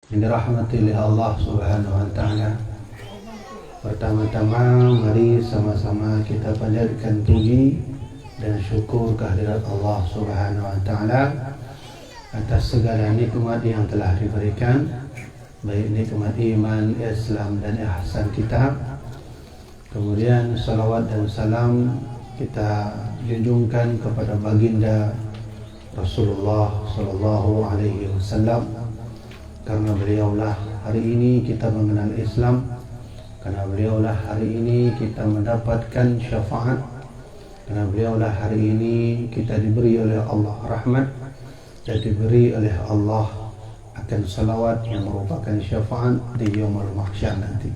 Yang dirahmati oleh Allah Subhanahu wa taala. Pertama-tama mari sama-sama kita panjatkan puji dan syukur kehadirat Allah Subhanahu wa taala atas segala nikmat yang telah diberikan, baik nikmat iman, Islam dan ihsan kita. Kemudian salawat dan salam kita junjungkan kepada baginda Rasulullah sallallahu alaihi wasallam, karena beliaulah hari ini kita mengenal Islam, karena beliaulah hari ini kita mendapatkan syafaat, karena beliaulah hari ini kita diberi oleh Allah rahmat dan diberi oleh Allah akan salawat yang merupakan syafaat di yaumul mahsyar nanti.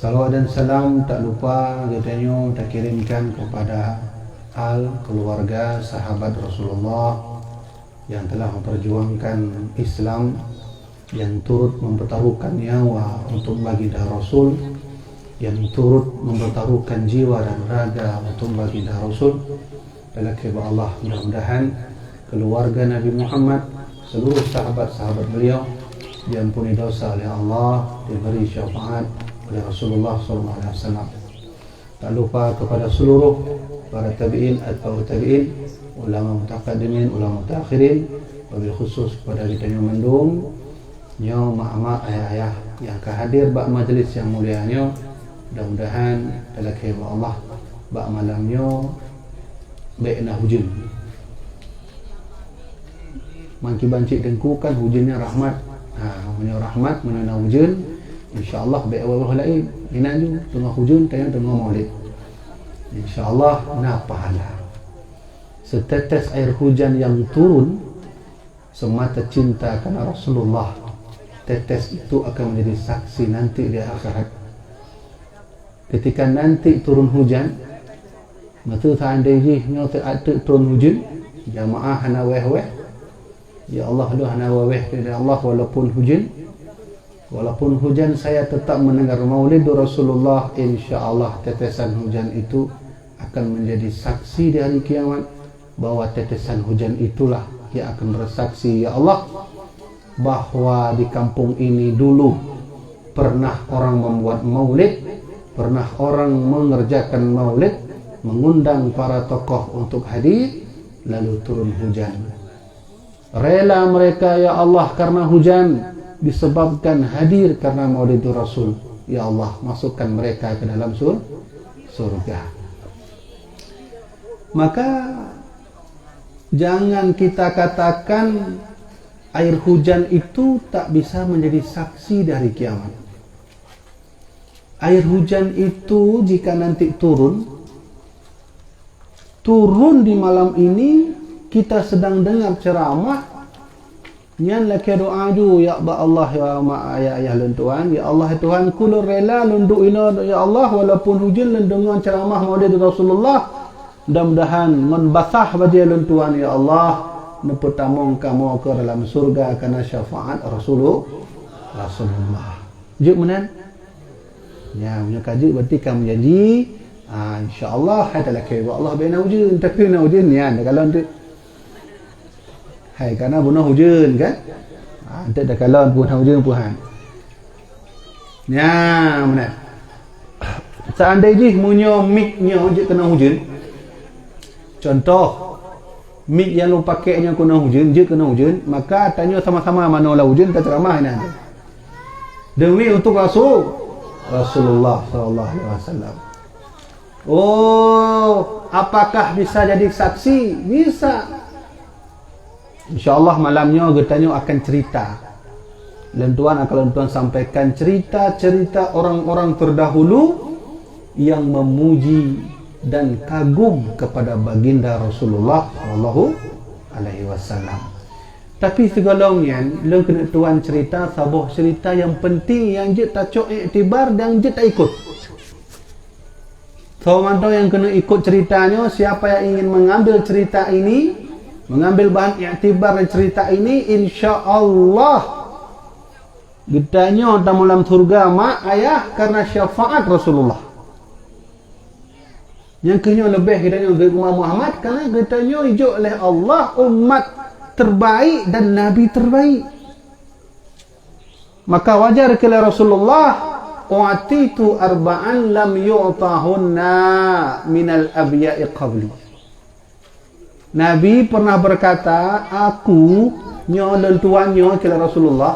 Salawat dan salam tak lupa katanya kita kirimkan kepada keluarga, sahabat Rasulullah yang telah memperjuangkan Islam, yang turut mempertaruhkan nyawa untuk baginda Rasul, yang turut mempertaruhkan jiwa dan raga untuk baginda Rasul. Dalam kehendak Allah, mudah-mudahan keluarga Nabi Muhammad, seluruh sahabat-sahabat beliau diampuni dosa oleh Allah, diberi syafaat oleh Rasulullah SAW. Tak lupa kepada seluruh para tabi'in atau tabi'in, ulama mutaqaddimin, ulama mutaakhirin, wabil khusus kepada kita yang mendung, nyo mak-mak, ayah-ayah yang kehadir bak majlis yang mulianya. Mudah-mudahan dalam kehendak Allah bak malamnya baikna hujan. Mangki bancik dengku kan hujannya rahmat. Punya rahmat menana hujan, insya-Allah baik awal lain. Ina ju tengah hujan tayang tengah maulid. Insya-Allah na pahala. Setetes air hujan yang turun semata cinta karena Rasulullah, tetes itu akan menjadi saksi nanti di akhirat. Ketika nanti turun hujan, maka seandainya nyote ada turun hujan, jamaah hana weh-weh, ya Allah doh hana weh kepada Allah walaupun hujan saya tetap mendengar maulid Rasulullah. Insya-Allah tetesan hujan itu akan menjadi saksi di hari kiamat, bahwa tetesan hujan itulah yang akan bersaksi, ya Allah, bahwa di kampung ini dulu pernah orang membuat maulid, pernah orang mengerjakan maulid, mengundang para tokoh untuk hadir, lalu turun hujan. Rela mereka, ya Allah, karena hujan disebabkan hadir karena maulid Rasul. Ya Allah, masukkan mereka ke dalam surga. Maka jangan kita katakan air hujan itu tak bisa menjadi saksi dari kiamat. Air hujan itu jika nanti turun di malam ini, kita sedang dengar ceramah, nyan laki doa ju, ya Allah, ya ma ya lentuan, ya Allah Tuhan kul rela lunduk ina, ya Allah, walaupun hujan lendengan ceramah maulid Rasulullah, mudah-mudahan membasah baju lentuan, ya Allah, nepetamong kamu ke dalam surga karena syafaat Rasulullah. Juk menan? Ya, punya kaji berarti kamu jadi insya-Allah hadalah ke Allah bina hujan, tapi na hujan ya, kalau nanti hai karena bunuh hujan kan? Nanti dah kalau bunuh hujan Tuhan. Ya, menan. Seandainya munyo mic-nya je kena hujan. Contoh mic yang lu pakainya kena hujan, maka tanya sama-sama mana lah hujan tak ceramah ni. Demi untuk Rasulullah sallallahu alaihi wasallam. Oh, apakah bisa jadi saksi? Bisa. Insya-Allah malamnya getanya akan cerita. Lentuan akan lentuan sampaikan cerita-cerita orang-orang terdahulu yang memuji dan kagum kepada baginda Rasulullah sallallahu alaihi wasallam. Tapi segalanya leng kena tuan cerita sabuh cerita yang penting yang je tak cok iktibar dan je tak ikut. So mantau yang kena ikut ceritanya, siapa yang ingin mengambil cerita ini, mengambil bahan iktibar dan cerita ini, insya-Allah getanya dalam surga mak ayah karena syafaat Rasulullah. Yang kena lebih kitanya umat Muhammad karena kitanya hijau oleh Allah umat terbaik dan Nabi terbaik. Maka wajar kala Rasulullah, u'titu arba'an lam yu'tahunna minal abya'i qabli. Nabi pernah berkata, aku nyo dan tuannya kala Rasulullah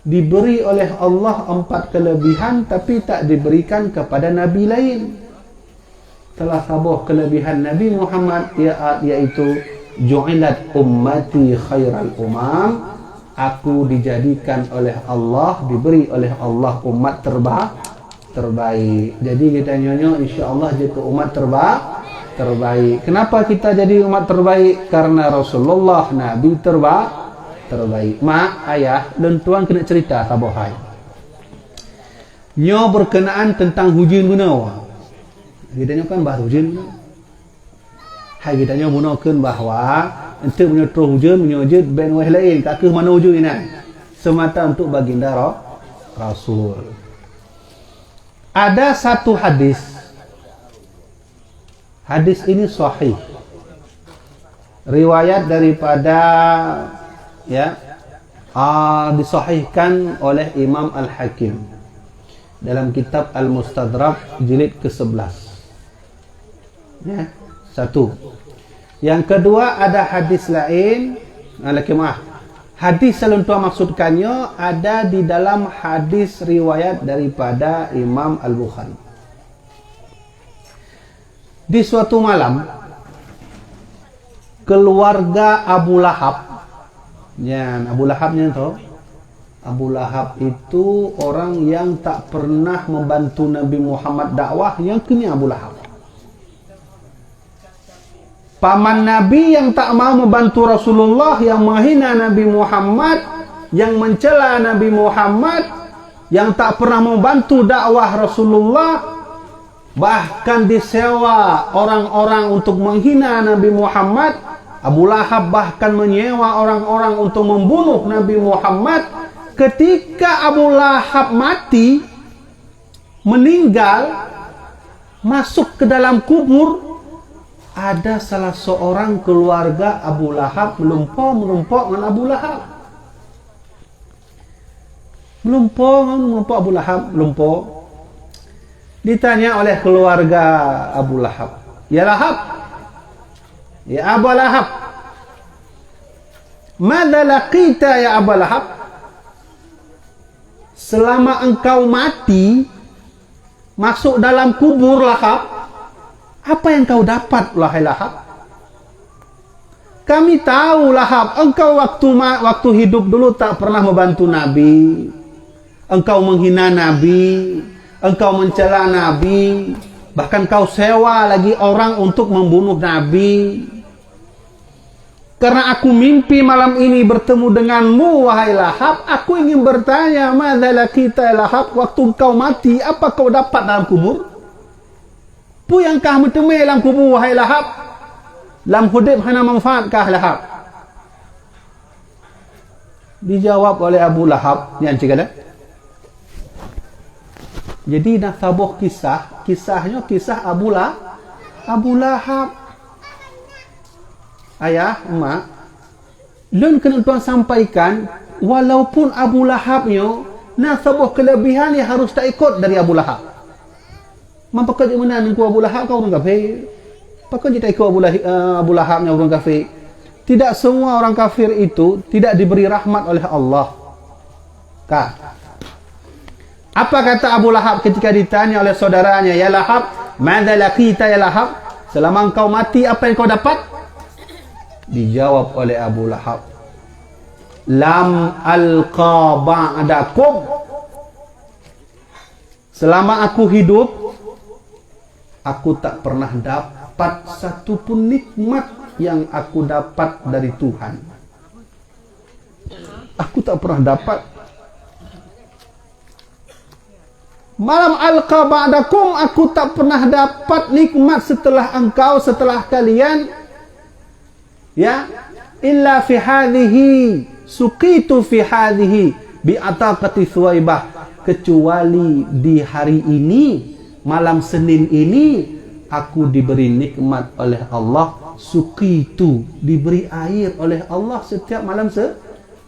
diberi oleh Allah 4 kelebihan tapi tak diberikan kepada nabi lain. Telah sabuh kelebihan Nabi Muhammad, iaitu ju'ilat ummati khairal umam, aku dijadikan oleh Allah, diberi oleh Allah umat terbaik. Jadi kita nyonyo insya-Allah jadi umat terbaik. Kenapa kita jadi umat terbaik? Karena Rasulullah Nabi terbaik. Mak, ayah dan tuan kena cerita tabohai. Nyo berkenaan tentang hujan guna. Kita nyo kan bahas hujan. Hai kita nyo gunakan bahawa untuk menyerah hujan, menyujud ben weh lain. Kakeh mana hujan ini? Semata untuk baginda Rasul. Ada satu hadis. Hadis ini sahih. Riwayat daripada disahihkan oleh Imam Al-Hakim dalam kitab Al-Mustadrak jilid ke-11. Satu. Yang kedua, ada hadis lain. Hadis seluntua maksudkannya ada di dalam hadis riwayat daripada Imam Al-Bukhari. Di suatu malam, keluarga Abu Lahab, Abu Lahabnya itu, Abu Lahab itu orang yang tak pernah membantu Nabi Muhammad dakwah, yang kini Abu Lahab. Paman Nabi yang tak mau membantu Rasulullah, yang menghina Nabi Muhammad, yang mencela Nabi Muhammad, yang tak pernah membantu dakwah Rasulullah, bahkan disewa orang-orang untuk menghina Nabi Muhammad. Abu Lahab bahkan menyewa orang-orang untuk membunuh Nabi Muhammad. Ketika Abu Lahab mati, meninggal, masuk ke dalam kubur, ada salah seorang keluarga Abu Lahab melumpuk dengan Abu Lahab. Melumpuk Abu Lahab, melumpuk. Ditanya oleh keluarga Abu Lahab, ya Lahab, ya Abu Lahab, madza laqita ya Abu Lahab? Selama engkau mati, masuk dalam kubur Lahab, apa yang kau dapat, wahai Lahab? Kami tahu Lahab, engkau waktu hidup dulu tak pernah membantu Nabi. Engkau menghina Nabi, engkau mencela Nabi, bahkan kau sewa lagi orang untuk membunuh Nabi. Karena aku mimpi malam ini bertemu denganmu, wahai Lahab, aku ingin bertanya, madza laqita ya Lahab? Waktu engkau mati, apa kau dapat dalam kubur? Pu yang kah bertemu dalam kubur, wahai Lahab? Lam hudib hana manfaatkah Lahab? Dijawab oleh Abu Lahab, yang cakap. Jadi nak tabuh kisahnya kisah Abu Lahab. Ayah, emak, lun kena tuan sampaikan, walaupun Abu Lahabnya nak tabuh kelebihan yang harus tak ikut dari Abu Lahab. Mampakah di mana nengku Abu Lahab kau orang kafir? Pakah kita ikut Abu Lahabnya orang kafir? Tidak semua orang kafir itu tidak diberi rahmat oleh Allah. Kah? Apa kata Abu Lahab ketika ditanya oleh saudaranya, ya Lahab, madza laqita ya Lahab? Selama engkau mati, apa yang kau dapat? Dijawab oleh Abu Lahab, lam alqa ba'dakum. Selama aku hidup, aku tak pernah dapat satu pun nikmat yang aku dapat dari Tuhan. Aku tak pernah dapat. Malam alqa ba'dakum, aku tak pernah dapat nikmat setelah engkau, setelah kalian. Ya, illa fi hadhihi suqitu fi hadhihi bi ataqati Thuwaibah, kecuali di hari ini, malam Senin ini, aku diberi nikmat oleh Allah, suqitu, diberi air oleh Allah setiap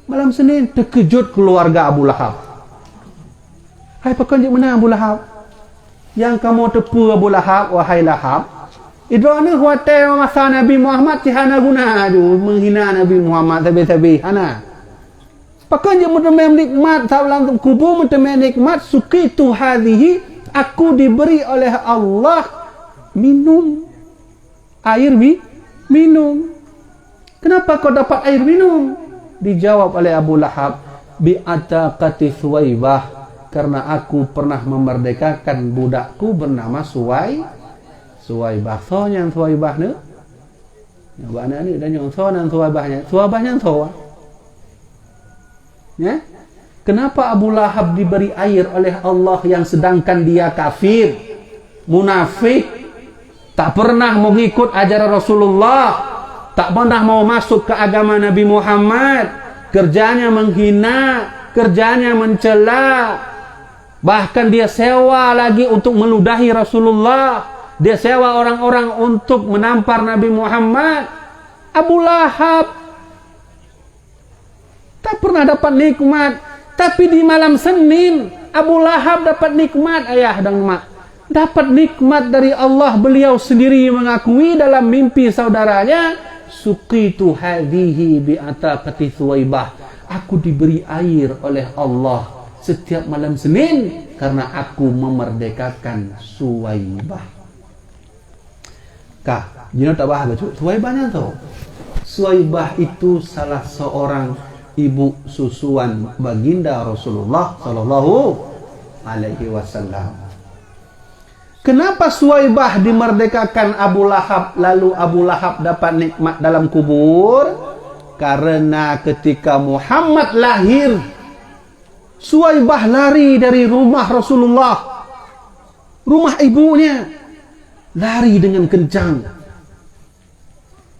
Malam Senin terkejut keluarga Abu Lahab. Hai pakon je mana Abu Lahab? Yang kamu tepu Abu Lahab, wahai Lahab. Idrona hotel masa Nabi Muhammad cihana guna tu menghina Nabi Muhammad tabi-tabi. Ana. Pakon je menemui nikmat dalam kubur menemui nikmat suqitu hadhihi, aku diberi oleh Allah minum air minum. Kenapa kau dapat air minum? Dijawab oleh Abu Lahab, bi ataqati Suwaibah, karena aku pernah memerdekakan budakku bernama Suwaibah. So yang Suwaibah ni. Buat anak ni dan yang so nan Suwaibahnya. Suwaibahnya so. Ya? Kenapa Abu Lahab diberi air oleh Allah yang sedangkan dia kafir, munafik, tak pernah mengikut ajaran Rasulullah, tak pernah mau masuk ke agama Nabi Muhammad, kerjanya menghina, kerjanya mencela, bahkan dia sewa lagi untuk meludahi Rasulullah, dia sewa orang-orang untuk menampar Nabi Muhammad. Abu Lahab tak pernah dapat nikmat, tapi di malam Senin Abu Lahab dapat nikmat, ayah dan mak. Dapat nikmat dari Allah. Beliau sendiri mengakui dalam mimpi saudaranya, suqitu hadhihi bi ataqati Suwaibah, aku diberi air oleh Allah setiap malam Senin karena aku memerdekakan Suwaibah. Kah, you know tak bahas tu? Suwaibahnya tu. Suwaibah itu salah seorang ibu susuan baginda Rasulullah sallallahu alaihi wasallam. Kenapa Suwaibah dimerdekakan Abu Lahab, lalu Abu Lahab dapat nikmat dalam kubur? Karena ketika Muhammad lahir, Suwaibah lari dari rumah Rasulullah, rumah ibunya, lari dengan kencang.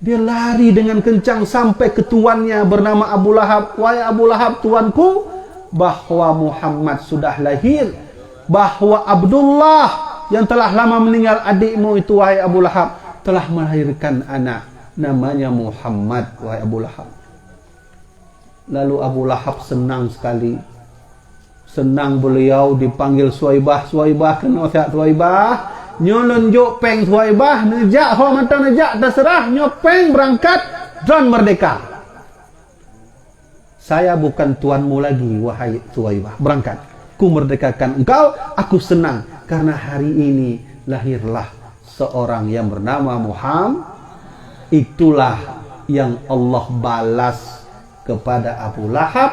Dia lari dengan kencang sampai ke tuannya bernama Abu Lahab. Wahai Abu Lahab, tuanku, bahwa Muhammad sudah lahir, bahwa Abdullah yang telah lama meninggal adikmu itu, wahai Abu Lahab, telah melahirkan anak namanya Muhammad, wahai Abu Lahab. Lalu Abu Lahab senang sekali. Senang beliau dipanggil Suwaibah. Suwaibah, kena siap Suwaibah. Nyolon jok peng Suwaibah, nejak ho mata nejak terserah, nyopeng berangkat dan merdeka. Saya bukan tuanmu lagi, wahai Suwaibah, berangkat. Ku merdekakan engkau, aku senang karena hari ini lahirlah seorang yang bernama Muhammad. Itulah yang Allah balas kepada Abu Lahab,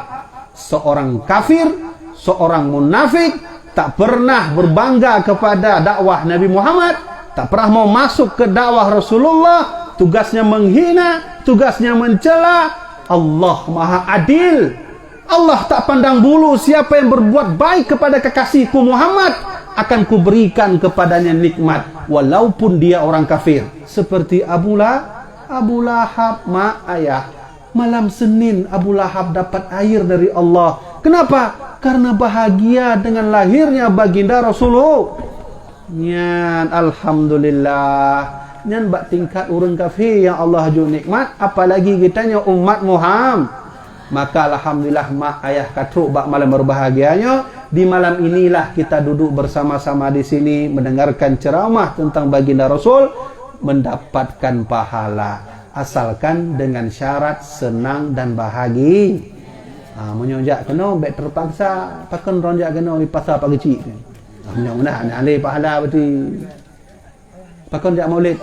seorang kafir, seorang munafik, tak pernah berbangga kepada dakwah Nabi Muhammad, tak pernah mau masuk ke dakwah Rasulullah, tugasnya menghina, tugasnya mencela. Allah Maha Adil. Allah tak pandang bulu, siapa yang berbuat baik kepada kekasihku Muhammad, akan kuberikan kepadanya nikmat walaupun dia orang kafir. Seperti Abu Lahab, mak ayah. Malam Senin Abu Lahab dapat air dari Allah. Kenapa? Karena bahagia dengan lahirnya baginda Rasulullah. Nyan, alhamdulillah. Nyan bak tingkat orang kafir yang Allah ju nikmat, apalagi kitanya umat Muhammad. Maka alhamdulillah mak ayah katruk bak malam berbahagianya. Di malam inilah kita duduk bersama-sama di sini mendengarkan ceramah tentang baginda Rasul, mendapatkan pahala asalkan dengan syarat senang dan bahagia. Menyonjak kena baik terpaksa, pakan ronjak kena di pasar pagi cik. Mudah-mudahan alih pahala berarti. Pakan jak maulid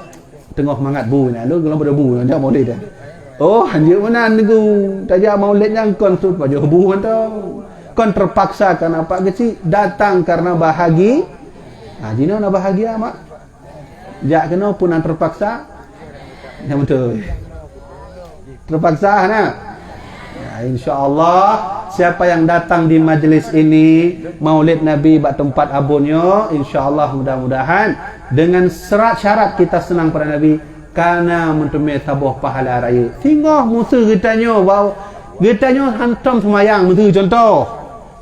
tengah mangat bu ni. Lu kalau pada bu jak maulid dah. Oh, anjir mana niku tajak maulid yang kon tu pada bu kan tau. Kon terpaksa karena pak kecil datang karena bahagia. Jino nak bahagia mak. Jak kena pun yang terpaksa. Yang betul. Terpaksa nah. InsyaAllah siapa yang datang di majlis ini maulid Nabi bak tempat abunnya, insyaAllah mudah-mudahan dengan syarat kita senang pada Nabi, karena mentemui tabuh pahala raya. Tinggal musuh kitanya bahawa kitanya hantam semayang, musuh contoh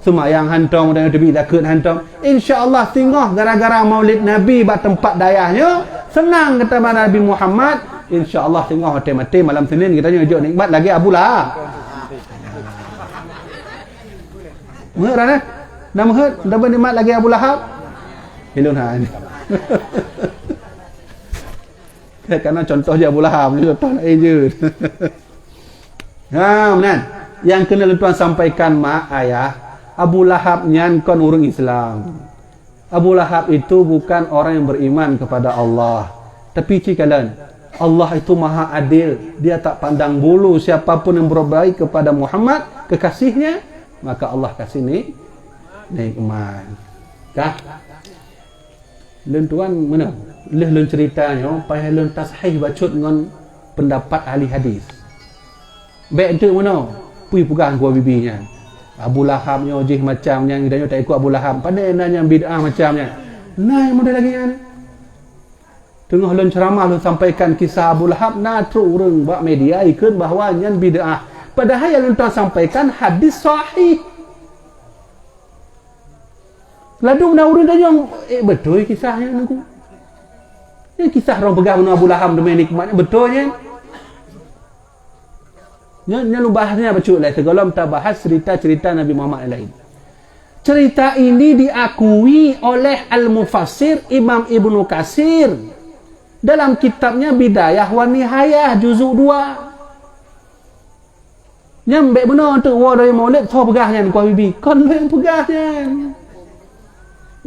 semayang hantam dan tepi takut hantam, insyaAllah tinggal gara-gara maulid Nabi bak tempat dayahnya senang kata Nabi Muhammad, insyaAllah tinggal mati-mati malam Senin kitanya hujung nikmat lagi Abu Lahab. Mengerana? Nama hut, dapat nikmat lagi Abu Lahab. Hilun ha ini. Karena contoh je Abu Lahab, contoh lain je. Ha, benar. Yang kena tuan sampaikan mak ayah, Abu Lahab nyan kon orang Islam. Abu Lahab itu bukan orang yang beriman kepada Allah. Tapi cikalan, Allah itu maha adil. Dia tak pandang bulu siapapun yang berbaik kepada Muhammad, kekasihnya, maka Allah kasih nikmat. Kah? Lun tuan mana? Lun ceritanya, payah lun tasahih bacut dengan pendapat ahli hadis. Baik tu mana? Pui pegang gua bibinya. Abu Lahab nya jih macamnya, dia tak ikut Abu Lahab. Pandai nanya bid'ah macamnya. Nah, yang mudah lagi ni. Tengah lun ceramah lun sampaikan kisah Abu Lahab, nah terus orang buat media ikut bahawa yang bid'ah. Padahal yang lun sampaikan hadis sahih. Lalu nak urut dia yang betul kisahnya nunggu. Ini kisah orang pegang Abu Lahab demi nikmatnya betulnya. Nya lu bahasnya betul lah. Segala kita bahas cerita-cerita Nabi Muhammad yang lain. Cerita ini diakui oleh Al-Mufassir Imam Ibnu Katsir dalam kitabnya Bidayah wa Nihayah juzuk 2. Nyambek benar untuk wa dari Maulid so pegahnya ku bibi. Kon yang pegahnya.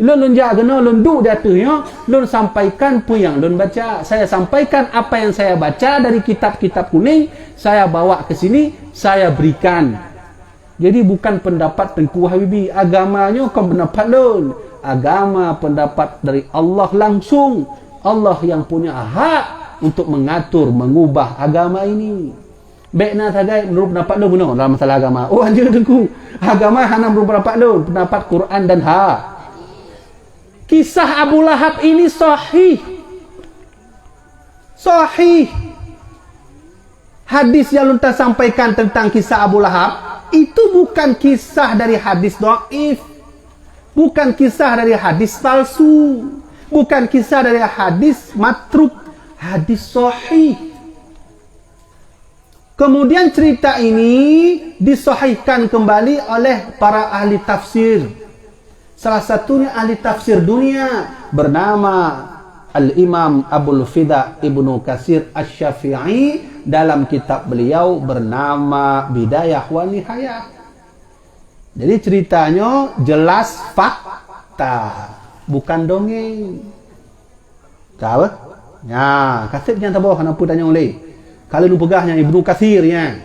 Lun jaga no lun duk di atasnya, lun sampaikan pun yang lun baca. Saya sampaikan apa yang saya baca dari kitab-kitab kuning, saya bawa ke sini, saya berikan. Jadi bukan pendapat Tengku Habibi, agamanya kan pendapat lun. Agama pendapat dari Allah langsung. Allah yang punya hak untuk mengatur, mengubah agama ini. Baiklah saja menurut pendapat lun benar dalam masalah agama. Oh anjir Tengku, agama hanya menurut pendapat lun, pendapat Quran dan hak. Kisah Abu Lahab ini sahih. Sahih. Hadis yang luntas sampaikan tentang kisah Abu Lahab itu bukan kisah dari hadis dhaif. Bukan kisah dari hadis palsu. Bukan kisah dari hadis matruk. Hadis sahih. Kemudian cerita ini disahihkan kembali oleh para ahli tafsir. Salah satunya ahli tafsir dunia bernama Al-Imam Abul Fida Ibnu Katsir Asy-Syafi'i dalam kitab beliau bernama Bidayah wa Nihayah. Jadi ceritanya jelas fakta, bukan dongeng. Tahu? Ya, kaset yang tahu kenapa tanya oleh. Kalau lu pegahnya Ibnu Katsir ya.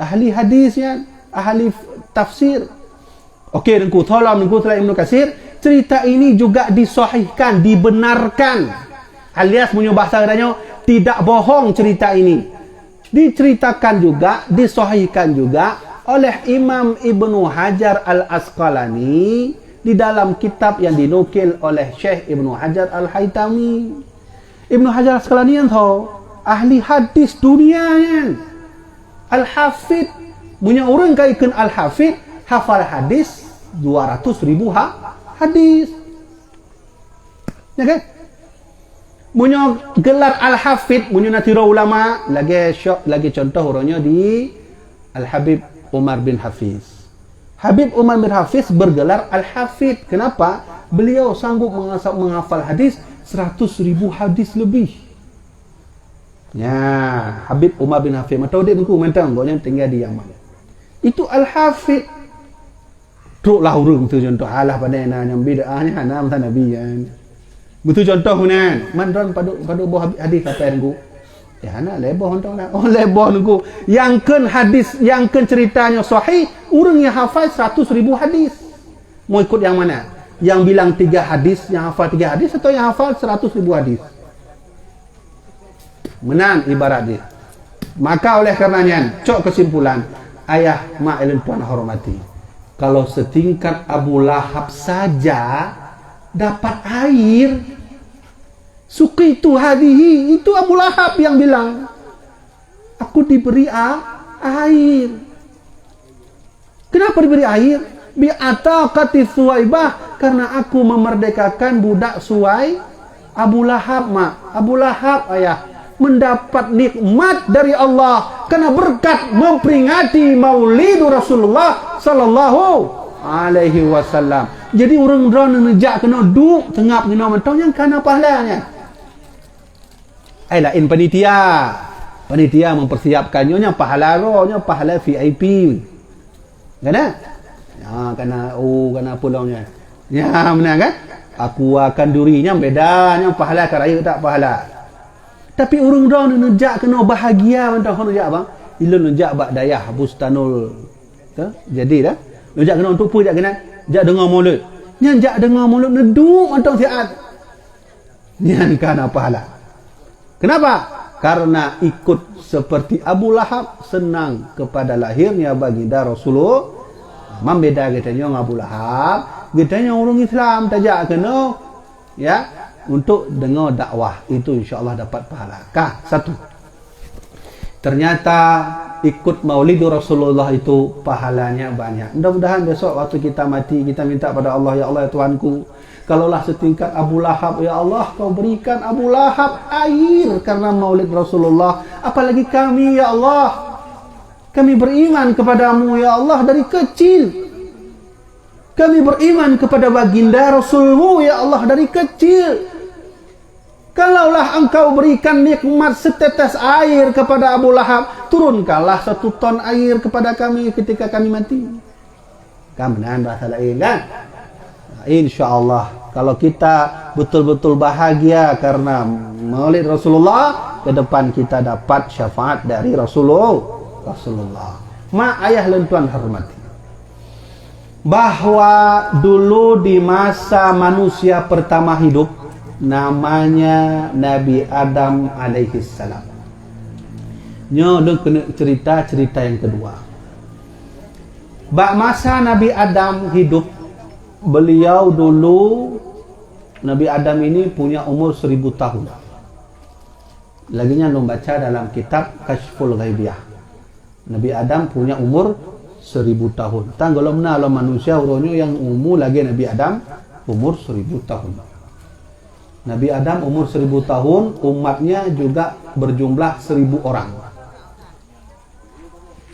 Ahli hadis ya, ahli tafsir. Okey, dengku tolong dengku telah Ibnu Katsir, cerita ini juga disahihkan, dibenarkan. Alias punya bahasa katanya tidak bohong cerita ini. Diceritakan juga, disahihkan juga oleh Imam Ibnu Hajar Al-Asqalani di dalam kitab yang dinukil oleh Syekh Ibnu Hajar Al-Haytami. Ibnu Hajar Al-Asqalani yang tahu ahli hadis dunia kan. Al-Hafidh punya orang kaikan Al-Hafidh hafal hadis 200,000 hadis. Ya kan? Punya gelar Al-Hafidh, punya natira ulama, lagi contoh orangnya di Al-Habib Umar bin Hafiz. Habib Umar bin Hafiz bergelar Al-Hafidh. Kenapa? Beliau sanggup menghafal hadis 100,000 hadis lebih. Ya, Habib Umar bin Hafiz. Tahu dia tengku mentang, pokoknya tinggal di Yaman. Itu Al-Hafidh. Teruklah urung tu contoh halah pada yang bid'ahnya hanam tan nabi kan. Betul contoh punan. Mandron pada buah hadis apa yang ku? Ya ana leboh ontong lah. Oh leboh nunggu. Yang kan hadis, yang kan ceritanya sahih, urang yang hafal 100,000 hadis. Mau ikut yang mana? Yang bilang 3 hadis, yang hafal 3 hadis atau yang hafal 100,000 hadis? Menang ibarat dia. Maka oleh karenanya, cok kesimpulan, ayah mak elin tuan hormati. Kalau setingkat Abu Lahab saja dapat air, suqitu hadihi, itu Abu Lahab yang bilang, aku diberi air. Kenapa diberi air? Bi'ataqati Suwaibah, karena aku memerdekakan budak Suwai. Abu Lahab mak, Abu Lahab ayah mendapat nikmat dari Allah karena berkat memperingati Maulid Rasulullah sallallahu alaihi wasallam. Jadi orang drone nejak kena duk tengap kena mentong yang kana pahalanya. Ai lain panitia. Panitia mempersiapkannya nya pahala rohnya pahala VIP. Kan? Ya, kana pulangnya. Ya, benar kan? Aku akan durinya bedanya pahala karaya tak pahala. Tapi urang dah nejak kena bahagia mentah nejak bang. Ilun nejak bak dayah bustanul. Jadi dah. Nejak kena untuk apa jak kena? Jak dengar mulut. Nyan jak dengar mulut neduk mentang siat. Nyan kana pahala. Kenapa? Karena ikut seperti Abu Lahab senang kepada lahirnya baginda Rasulullah. Membeda katanya dengan Abu Lahab, katanya orang Islam tajak kena ya untuk dengar dakwah itu insya-Allah dapat pahala. Kah? Satu. Ternyata ikut Maulid Rasulullah itu pahalanya banyak. Mudah-mudahan besok waktu kita mati kita minta pada Allah, ya Allah ya Tuhanku, kalaulah setingkat Abu Lahab, ya Allah kau berikan Abu Lahab air karena Maulid Rasulullah, apalagi kami ya Allah. Kami beriman kepadamu ya Allah dari kecil. Kami beriman kepada baginda Rasulmu ya Allah dari kecil. Kalaulah engkau berikan nikmat setetes air kepada Abu Lahab, turunkanlah 1 ton air kepada kami ketika kami mati. Kan benar bahasa lain kan? InsyaAllah kalau kita betul-betul bahagia karena Maulid Rasulullah, ke depan kita dapat syafaat dari Rasulullah. Mak ayah dan tuan hormati, bahwa dulu di masa manusia pertama hidup namanya Nabi Adam alaihi salam. Nyo kena cerita yang kedua. Bak masa Nabi Adam hidup, beliau dulu Nabi Adam ini punya umur 1000 tahun. Laginya lo baca dalam kitab Kashful Ghaibiyah. Nabi Adam punya umur 1000 tahun. Tanggal mana lo manusia uronyo yang umur lagi Nabi Adam umur 1000 tahun. Nabi Adam umur 1000 tahun, umatnya juga berjumlah 1000 orang.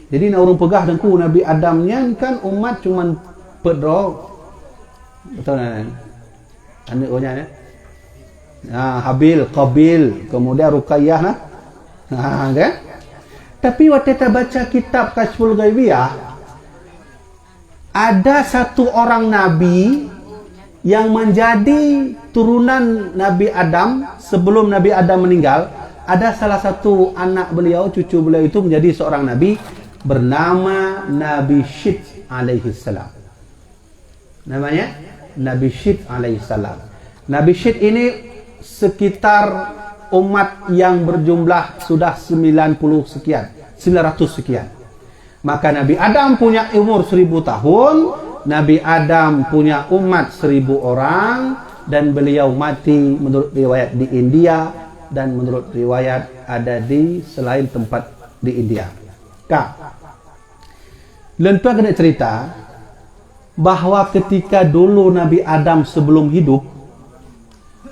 Jadi nak orang pegah dengku Nabi Adamnya kan umat cuman pedro. Betul kan? Ane ohnya ya. Nah, Habil, Qabil, kemudian Ruqayyah nah. Nah, kan? Tapi waktu kita baca kitab Kashful Ghaibiyah, ada 1 orang Nabi yang menjadi turunan Nabi Adam sebelum Nabi Adam meninggal. Ada salah satu anak beliau, cucu beliau itu menjadi seorang Nabi bernama Nabi Syed alaihi salam. Namanya Nabi Syed alaihi salam. Nabi Syed ini sekitar umat yang berjumlah sudah 90 sekian, 900 sekian. Maka Nabi Adam punya umur 1000 tahun, Nabi Adam punya umat 1000 orang, dan beliau mati menurut riwayat di India dan menurut riwayat ada di selain tempat di India. Kak, lentuan kena cerita bahwa ketika dulu Nabi Adam sebelum hidup,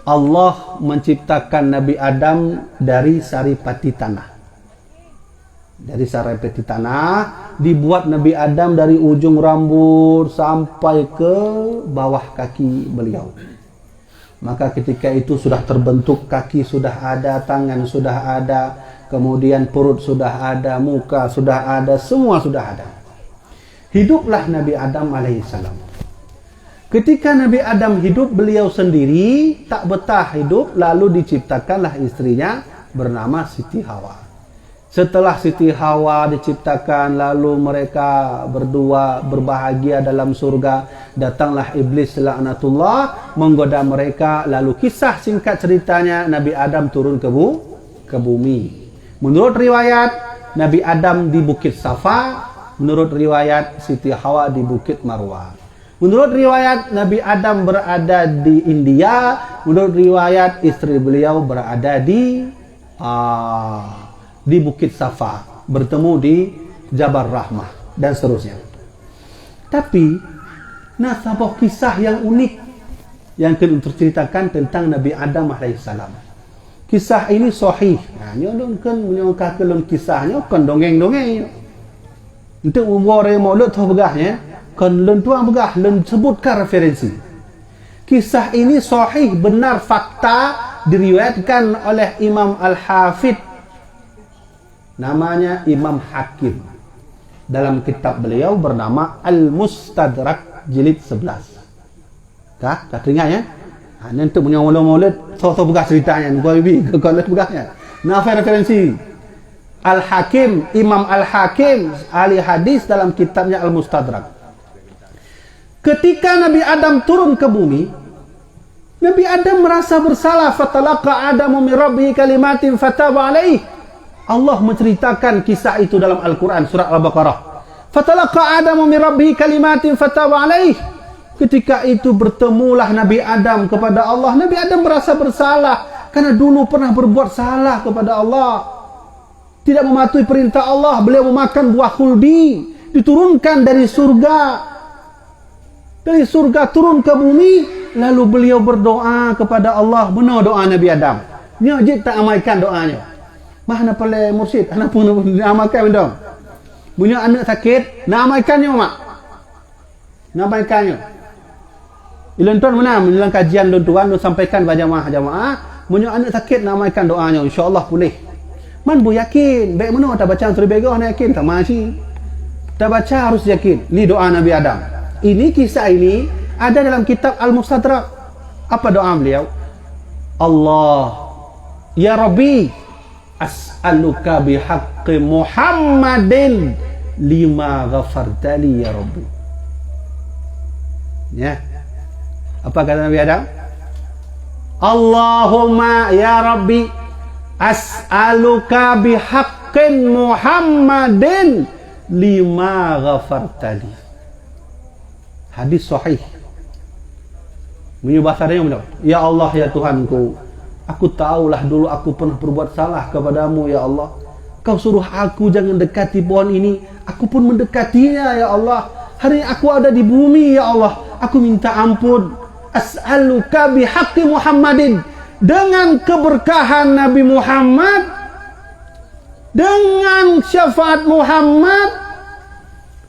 Allah menciptakan Nabi Adam dari saripati tanah. Dari saripati tanah dibuat Nabi Adam dari ujung rambut sampai ke bawah kaki beliau. Maka ketika itu sudah terbentuk, kaki sudah ada, tangan sudah ada, kemudian perut sudah ada, muka sudah ada, semua sudah ada. Hiduplah Nabi Adam alaihissalam. Ketika Nabi Adam hidup, beliau sendiri tak betah hidup, lalu diciptakanlah istrinya bernama Siti Hawa. Setelah Siti Hawa diciptakan, lalu mereka berdua berbahagia dalam surga. Datanglah iblis laknatullah menggoda mereka. Lalu kisah singkat ceritanya, Nabi Adam turun ke bumi. Menurut riwayat, Nabi Adam di Bukit Safa. Menurut riwayat, Siti Hawa di Bukit Marwah. Menurut riwayat, Nabi Adam berada di India. Menurut riwayat, istri beliau berada di Bukit Safa, bertemu di Jabal Rahmah, dan seterusnya. Tapi, sebuah kisah yang unik yang terceritakan tentang Nabi Adam alaihissalam. Kisah ini sahih. Nyolong kan menyongkah kelon kisahnya kan dongeng-dongeng. Untuk umur maulud tu begahnya. Kan len tuang begah, len sebutkan referensi. Kisah ini sahih, benar, fakta, diriwayatkan oleh Imam Al-Hafidh. Namanya Imam Hakim. Dalam kitab beliau bernama Al-Mustadrak jilid 11. Kah? Dah teringat ya? Nanti punya maulid-maulid, so begah ceritanya. Kau lebih, kau lihat begahnya. Nafai referensi. Al-Hakim, Imam Al-Hakim, ahli hadis dalam kitabnya Al-Mustadrak. Ketika Nabi Adam turun ke bumi, Nabi Adam merasa bersalah. Fatalaqa Adamu min Rabbihi kalimatin fataba alaih. Allah menceritakan kisah itu dalam Al-Quran, surah Al-Baqarah. Fatalaqa Adamu min Rabbihi kalimatin fataba alaih. Ketika itu bertemulah Nabi Adam kepada Allah. Nabi Adam merasa bersalah karena dulu pernah berbuat salah kepada Allah. Tidak mematuhi perintah Allah. Beliau memakan buah khuldi, diturunkan dari surga. Dari surga turun ke bumi, lalu beliau berdoa kepada Allah. Benar doa Nabi Adam. Ni ajak tak amalkan doanya. Mana pala mursyid, anak pun amalkan dong. Punya anak sakit, nak amalkannya mak. Nak amalkannya. Ilan tuan mana dalam kajian tuan sampaikan kepada jamaah. Punya anak sakit, nak amalkan doanya, insya-Allah boleh. Man bu yakin, baik mana tak baca surah Begah nak yakin tak masih. Tak baca harus yakin. Ni doa Nabi Adam. Ini kisah ini ada dalam kitab Al-Mustadrak. Apa doa beliau? Allah, ya Rabbi, as'aluka bihaqqi Muhammadin lima ghafartali ya Rabbi. Ya. Apa kata Nabi Adam? Allahumma ya Rabbi, as'aluka bihaqqin Muhammadin lima ghafartali. Hadis sahih. Punya bahasanya benar. Ya Allah, ya Tuhanku, aku tahulah dulu aku pernah berbuat salah kepadamu ya Allah. Kau suruh aku jangan dekati pohon ini, aku pun mendekatinya ya Allah. Hari aku ada di bumi ya Allah, aku minta ampun. As'aluka bihaqqi Muhammadin, dengan keberkahan Nabi Muhammad, dengan syafaat Muhammad,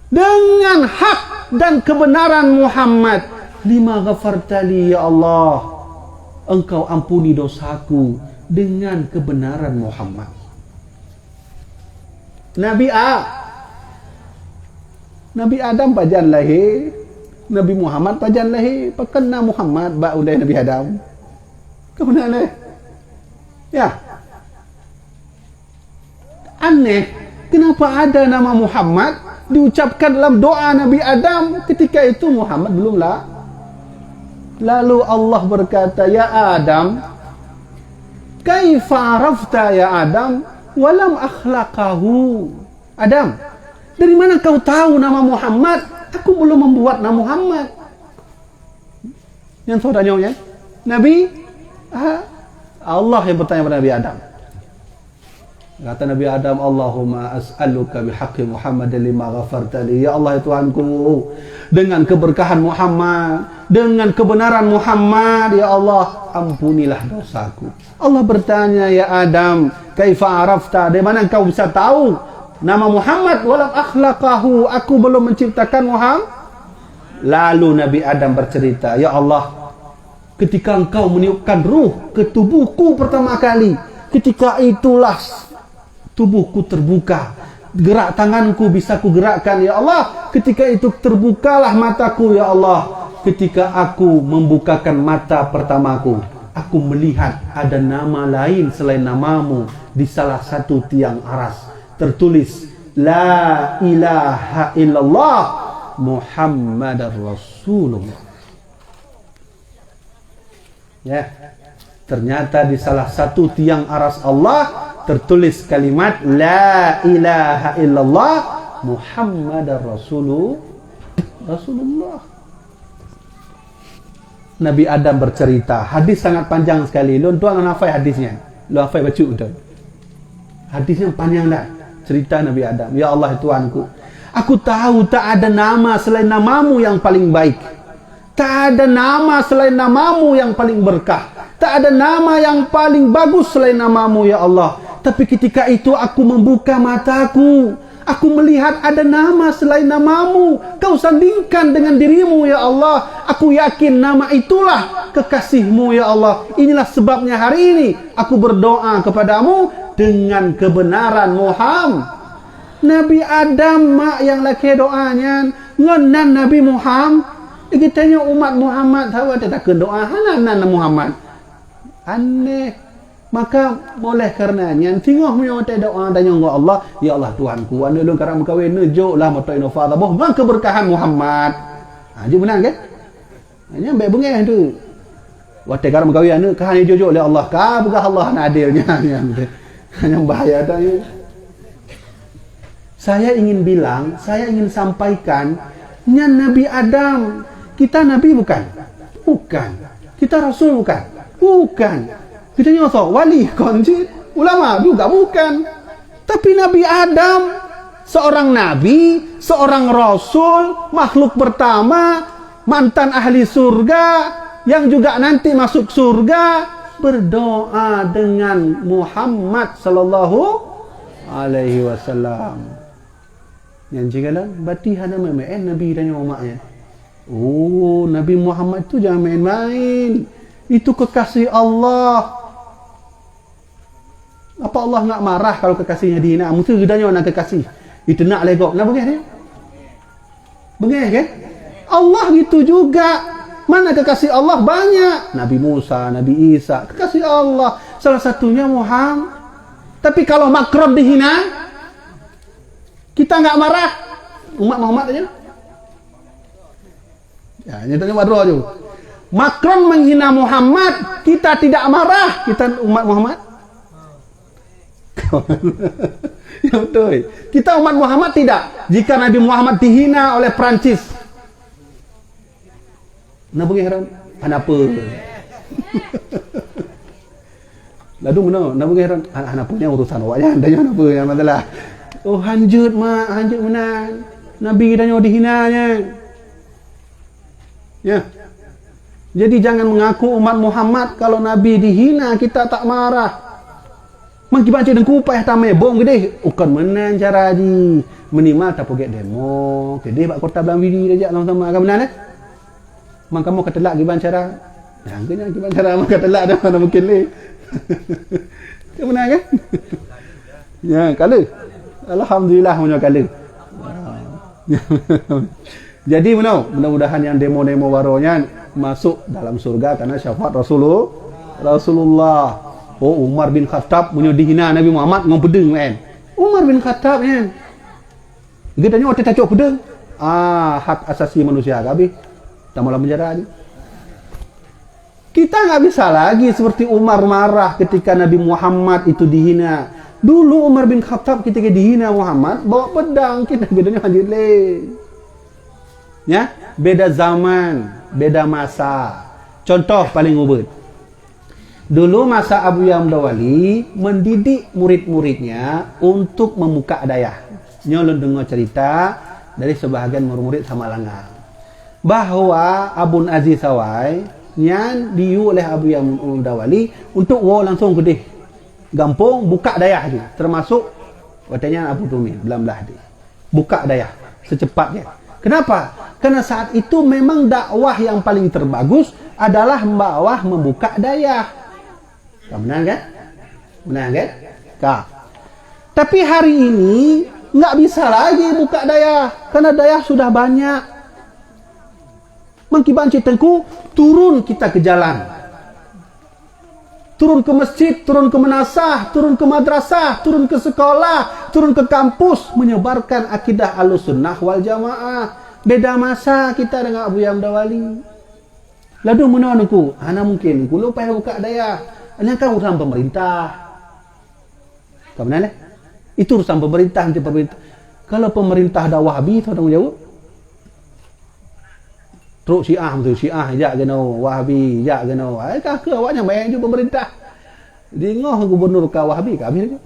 dengan hak dan kebenaran Muhammad, lima ghafartali ya Allah, engkau ampuni dosaku dengan kebenaran Muhammad. Nabi Adam pajan lahir, Nabi Muhammad pajan lahir, pakena Muhammad ba ulai Nabi Adam. Kemana leh? Ya. Aneh, kenapa ada nama Muhammad diucapkan dalam doa Nabi Adam ketika itu Muhammad belumlah. Lalu Allah berkata, ya Adam, kaifa arafta ya Adam walam akhlaqahu. Adam, dari mana kau tahu nama Muhammad? Aku belum membuat nama Muhammad. Yang saudaranya Nabi Allah yang bertanya kepada Nabi Adam. Kata Nabi Adam, Allahumma as'aluka bihaqqi Muhammadin lima ghafartali. Ya Allah ya Tuhanku, dengan keberkahan Muhammad, dengan kebenaran Muhammad, ya Allah, ampunilah dosaku. Allah bertanya, ya Adam, kaifa arafta, dari mana engkau bisa tahu nama Muhammad walam akhlaqahu, aku belum menciptakan Muhammad. Lalu Nabi Adam bercerita, ya Allah, ketika engkau meniupkan ruh ke tubuhku pertama kali, ketika itulah tubuhku terbuka, gerak tanganku bisa ku gerakkan ya Allah. Ketika itu terbukalah mataku ya Allah. Ketika aku membukakan mata pertamaku, aku melihat ada nama lain selain namamu di salah satu tiang aras, tertulis La ilaha illallah Muhammadar Rasulullah. Ya, ternyata di salah satu tiang aras Allah tertulis kalimat La ilaha illallah Muhammadar Rasulullah. Nabi Adam bercerita, hadis sangat panjang sekali. Lu tuan hafal hadisnya. Lu hafal baca tuan. Hadisnya panjang dah. Cerita Nabi Adam, ya Allah Tuhanku, aku tahu tak ada nama selain namamu yang paling baik. Tak ada nama selain namamu yang paling berkah. Tak ada nama yang paling bagus selain namamu ya Allah. Tapi ketika itu aku membuka mataku, Aku melihat ada nama selain namamu. Kau sandingkan dengan dirimu ya Allah. Aku yakin nama itulah kekasihmu ya Allah. Inilah sebabnya hari ini aku berdoa kepadamu dengan kebenaran Muhammad. Nabi Adam mak yang laki doanya ngonan Nabi Muhammad. Kita tanya umat Muhammad tahu ada tak doa hanan Muhammad. Aneh. Maka oleh karenanya tengok punya doa dan yang Allah, ya Allah Tuhanku, anda lu karam kawin nejoklah moto inofada boh bang keberkahan Muhammad. Je menang kan? Hanya baik bengeh tu. Wate karam kawin anda kahan jojok oleh Allah. Ka bukan Allah nak adilnya hanya bahaya dah ya. Saya ingin bilang, saya ingin sampaikan nya Nabi Adam, kita nabi bukan? Bukan. Kita rasul bukan? Bukan. Kita nyosok wali konci ulama juga bukan. Tapi Nabi Adam seorang nabi, seorang rasul, makhluk pertama, mantan ahli surga yang juga nanti masuk surga, berdoa dengan Muhammad sallallahu alaihi wasallam. Yang jikalah berarti hana main nabi dan umatnya. Oh, Nabi Muhammad itu jangan main-main. Itu kekasih Allah. Apa Allah nak marah kalau kekasihnya dihina? Mesti gedanya nak kekasih. Itu nak legok. Nak bengih dia? Bengih kan? Allah gitu juga. Mana kekasih Allah? Banyak. Nabi Musa, Nabi Isa. Kekasih Allah. Salah satunya Muhammad. Tapi kalau Macron dihina, kita enggak marah. Umat Muhammad aja. Ya, nyatanya madro aja. Macron menghina Muhammad, kita tidak marah. Kita umat Muhammad. Ya betul. Kita umat Muhammad tidak. Jika Nabi Muhammad dihina oleh Perancis, nak pergi heran? Kenapa? Lalu mana? Nak pergi heran? Kenapa ni urusan awaknya? Tanya apa yang masalah? Oh hanjut mak, hanjut menang. Nabi tanya dihinanya. Ya. Jadi jangan mengaku umat Muhammad kalau Nabi dihina kita tak marah. Mengkibat cik dengku payah tamai bom gede ukan menang cara di minimal tak poget demo gede bak kota belang widi aja sama-sama akan menang eh mak kamu ketelak giban cara jangannya giban cara mak ketelak dah mana mungkin le kau menang kan ya kala alhamdulillah punya kala jadi mudah-mudahan yang demo-demo baronya masuk dalam surga karena syafaat Rasulullah. Oh, Umar bin Khattab punya dihina Nabi Muhammad ngomong pedeng kan. Umar bin Khattab kan. Dia tanya otak tacok pedeng. Hak asasi manusia habis. Tak malah penjara ni. Kita enggak bisa lagi seperti Umar marah ketika Nabi Muhammad itu dihina. Dulu Umar bin Khattab ketika dihina Muhammad bawa pedang, kita bedanya hadir le. Ya, beda zaman, beda masa. Contoh paling ubud. Dulu masa Abu Yam Dawali mendidik murid-muridnya untuk membuka dayah. Nyolong dengar cerita dari sebahagian murid-murid Samalangan bahwa Abun Aziz Sawai yang diu oleh Abu Yam Dawali untuk langsung gede gampung buka dayah dia, termasuk katanya Abu Tumin belah-belah dia. Buka dayah secepatnya. Kenapa? Karena saat itu memang dakwah yang paling terbagus adalah membuka dayah. Benar kan? Benar kan? Kak. Tapi hari ini nggak bisa lagi buka dayah karena dayah sudah banyak. Mengkiban citengku turun kita ke jalan. Turun ke masjid, turun ke menasah, turun ke madrasah, turun ke sekolah, turun ke kampus menyebarkan akidah Ahlussunnah wal Jamaah. Beda masa kita dengan Abu Yam Dawali. Lalu menawanku, ana mungkin kulo payah buka dayah. Ini kan urusan pemerintah. Kau benar lah? Itu urusan pemerintah, nanti pemerintah. Kalau pemerintah dah Wahabi, tahu tanggung jawab. Terus Syiah jak kena Wahabi, jak kena. Kakak awaknya main juga pemerintah. Dengar gubernur kau Wahabi, kami aja.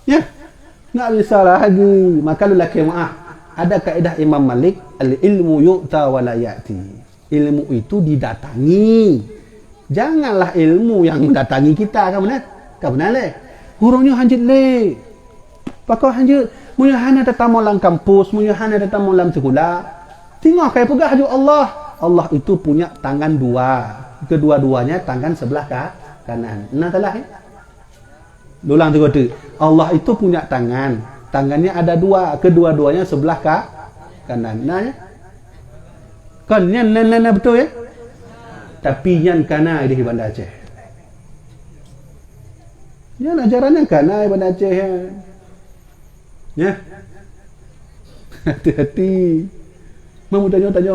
Ya, nggak bisa lagi. Maka lelaki maaf. Ada kaedah Imam Malik, al-ilmu yu'ta wa la ya'ti. Ilmu itu didatangi. Janganlah ilmu yang mendatangi kita, kan benar? Kan benar le? Hurungnya hanjit le. Pakau hanya munyahana tetamu dalam kampus, munyahana tetamu dalam sekolah. Tengok kayak pegah haju Allah. Allah itu punya tangan dua. Kedua-duanya tangan sebelah kanan. Nah salah ya? Ulang tu. Allah itu punya tangan. Tangannya ada dua. Kedua-duanya sebelah kanan. Nah ya? Kan yang betul ya? Tapi yang kana di Banda Aceh. Yang ajarannya kana di Banda Aceh ya. Ya. Hati-hati. Memudahnya tanya.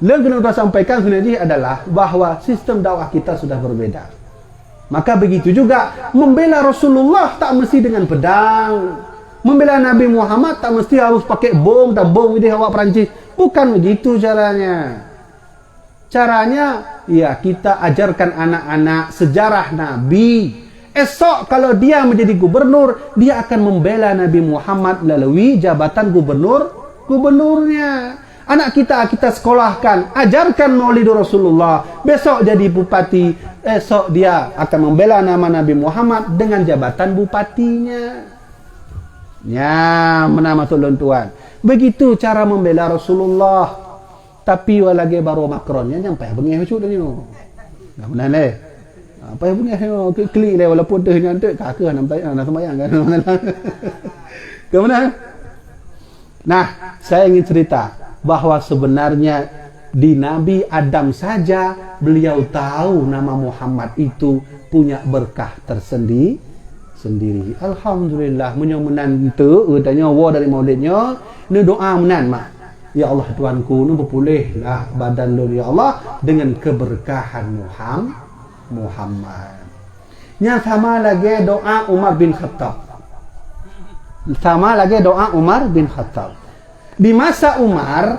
Yang kena kita sampaikan sebenarnya adalah bahwa sistem dakwah kita sudah berbeda. Maka begitu juga membela Rasulullah tak mesti dengan pedang. Membela Nabi Muhammad tak mesti harus pakai bom dan bom ini awak Perancis. Bukan begitu caranya. Caranya ya kita ajarkan anak-anak sejarah Nabi. Esok kalau dia menjadi gubernur, dia akan membela Nabi Muhammad melalui jabatan gubernurnya. Anak kita sekolahkan, ajarkan Maulidur Rasulullah. Besok jadi bupati, esok dia akan membela nama Nabi Muhammad dengan jabatan bupatinya. Ya, menama tolong Tuhan. Begitu cara membela Rasulullah. Tapi lagi baru Macronnya nyampai bengih macam ni. Enggak benar leh. Apa yang bengih klik leh walaupun tu nyantik kakak nak sembahyang kan. Kemana? Nah, saya ingin cerita bahwa sebenarnya di Nabi Adam saja beliau tahu nama Muhammad itu punya berkah tersendiri. Alhamdulillah menyomenan tu tanya wa dari maulidnya ni doa menan mak. Ya Allah Tuanku nu berpulihlah badan lu ya Allah dengan keberkahan Muhammad. Nya sama lagi doa Umar bin Khattab. Di masa Umar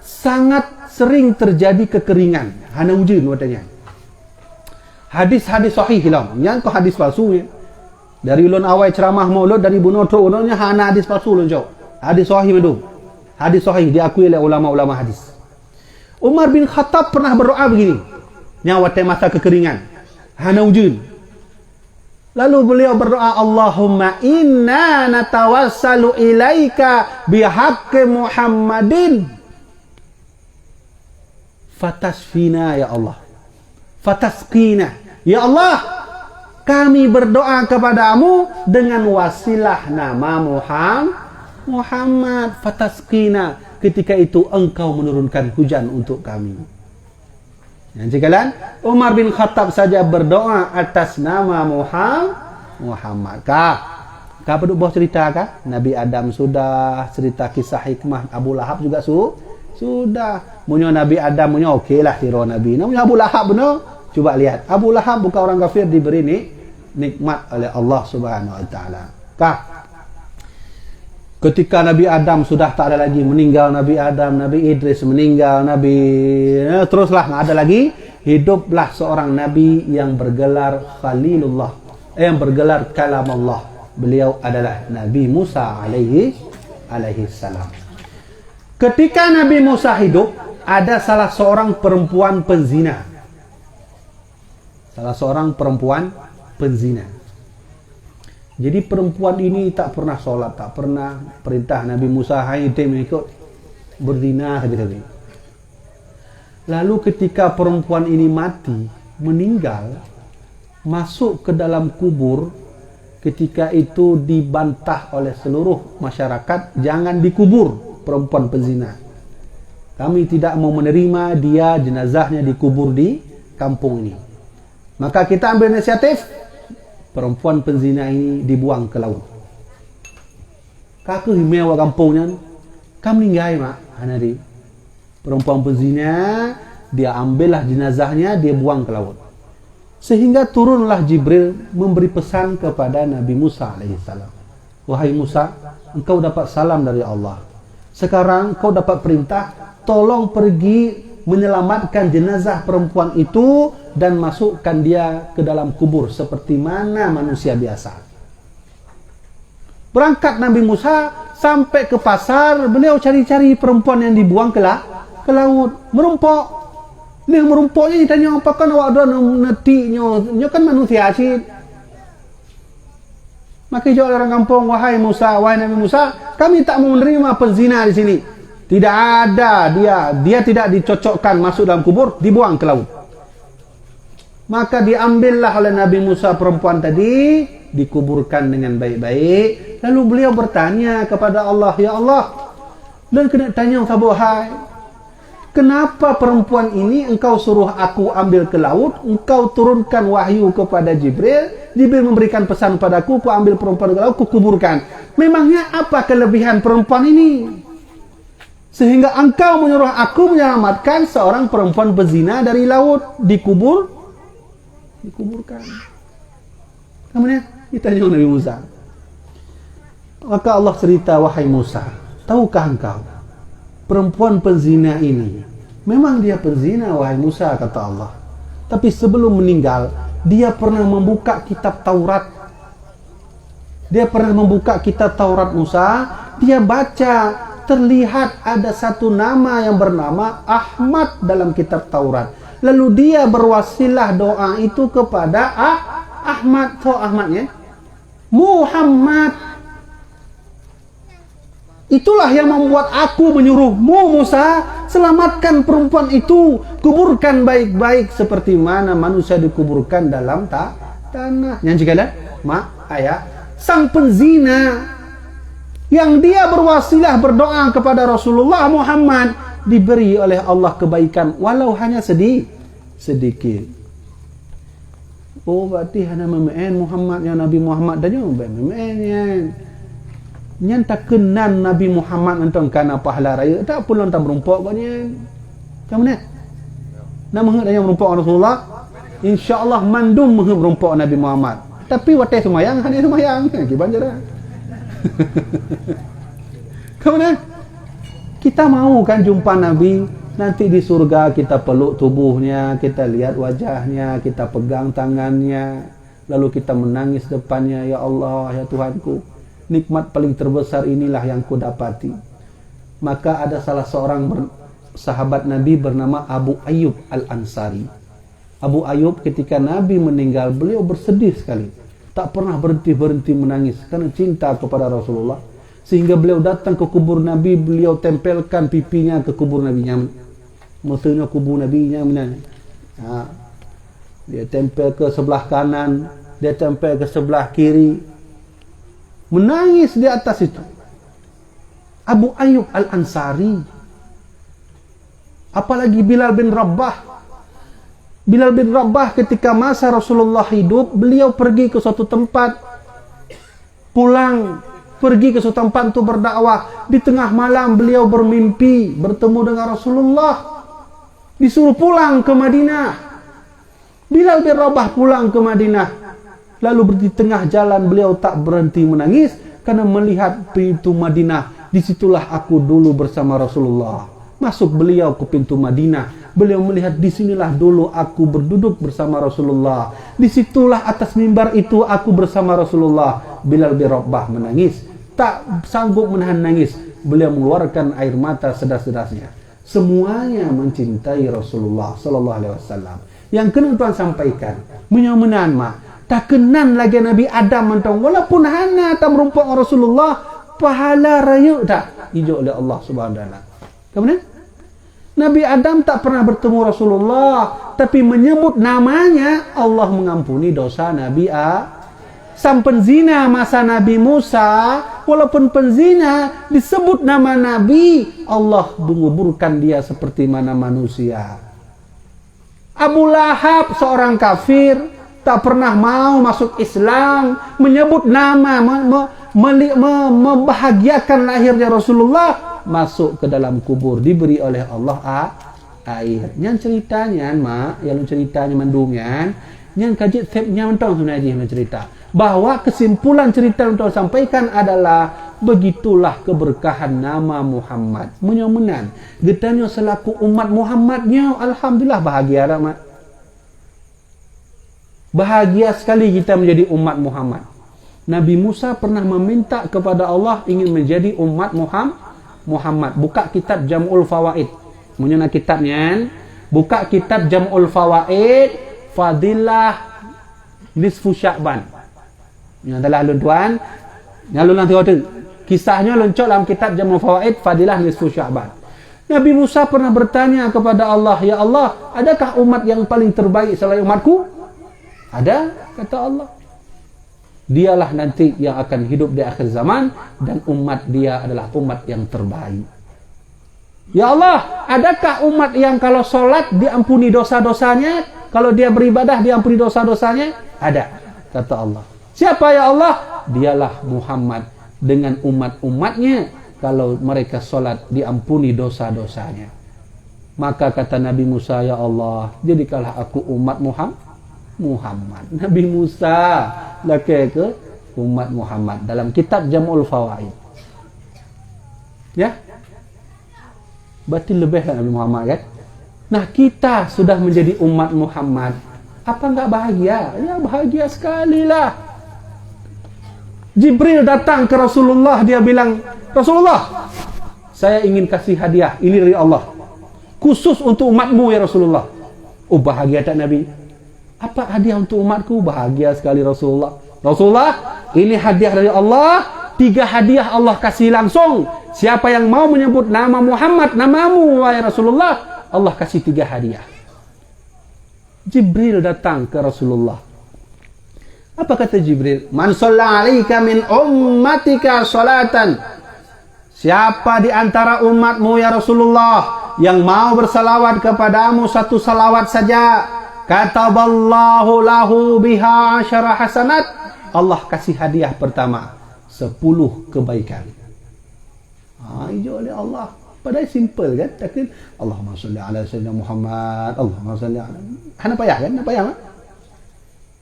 sangat sering terjadi kekeringan. Hana ujun katanya. Hadis-hadis sahih hilang. Yang ko hadis palsu ya. Dari ulun awal ceramah maulud dari bunoto ulunnya hana hadis palsu ulun cok. Hadis sahih madu. Hadis sahih diakui oleh ulama-ulama hadis. Umar bin Khattab pernah berdoa begini. Nyawa masa kekeringan. Hana ujun. Lalu beliau berdoa, Allahumma inna natawassalu ilaika bihaqqi Muhammadin. Fatasfina ya Allah. Fatasqina. Ya Allah, kami berdoa kepadamu dengan wasilah nama Muhammad. Fatasqina. Ketika itu engkau menurunkan hujan untuk kami. Yang sekalian, Umar bin Khattab saja berdoa atas nama Muhammad. Kah perlu bawa cerita kah? Nabi Adam sudah, cerita kisah hikmah Abu Lahab juga sudah. Munyo Nabi Adam munyo okeylah hero Nabi. Namun Abu Lahab benar. Coba lihat, Abu Lahab bukan orang kafir diberi nikmat oleh Allah Subhanahu wa taala. Kah? Ketika Nabi Adam sudah tak ada lagi, meninggal Nabi Adam, Nabi Idris meninggal, teruslah tak ada lagi, hiduplah seorang Nabi yang bergelar Khalilullah, yang bergelar Kalam Allah. Beliau adalah Nabi Musa alaihi salam. Ketika Nabi Musa hidup, ada salah seorang perempuan penzina. Jadi perempuan ini tak pernah solat, tak pernah perintah Nabi Musa hai ikut berzina habis-habis. Lalu ketika perempuan ini mati, meninggal, masuk ke dalam kubur, ketika itu dibantah oleh seluruh masyarakat, jangan dikubur perempuan penzina. Kami tidak mau menerima dia, jenazahnya dikubur di kampung ini. Maka kita ambil inisiatif, perempuan penzina ini dibuang ke laut. Kakak himewa kampungnya, kami ninggai mak, hanari. Perempuan penzina, dia ambillah jenazahnya, dia buang ke laut. Sehingga turunlah Jibril memberi pesan kepada Nabi Musa alaihissalam. Wahai Musa, engkau dapat salam dari Allah. Sekarang engkau dapat perintah, tolong pergi menyelamatkan jenazah perempuan itu dan masukkan dia ke dalam kubur seperti mana manusia biasa. Berangkat Nabi Musa sampai ke pasar, beliau cari-cari perempuan yang dibuang ke laut, merumpok. Ni merumpoknya ditanya apa kan awak dah netiknya, nya kan manusia asyik. Maka jawab orang kampung, wahai Musa, wahai Nabi Musa, kami tak mau menerima penzina di sini. Tidak ada dia tidak dicocokkan masuk dalam kubur, dibuang ke laut. Maka diambillah oleh Nabi Musa perempuan tadi, dikuburkan dengan baik-baik. Lalu beliau bertanya kepada Allah, ya Allah, dan kena tanya sabuhai, kenapa perempuan ini engkau suruh aku ambil ke laut, engkau turunkan wahyu kepada Jibril, Jibril memberikan pesan padaku, ku ambil perempuan ke laut, ku kuburkan. Memangnya apa kelebihan perempuan ini? Sehingga engkau menyuruh aku menyelamatkan seorang perempuan berzina dari laut, dikuburkan. Kemudian ditanya Nabi Musa. Maka Allah cerita, wahai Musa, tahukah engkau perempuan penzina ini memang dia penzina, wahai Musa, kata Allah. Tapi sebelum meninggal, dia pernah membuka kitab Taurat. Dia pernah membuka kitab Taurat Musa. Dia baca, terlihat ada satu nama yang bernama Ahmad dalam kitab Taurat. Lalu dia berwasilah doa itu kepada Ahmad. So Ahmadnya Muhammad. Itulah yang membuat aku menyuruhmu, Musa, selamatkan perempuan itu, kuburkan baik-baik seperti mana manusia dikuburkan dalam tanah. Yang juga ayah, sang penzina yang dia berwasilah berdoa kepada Rasulullah Muhammad, diberi oleh Allah kebaikan walau hanya sedikit. Oh, berarti hanya memen Muhammad yang Nabi Muhammad dan yang memen yang tak kenan Nabi Muhammad entang kana pahala raya tak pun lontar berumpuk banyak. Macam mana? Nama yang berumpuk Rasulullah, insya-Allah mandum berumpuk Nabi Muhammad. Tapi watai semayang hanya semayang kiban jara. Kemudian kita mau kan jumpa Nabi, nanti di surga kita peluk tubuhnya, kita lihat wajahnya, kita pegang tangannya, lalu kita menangis depannya, ya Allah, ya Tuhanku, nikmat paling terbesar inilah yang ku dapati. Maka ada salah seorang sahabat Nabi bernama Abu Ayyub Al-Ansari. Abu Ayyub ketika Nabi meninggal, beliau bersedih sekali, tak pernah berhenti menangis karena cinta kepada Rasulullah. Sehingga beliau datang ke kubur Nabi, beliau tempelkan pipinya ke kubur Nabi-nya. Maksudnya kubur Nabi-nya mana? Dia tempel ke sebelah kanan, dia tempel ke sebelah kiri. Menangis di atas itu. Abu Ayyub Al-Ansari. Apalagi Bilal bin Rabah. Bilal bin Rabah ketika masa Rasulullah hidup, beliau pergi ke suatu tempat, pulang, pergi ke suatu tempat untuk berdakwah. Di tengah malam beliau bermimpi bertemu dengan Rasulullah, disuruh pulang ke Madinah. Bilal bin Rabah pulang ke Madinah, lalu di tengah jalan beliau tak berhenti menangis karena melihat pintu Madinah. Disitulah aku dulu bersama Rasulullah. Masuk beliau ke pintu Madinah, beliau melihat disinilah dulu aku berduduk bersama Rasulullah. Disitulah atas mimbar itu aku bersama Rasulullah. Bilal bin Rabah menangis, tak sanggup menahan nangis. Beliau mengeluarkan air mata sedas-sedasnya. Semuanya mencintai Rasulullah sallallahu alaihi wasallam. Yang kena tuan sampaikan, menyamenan mak, tak kenan lagi Nabi Adam mentang walaupun hana tak merumpuk Rasulullah, pahala raya tak hijau oleh Allah Subhanahu wa taala. Kemudian Nabi Adam tak pernah bertemu Rasulullah, tapi menyebut namanya Allah mengampuni dosa Nabi Sang penzina masa Nabi Musa, walaupun penzina disebut nama Nabi, Allah menguburkan dia seperti mana manusia. Abu Lahab seorang kafir, tak pernah mau masuk Islam, menyebut nama, membahagiakan lahirnya Rasulullah, masuk ke dalam kubur, diberi oleh Allah air. Yang ceritanya mak, yang ceritanya mandungan, yang kaji tipnya mentong sebenarnya mencerita bahwa kesimpulan cerita untuk sampaikan adalah begitulah keberkahan nama Muhammad. Menyomenan getanya selaku umat Muhammadnya, alhamdulillah bahagia mak. Bahagia sekali kita menjadi umat Muhammad. Nabi Musa pernah meminta kepada Allah ingin menjadi umat Muhammad. Buka kitab Jam'ul Fawaid. Punya kitabnya. Buka kitab Jam'ul Fawaid, Fadilah Nisfu Sya'ban. Yang telah lun tuan, yang lun nanti waktu. Kisahnya loncok dalam kitab Jamul Fawaid Fadilah Nisfu Sya'ban. Nabi Musa pernah bertanya kepada Allah, "Ya Allah, adakah umat yang paling terbaik selain umatku?" Ada, kata Allah. Dialah nanti yang akan hidup di akhir zaman dan umat dia adalah umat yang terbaik. Ya Allah, adakah umat yang kalau solat diampuni dosa-dosanya, kalau dia beribadah diampuni dosa-dosanya? Ada, kata Allah. Siapa ya Allah? Dialah Muhammad dengan umat-umatnya, kalau mereka solat diampuni dosa-dosanya. Maka kata Nabi Musa, ya Allah, jadikanlah aku umat Muhammad. Nabi Musa laki ke umat Muhammad dalam kitab Jam'ul Fawaid. Ya, berarti lebih lah Nabi Muhammad kan. Nah, kita sudah menjadi umat Muhammad, apa enggak bahagia? Ya, bahagia sekali lah. Jibril datang ke Rasulullah, dia bilang, Rasulullah, saya ingin kasih hadiah, ini dari Allah, khusus untuk umatmu ya Rasulullah. Oh, bahagia tak Nabi? Apa hadiah untuk umatku? Bahagia sekali Rasulullah. Rasulullah, ini hadiah dari Allah. 3 hadiah Allah kasih langsung. Siapa yang mau menyebut nama Muhammad, namamu wahai Rasulullah, Allah kasih 3 hadiah. Jibril datang ke Rasulullah. Apa kata Jibril? Man shalla 'alaika min ummatika salatan. Siapa di antara umatmu ya Rasulullah yang mau bersalawat kepadamu satu salawat saja, kataballahu lahu biha 10 hasanat. Allah kasih hadiah pertama 10 kebaikan. Hijau oleh Allah. Padahal simple kan? Takkan Allahumma salli ala sayyidina Muhammad, Allahumma salli ala. Hana payah kan? Hana payah kan?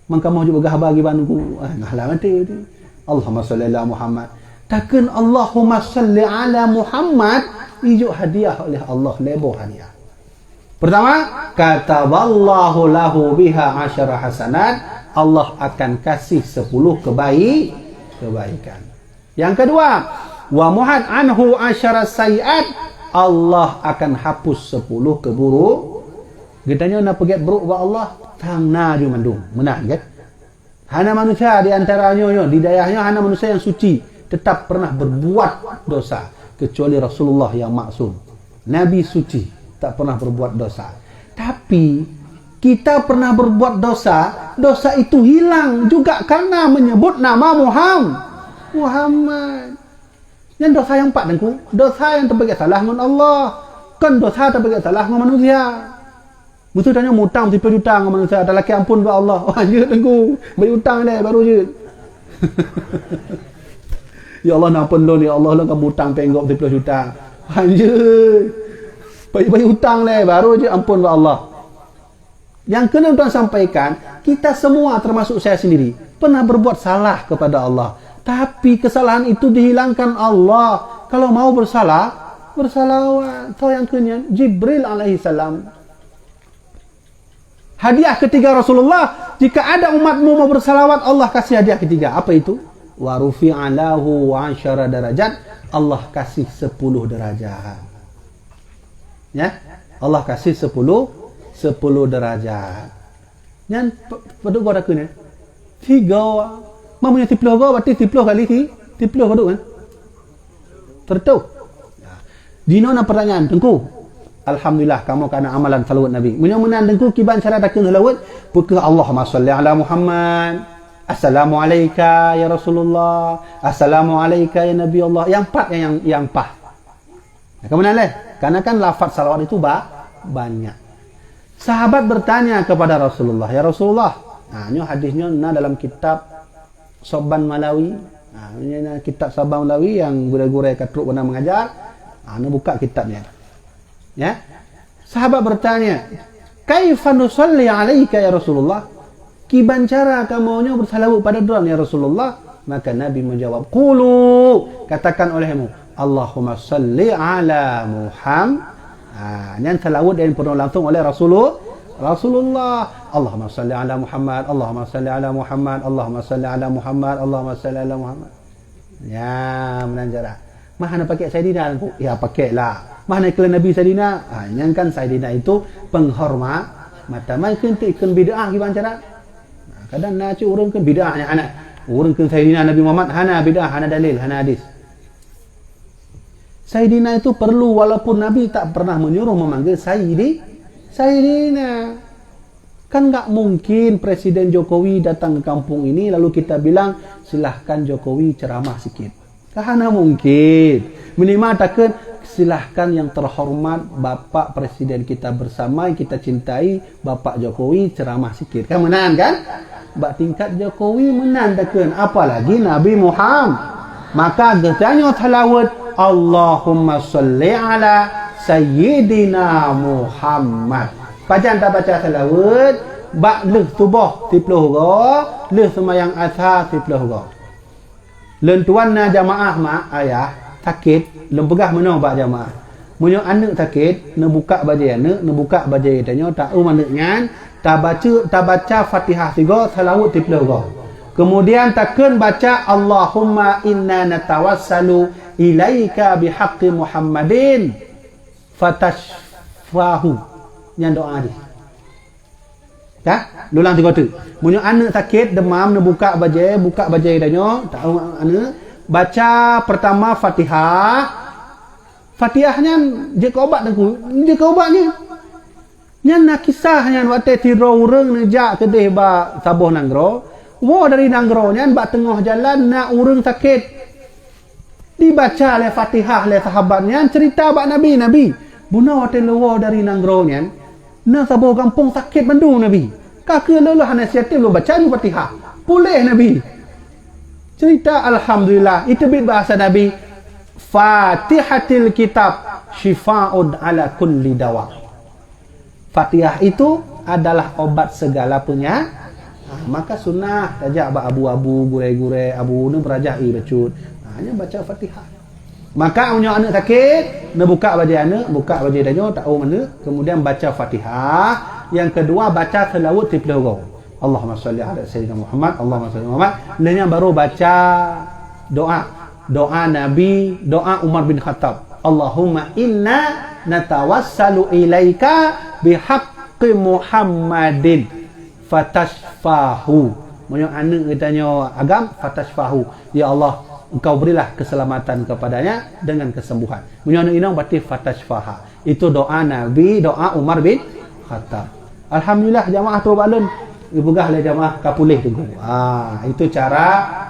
Maka mau juga bagi bantu. Ngahlah mati. Allahumma salli ala Muhammad. Takkan Allahumma salli ala Muhammad, hijau hadiah oleh Allah, lebo hadiah. Pertama, kataballahu lahu biha 10 hasanat. Allah akan kasih 10 kebaikan. Yang kedua, wa muhad anhu 10 sayiat. Allah akan hapus 10 keburuk. Getanya nak pergi buruk wa Allah, tangna ju mandung. Menang kan? Hana manusia di antaranya di dayahnya hana manusia yang suci tetap pernah berbuat dosa kecuali Rasulullah yang maksum. Nabi suci, tak pernah berbuat dosa. Tapi kita pernah berbuat dosa, dosa itu hilang juga karena menyebut nama Muhammad. Yang dosa yang 4 dengku, dosa yang terbaik salah dengan Allah, kan dosa terbaik salah dengan manusia. Betul tanya mutang tipe hutang dengan manusia, ada laki ampun buat Allah. Oh, je dengku, beri hutang ni baru je. Ya Allah ampun lo ni, Allah lo kamu hutang penggok tipe hutang. Anjir. Bagi hutang le baru je ampun buat Allah. Yang kena tuan sampaikan, kita semua termasuk saya sendiri pernah berbuat salah kepada Allah. Tapi kesalahan itu dihilangkan Allah. Kalau mau bersalawat. Tahu yang kena Jibril alaihi salam. Hadiah ketiga Rasulullah, jika ada umatmu mau bersalawat, Allah kasih hadiah ketiga. Apa itu? Wa rufi'a lahu 10 darajat. Allah kasih 10 derajat. Ya, Allah kasih 10 derajat. Nyan peduk gua rakune. 3 mamanya 30 gua berarti 30 kali 30 peduk kan? Tertu. Dino na pertanyaan tengku. Alhamdulillah kamu kena amalan salawat Nabi. Mudah-mudahan dengku kiban cara takun salawat, buka Allahumma salli ala Muhammad. Assalamu alayka ya Rasulullah. Assalamu alayka ya Nabi Allah. Yang 4 yang pah. Kemudian karena kan lafaz salawat itu banyak. Sahabat bertanya kepada Rasulullah, ya Rasulullah, ini hadisnya dalam kitab Sabban Malawi. Ini kitab Sabban Malawi yang guru-guru katruk pernah mengajar. Ini buka kitabnya. Ya. Sahabat bertanya, "Kaifa nusalli 'alaika ya Rasulullah?" Kiban cara kamunya bersalawat pada Tuhan ya Rasulullah? Maka Nabi menjawab, "Qulu," katakan olehmu, "Allahumma salli ala Muhammad." Yang salawat yang pernah langsung oleh Rasulullah. Allahumma salli ala Muhammad, Allahumma salli ala Muhammad, Allahumma salli ala Muhammad, Allahumma salli ala Muhammad. Ya, menanjara. Mana pakai Sayyidina? Ya, pakailah. Mana iklan Nabi Sayyidina? Yang kan Sayyidina itu penghormat. Mata mai kan bid'ah gimana cara? Kadang nak urang kan bid'ahnya anak. Orang ke Sayyidina Nabi Muhammad, hana bid'ah, hana dalil, hana hadis. Sayyidina itu perlu, walaupun Nabi tak pernah menyuruh memanggil Sayyidina. Kan nggak mungkin Presiden Jokowi datang ke kampung ini lalu kita bilang silahkan Jokowi ceramah sikit. Karena mungkin. Minimal takkan silahkan yang terhormat Bapak Presiden kita bersama yang kita cintai, Bapak Jokowi ceramah sikit. Kan menang kan? Bak tingkat Jokowi menang takkan. Apalagi Nabi Muhammad. Maka getanya salawat Allahumma salli ala Sayyidina Muhammad. Pajan tak baca salawat, bak leh subuh 30 go, leh semayang asar 30 go. Len tuanna jamaah mak ayah sakit, lem pegah menong bak jamaah. Munyo anak sakit, ne buka bajai anak, ne buka bajai tanya tak mana ngan, tak baca Fatihah 3 salawat 30 go. Kemudian takkan baca Allahumma inna natawassalu ilaika bihaqqi Muhammadin fatashfahu. Yang doa ni. Tak? Lulang 3 tu. Munyo anak sakit demam ne buka bajai danyo, tahu anak baca pertama Fatihah. Fatihahnya je ke obat aku. Je ke obatnya. Nya nak kisahnya waktu tiro urang nejak kedeh ba sabuh nanggro. Wo dari nanggronya bak tengah jalan nak urang sakit. Dibaca oleh Fatihah oleh sahabatnya cerita bak Nabi. Buna waktu lewo dari nanggronya na sabuh kampung sakit bandung Nabi. Kakak lelah nasihatnya lu baca ni Fatihah. Pulih Nabi. Cerita alhamdulillah itu bahasa Nabi. Fatihatil kitab syifa'un ala kulli dawa. Fatihah itu adalah obat segala penyakit. Maka sunnah tajak bak abu-abu gure-gure abu ni berajai bacut. Hanya baca Fatihah. Maka punya anak sakit, nak buka baju anak, buka baju danyo tak tahu mana, kemudian baca Fatihah. Yang kedua baca selawat 30 go. Allahumma salli ala sayyidina Muhammad, Allahumma salli Muhammad. Lainnya baru baca doa Nabi, doa Umar bin Khattab. Allahumma inna natawassalu ilaika bihaqqi Muhammadin fatashfahu. Moyo anak katanya agam fatashfahu. Ya Allah, engkau berilah keselamatan kepadanya dengan kesembuhan. Moyo anak inang berarti fatashfaha. Itu doa Nabi, doa Umar bin Khattab. Alhamdulillah jamaah tu balun ibugah le jamaah kapulih tu. Itu cara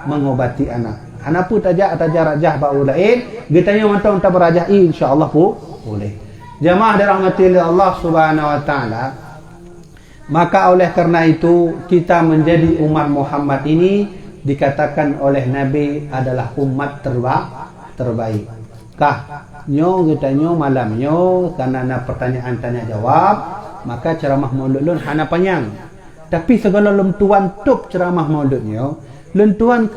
mengobati anak. Anak pun tajak rajah ba ulain, getanya mantau tak berajah insyaallah pun boleh. Jamaah dirahmati oleh Allah Subhanahu wa taala. Maka oleh karena itu kita menjadi umat Muhammad ini dikatakan oleh Nabi adalah umat terbaik. Kah nyo getanyo malam nyo karena ada pertanyaan tanya jawab, maka ceramah maulud lun hana panjang. Tapi segala lentuan top ceramah mauludnya, lentuan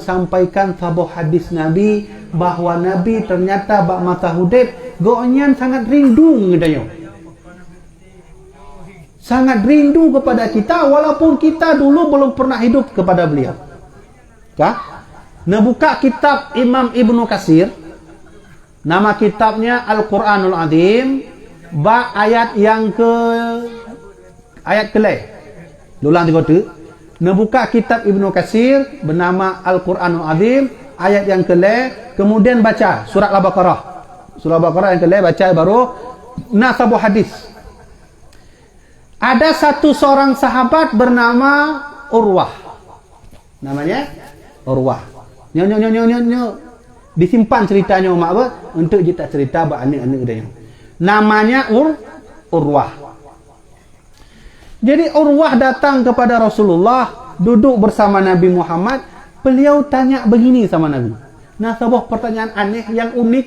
sampaikan sabuh hadis Nabi bahawa Nabi ternyata bak masa hudib goonyan sangat rindu getanyo. Sangat rindu kepada kita walaupun kita dulu belum pernah hidup kepada beliau. Kah? Nah buka kitab Imam Ibnu Katsir. Nama kitabnya Al-Quranul Azim. Ba ayat yang ayat kelai. Lulang 3. Nah buka kitab Ibnu Katsir bernama Al-Quranul Azim ayat yang kelai. Kemudian baca surat Al-Baqarah. Surah Al-Baqarah yang kelai baca baru nasabu hadis. Ada satu seorang sahabat bernama Urwah. Namanya Urwah. Nyo. Disimpan ceritanya mak apa? Untuk kita cerita bak anak-anak dia. Namanya Urwah. Jadi Urwah datang kepada Rasulullah, duduk bersama Nabi Muhammad. Beliau tanya begini sama Nabi. Nah, sebuah pertanyaan aneh yang unik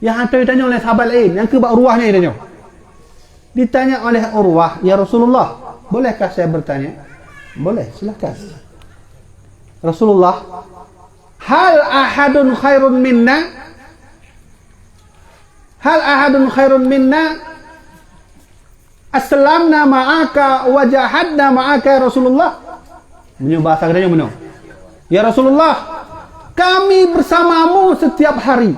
yang ada ditanya oleh sahabat lain. Yang ke bak Urwahnya dia. Ditanya oleh Urwah, ya Rasulullah, bolehkah saya bertanya? Boleh, silakan. Rasulullah, hal ahadun khairun minna? Hal ahadun khairun minna? Aslamna ma'aka wa jahadna ma'aka ya Rasulullah. Menyo bahasa kedanya menyo. Ya Rasulullah, kami bersamamu setiap hari.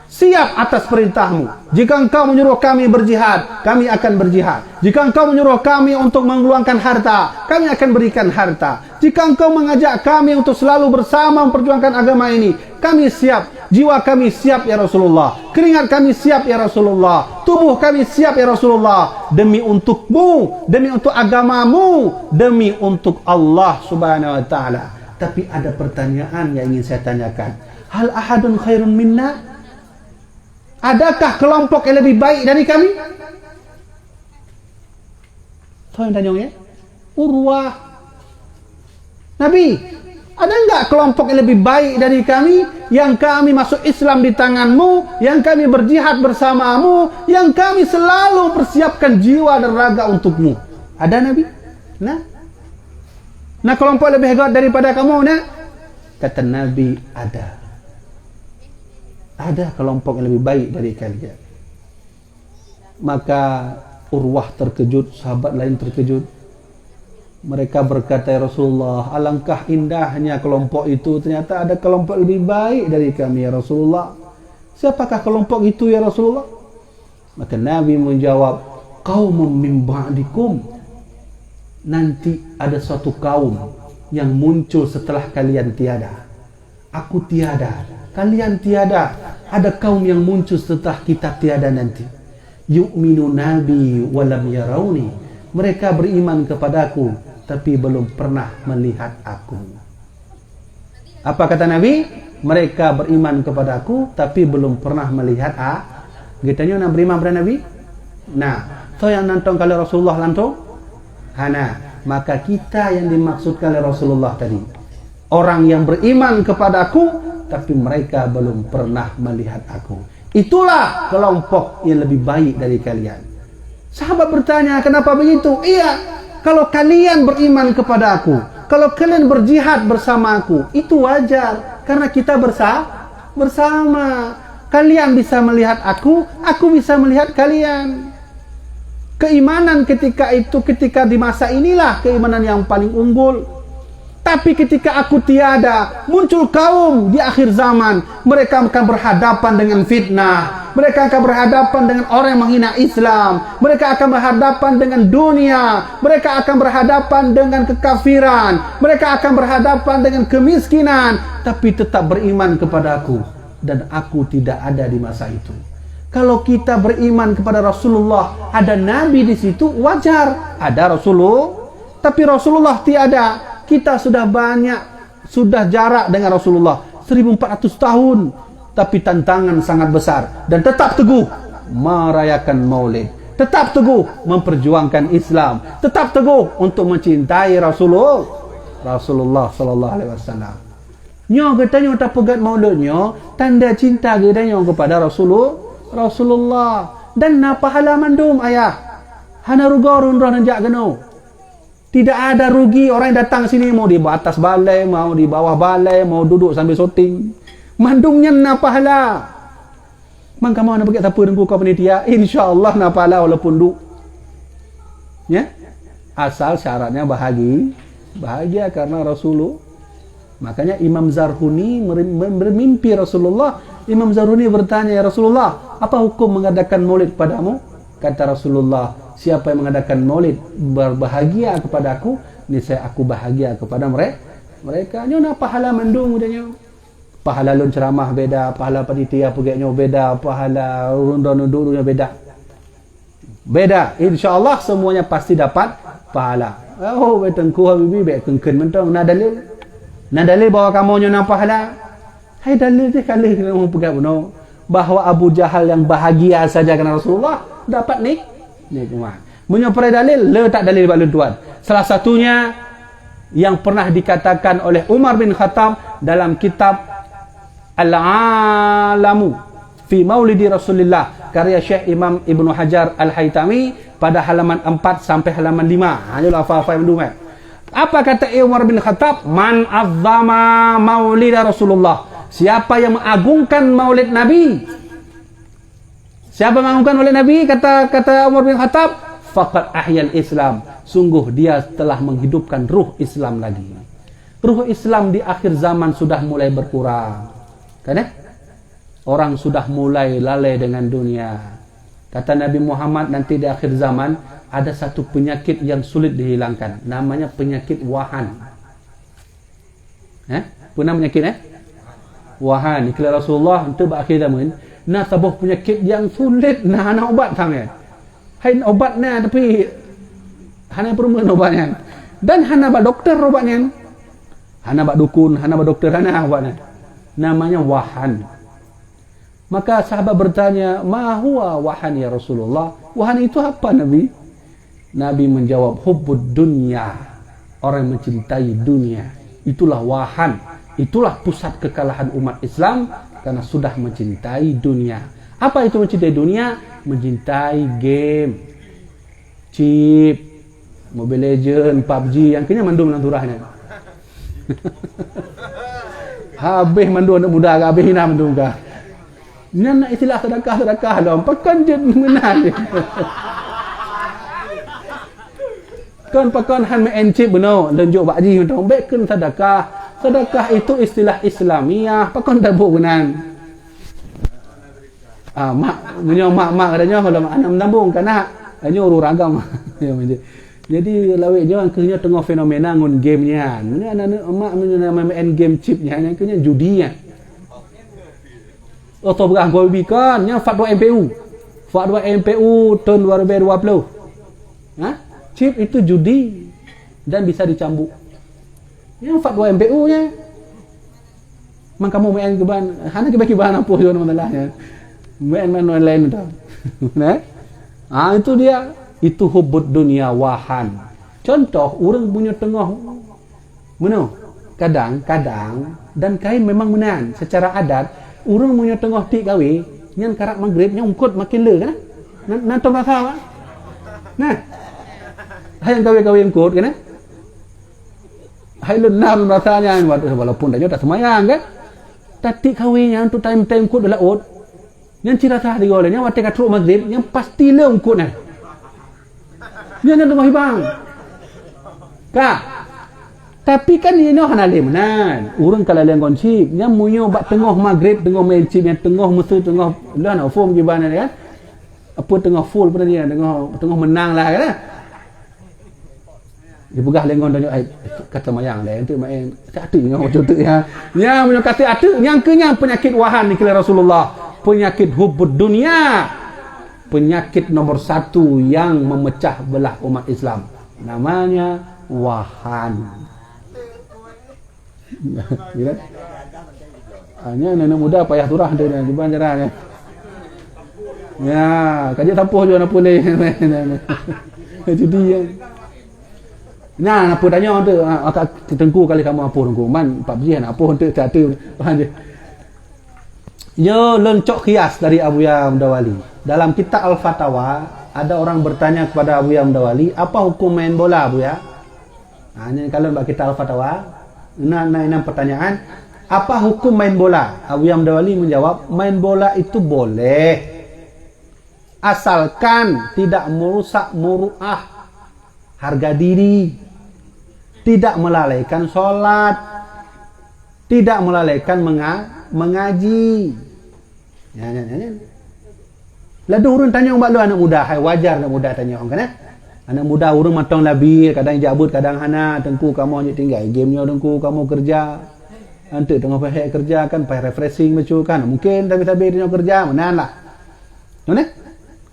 siap atas perintahmu. Jika engkau menyuruh kami berjihad, kami akan berjihad. Jika engkau menyuruh kami untuk mengeluarkan harta, kami akan berikan harta. Jika engkau mengajak kami untuk selalu bersama memperjuangkan agama ini, kami siap. Jiwa kami siap ya Rasulullah. Keringat kami siap ya Rasulullah. Tubuh kami siap ya Rasulullah. Demi untukmu, demi untuk agamamu, demi untuk Allah subhanahu wa ta'ala. Tapi ada pertanyaan yang ingin saya tanyakan. Hal ahadun khairun minna? Adakah kelompok yang lebih baik dari kami? Tahu yang tanya ya? Urwah. Nabi, ada enggak kelompok yang lebih baik dari kami, yang kami masuk Islam di tanganmu, yang kami berjihad bersamamu, yang kami selalu persiapkan jiwa dan raga untukmu? Ada Nabi? Nah kelompok lebih hebat daripada kamu, nak? Kata Nabi, ada. Ada kelompok yang lebih baik dari kalian. Maka Urwah terkejut, sahabat lain terkejut. Mereka berkata, ya Rasulullah, alangkah indahnya kelompok itu. Ternyata ada kelompok lebih baik dari kami ya Rasulullah. Siapakah kelompok itu ya Rasulullah? Maka Nabi menjawab, qaumun min ba'dikum. Nanti ada suatu kaum yang muncul setelah kalian tiada. Aku tiada, kalian tiada. Ada kaum yang muncul setelah kita tiada nanti. Yu'minu nabi walam yarawni. Mereka beriman kepadaku, tapi belum pernah melihat aku. Apa kata Nabi? Mereka beriman kepadaku, tapi belum pernah melihat Gitanya nak beriman kepada Nabi? Nah, so yang nantong kalau Rasulullah lantong? Hana, maka kita yang dimaksudkan oleh Rasulullah tadi. Orang yang beriman kepadaku, tapi mereka belum pernah melihat aku. Itulah kelompok yang lebih baik dari kalian. Sahabat bertanya, kenapa begitu? Iya, kalau kalian beriman kepada aku, kalau kalian berjihad bersama aku, itu wajar. Karena kita bersama. Kalian bisa melihat aku bisa melihat kalian. Keimanan ketika itu, ketika di masa inilah keimanan yang paling unggul. Tapi ketika aku tiada, muncul kaum di akhir zaman. Mereka akan berhadapan dengan fitnah. Mereka akan berhadapan dengan orang yang menghina Islam. Mereka akan berhadapan dengan dunia. Mereka akan berhadapan dengan kekafiran. Mereka akan berhadapan dengan kemiskinan. Tapi tetap beriman kepada aku. Dan aku tidak ada di masa itu. Kalau kita beriman kepada Rasulullah, ada Nabi di situ, wajar. Ada Rasulullah, tapi Rasulullah tiada. Kita sudah banyak, sudah jarak dengan Rasulullah 1400 tahun, tapi tantangan sangat besar. Dan tetap teguh merayakan maulid, tetap teguh memperjuangkan Islam, tetap teguh untuk mencintai Rasulullah sallallahu alaihi wasallam. Nyo katanya tak pegat maulidnya, tanda cinta katanya kepada Rasulullah. Dan napa halaman dum ayah. Hana ruga rundrah nanjak geno. Tidak ada rugi orang yang datang sini mau di atas balai, mau di bawah balai, mau duduk sambil syuting. Mandungnya na pahala. Mang kamu nak pergi apa dengan kau panitia? Insya-Allah na pahala walaupun duk. Ya? Asal syaratnya bahagia karena Rasulullah. Makanya Imam Zarhuni bermimpi Rasulullah. Imam Zarhuni bertanya, ya Rasulullah, apa hukum mengadakan maulid padamu? Kata Rasulullah, siapa yang mengadakan maulid berbahagia kepada aku, niscaya aku bahagia kepada mereka. Nyo pahala mendung udahnya. Pahala lun ceramah beda, pahala panitia pegaknya beda, pahala rundon duduknya beda. Insyaallah semuanya pasti dapat pahala. Oh, betengku habibi be kengken mentong na dalil bahwa kamu nyo pahala. Hai dalil teh kali kamu pegat buno bahwa Abu Jahal yang bahagia saja karena Rasulullah dapat nikmat. Menyoprai dalil, le tak dalil balun tuan. Salah satunya yang pernah dikatakan oleh Umar bin Khattab dalam kitab Al-Alamu fi Maulidi Rasulullah karya Syekh Imam Ibnu Hajar Al-Haytami pada halaman 4 sampai halaman 5. Hanyalah apa-apa yang mendumat. Apa kata Umar bin Khattab? Man azzama maulid Rasulullah. Siapa yang mengagungkan maulid Nabi? Siapa mengagungkan maulid Nabi? Kata Umar bin Khattab, faqad ahyal Islam. Sungguh dia telah menghidupkan ruh Islam lagi. Ruh Islam di akhir zaman sudah mulai berkurang. Kan? Orang sudah mulai lalai dengan dunia. Kata Nabi Muhammad, nanti di akhir zaman ada satu penyakit yang sulit dihilangkan, namanya penyakit wahan. Pernah penyakit wahan. Iklan Rasulullah untuk akhir zaman nah sebuah penyakit yang sulit nak ubat sangat. Hai obatnya tapi hana perlu obatnya. Dan hana ba dokter obatnya. Hana ba dukun, hana ba dokter, hana obatnya. Namanya wahan. Maka sahabat bertanya, "Ma huwa wahan ya Rasulullah?" Wahan itu apa Nabi? Nabi menjawab, "Hubbud dunya." Orang yang mencintai dunia. Itulah wahan. Itulah pusat kekalahan umat Islam karena sudah mencintai dunia. Apa itu mencintai dunia? Mencintai game, chip, Mobile Legend, PUBG yang kena mandum dalam turahnya. Habis mandu anak muda, habis hina mandu ka. Nya nak istilah sedekah lah, pakan je menang. Kan pakan han main chip benar, tunjuk bakji untuk bekan sedekah. Sedekah itu istilah Islamiah, pakan tak buat benar. Mak katanya kalau anak menambung kanak, hanya urus ragam. Jadi lawiknya akhirnya tengah fenomena ngun gamenya. Mana anak mak main game chipnya, akhirnya judinya. Atau berang kau bikin, nya fatwa MPU. Fatwa MPU tahun 2020. Chip itu judi dan bisa dicambuk. Yang fatwa MPU nya. Mang kamu main ke ban, hana ke bahan apa jo masalahnya. Main online tu. Itu dia. Itu hubbud dunia wahan. Contoh orang punya tengah mana? Kadang-kadang dan kain memang menan secara adat orang punya tengah tik kawi nyan karak maghrib nya ungkut makin le kan? Nantong rasa apa? Nah. Hayang kawi ungkut kan? Hai lenam rasanya walaupun dah tak semayang kan? Tapi kawi nya tu time ungkut dah laut. Nyan cira sah di golnya wate katruk maghrib yang pasti le ungkutnya. Dia nak rumah hibang. Tapi kan ini hana lemnan. Urang kalau leng koncik, nya munyo bak tengah maghrib, tengah main chip yang tengah musuh tengah lah nak form gimana kan? Apa tengah full pada dia, tengah menang lah kan? Dia pegah lengon tunjuk kata mayang lain tu main satu dengan macam tu ya. Nya munyo kata atu yang kenyang penyakit wahan ni kira Rasulullah. Penyakit hubbud dunia. Penyakit nomor 1 yang memecah belah umat Islam. Namanya wahan. Ya. Hanya nenek muda payah turah dia di banjaran. Ya, kaji tapuh juga nak boleh. Jadi ya. Nah, apa tanya tu akak tengku kali kamu apa tengku. Man PUBG nak apa untuk satu. Yo lencok kias dari Abu Ya Mdawali. Dalam kitab Al-Fatawa ada orang bertanya kepada Abu Ya Mdawali, apa hukum main bola Abu Ya? Ini kalau bak kitab Al-Fatawa, enam pertanyaan, apa hukum main bola? Abu Ya Mdawali menjawab, main bola itu boleh asalkan tidak merusak muruah harga diri, tidak melalaikan sholat, tidak melalaikan mengaji. Ya. Lalu orang tanya orang lu anak muda, hai wajar anak muda tanya orang kan? Anak muda orang matang labir, kadang jabut, kadang hana, tengku kamu hanya tinggal gamenya, tengku kamu kerja. Nanti tengah pahek kerja kan, pahek refreshing macam kan. Mungkin tapi dia kerja, menan lah. Mana?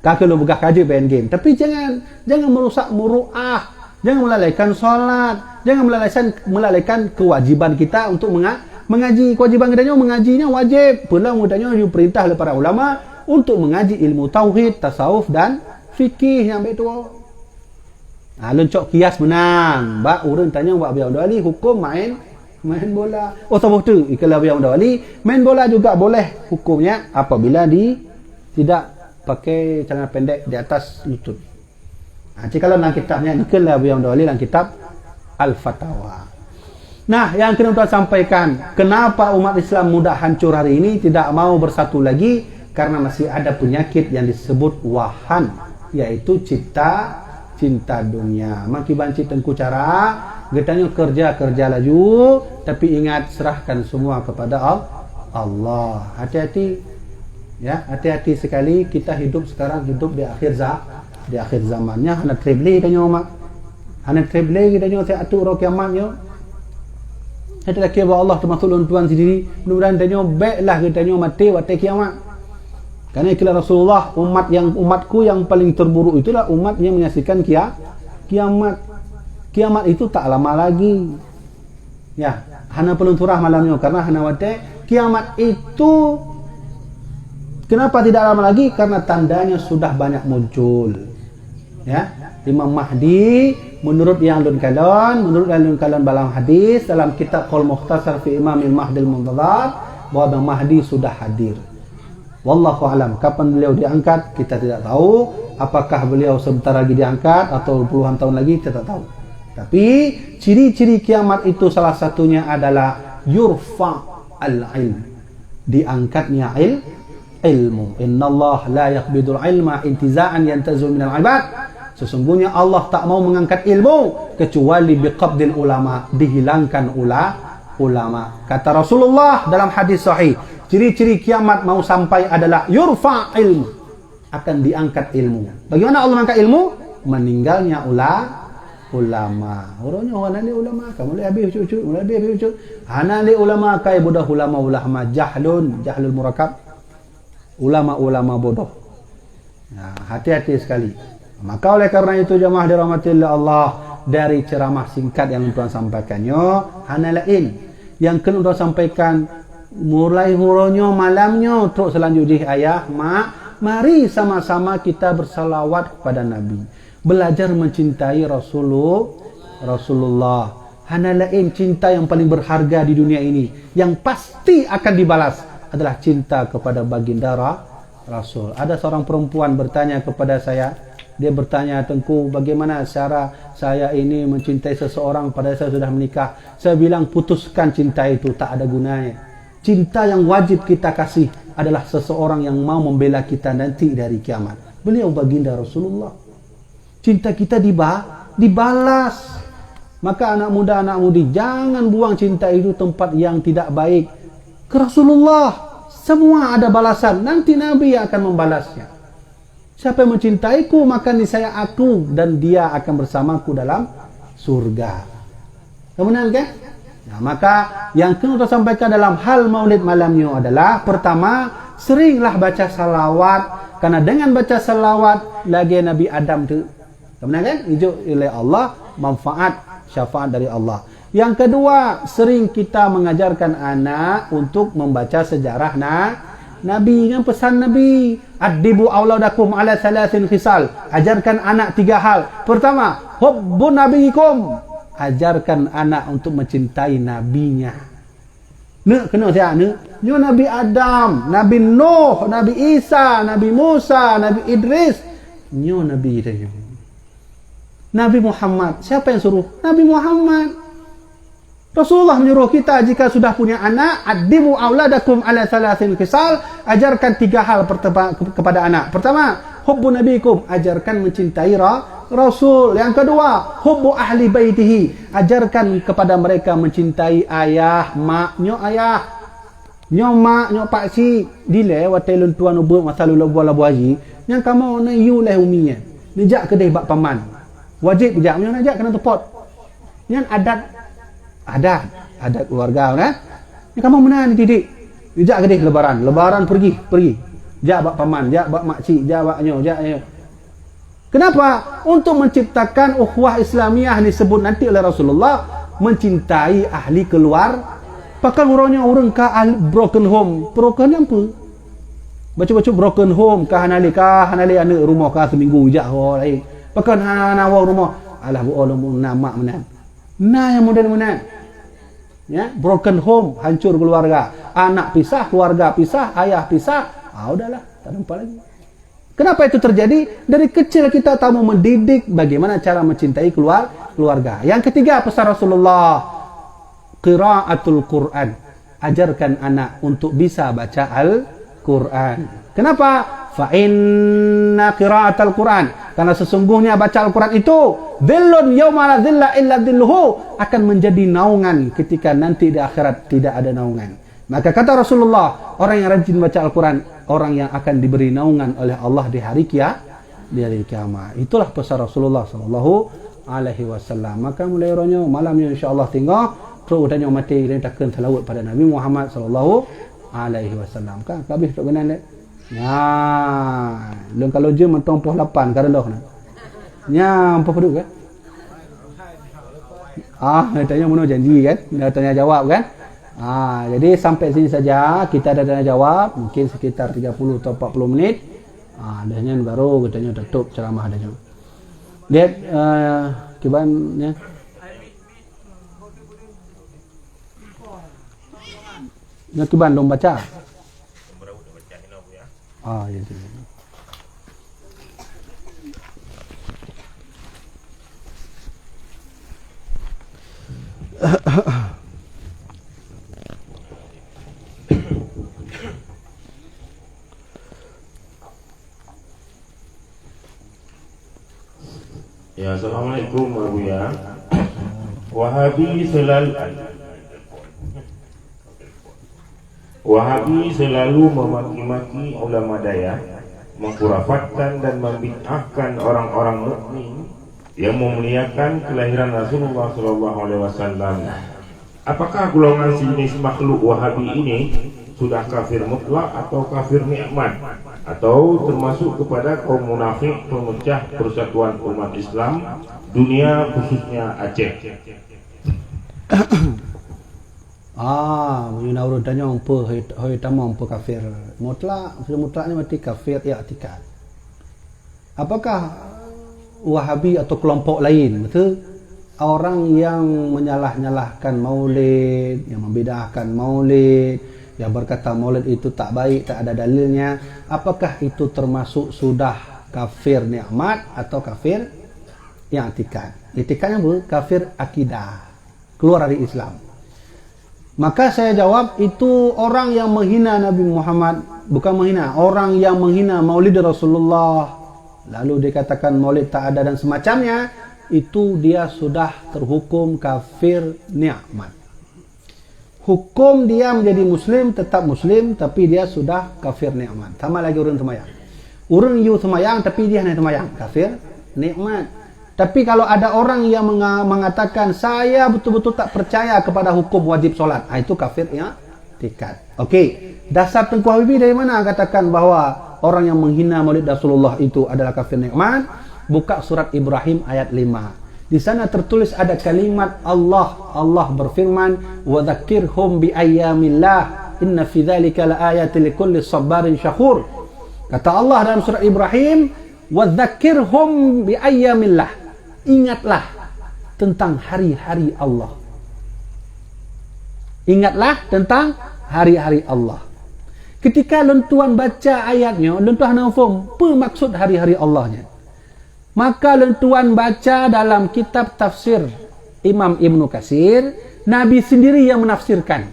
Kakak lu begah kaji main game, tapi jangan merusak muruah, jangan melalaikan solat, jangan melalaikan kewajiban kita untuk mengaji. Kewajiban kita mengajinya wajib. Pula mudahnya diperintah oleh para ulama untuk mengaji ilmu tauhid, tasawuf dan fikih yang baik tu. Lencok kias menang. Bak orang tanya Abu Ya Mdawali hukum main bola. Oh tahu tu iklan Abu Ya Mdawali main bola juga boleh hukumnya apabila tidak pakai celana pendek di atas lutut. Jadi kalau dalam kitabnya iklan Abu Ya Mdawali dalam kitab Al-Fatawa. Nah, yang kena tuan sampaikan, kenapa umat Islam mudah hancur hari ini, tidak mau bersatu lagi? Karena masih ada penyakit yang disebut wahan, yaitu cinta dunia. Maki banci tengku cara, getanya kerja laju, tapi ingat serahkan semua kepada Allah. Hati-hati Ya, hati-hati sekali kita hidup sekarang hidup di akhir zamannya hana treble danyo mak. Hana treble danyo saya atur ro kiamatnya. Kita tak kira Allah termasuk tuan sendiri. Mudah-mudahan danyo baiklah kita danyo mati waktu kiamat. Karena ikhlas Rasulullah umatku yang paling terburuk itulah umat yang menyaksikan kiamat. Kiamat itu tak lama lagi. Ya, hana pelunturah malamnya karena hana wate kiamat itu kenapa tidak lama lagi? Karena tandanya sudah banyak muncul. Ya, Imam Mahdi menurut yang Lun Kalon dalam hadis dalam kitab Qaul Mukhtasar fi Imam Mahdi al-Muntazar bahwa Imam Mahdi sudah hadir. Wallahu alam, kapan beliau diangkat kita tidak tahu. Apakah beliau sebentar lagi diangkat atau puluhan tahun lagi kita tak tahu. Tapi ciri-ciri kiamat itu salah satunya adalah yurfa al-ilm, diangkatnya ilmu. Innallah la yaqbidul ilma intiza'an yantazu minal ibad. Sesungguhnya Allah tak mau mengangkat ilmu kecuali biqabdil ulama, dihilangkan ulama. Kata Rasulullah dalam hadis sahih, ciri-ciri kiamat mau sampai adalah yurfa ilmu, akan diangkat ilmu. Bagaimana Allah mengangkat ilmu? Meninggalnya ulama. Orangnya orang ni ulama, kamu boleh habis cucu. Ana li ulama kai bodoh ulama jahlul murakab. Ulama bodoh. Nah, hati-hati sekali. Maka oleh karena itu jemaah dirahmatillah Allah, dari ceramah singkat yang tuan sampaikannya hana lain yang kena tuan sampaikan mulai huronyo malamnya terus selanjutnya ayah mari sama-sama kita bersalawat kepada Nabi, belajar mencintai Rasulullah. Hana lain cinta yang paling berharga di dunia ini yang pasti akan dibalas adalah cinta kepada baginda Rasul. Ada seorang perempuan bertanya kepada saya, dia bertanya, Tengku, bagaimana cara saya ini mencintai seseorang padahal saya sudah menikah? Saya bilang, putuskan cinta itu, tak ada gunanya. Cinta yang wajib kita kasih adalah seseorang yang mau membela kita nanti dari kiamat. Beliau baginda Rasulullah. Cinta kita dibalas. Maka anak muda, anak mudi, jangan buang cinta itu tempat yang tidak baik. Ke Rasulullah, semua ada balasan. Nanti Nabi akan membalasnya. Siapa yang mencintaiku maka niscaya aku dan dia akan bersamaku dalam surga. Kemudian kan? Nah, maka yang kita sampaikan dalam hal maulid malamnya adalah pertama, seringlah baca salawat, karena dengan baca salawat lagi Nabi Adam tu. Kemudian kan? Hijau oleh Allah, manfaat syafaat dari Allah. Yang kedua, sering kita mengajarkan anak untuk membaca sejarah Nabi, yang pesan Nabi, addibu auladakum ala salasin khisal, ajarkan anak 3 hal. Pertama, hubbun nabiyikum, ajarkan anak untuk mencintai nabinya. Kena saya nyo Nabi Adam, Nabi Nuh, Nabi Isa, Nabi Musa, Nabi Idris, nyo Nabi dia. Nabi Muhammad, siapa yang suruh? Nabi Muhammad. Rasulullah menyuruh kita jika sudah punya anak, addimu auladakum ala salasin khisal, ajarkan 3 hal kepada anak. Pertama, hubbu nabikum, ajarkan mencintai Rasul. Yang kedua, hubbu ahli baitihi, ajarkan kepada mereka mencintai ayah, mak, nyo ayah, nyo mak, nyo pak si. Dile watelun tuan ubuk masalu labu haji, yang kamu na yu leh uminya. Nejak kedai bak paman. Wajib bijak, nyo najak kena tepot. Yang adat keluarga kan. Ni kamu mana ni didik? Jak ke dia lebaran pergi. Jak bak paman, jak bak makcik, jak bak nyo. Kenapa? Untuk menciptakan ukhuwah Islamiyah disebut nanti oleh Rasulullah, mencintai ahli keluar. Pakai orang ka broken home. Broken apa? Baca-baca broken home kah hanali anak rumah kah seminggu jak ho lain. Pakai hanawa rumah. Alah bu olong nama menan. Nah yang modern. Ya, broken home, hancur keluarga, anak pisah, keluarga pisah, ayah pisah, udahlah, tak nampak lagi. Kenapa itu terjadi? Dari kecil kita tahu mendidik bagaimana cara mencintai keluarga. Yang ketiga, pesan Rasulullah, qiraatul Quran, ajarkan anak untuk bisa baca Al-Quran. Kenapa? Fa inna qiraatul Quran, karena sesungguhnya baca Al-Quran itu dhillun yawma la dhilla illa dhilluhu, akan menjadi naungan ketika nanti di akhirat tidak ada naungan. Maka kata Rasulullah, orang yang rajin baca Al-Quran, orang yang akan diberi naungan oleh Allah di hari kiamat. Itulah pesan Rasulullah sallallahu alaihi wasallam. Maka mulai ronyo malamnya insya-Allah tinggal terus udahnya mati dan takkan salawat pada Nabi Muhammad sallallahu alaihi wasallam. Kan habis tok benan dek. Ya, leng kalau je mentong 8 karendah nah. Nya apa peduk kan? Tanya mana janji kan? Dah tanya jawab kan? Jadi sampai sini saja kita ada tanya jawab, mungkin sekitar 30 atau 40 menit. Dahnya baru katanya tutup ceramah dahnya. Lihat kibannya. Nak kiban dong baca. Ya tu. Ya, assalamualaikum Abuya. Wahabi selalu memaki-maki ulama daya, mengkurafatkan dan membid'ahkan orang-orang mukmin yang memuliakan kelahiran Rasulullah SAW. Apakah golongan sejenis makhluk Wahabi ini sudah kafir mutlak atau kafir nikmat, atau termasuk kepada kaum munafik pemecah persatuan umat Islam dunia khususnya Aceh? Begini urutannya apa hoi tamam apa kafir mutlaknya mati kafir i'tikad. Apakah Wahabi atau kelompok lain betul orang yang menyalah-nyalahkan maulid, yang membidahkan maulid, yang berkata maulid itu tak baik, tak ada dalilnya, apakah itu termasuk sudah kafir nikmat atau kafir i'tikad? I'tikadnya kafir akidah, keluar dari Islam. Maka saya jawab, itu orang yang menghina Nabi Muhammad, bukan menghina, orang yang menghina maulid Rasulullah, lalu dikatakan maulid tak ada dan semacamnya, itu dia sudah terhukum kafir nikmat. Hukum dia menjadi muslim, tetap muslim, tapi dia sudah kafir nikmat. Sama lagi orang semayang. Orang you semayang tapi dia hanya semayang, kafir nikmat. Tapi kalau ada orang yang mengatakan saya betul-betul tak percaya kepada hukum wajib solat, itu kafir i'tikad. Okey, dasar Tengku Habibie dari mana katakan bahawa orang yang menghina maulid Rasulullah itu adalah kafir nikmat? Buka surat Ibrahim ayat 5. Di sana tertulis ada kalimat Allah berfirman, wa dzakirhum bi ayyamillah inna fi dzalika laayatin likulli sabarin syakur. Kata Allah dalam surat Ibrahim, wa dzakirhum bi ayyamillah, ingatlah tentang hari-hari Allah. Ingatlah tentang hari-hari Allah. Ketika lentuan baca ayatnya, lentuan faham apa maksud hari-hari Allahnya. Maka lentuan baca dalam kitab tafsir Imam Ibnu Katsir, Nabi sendiri yang menafsirkan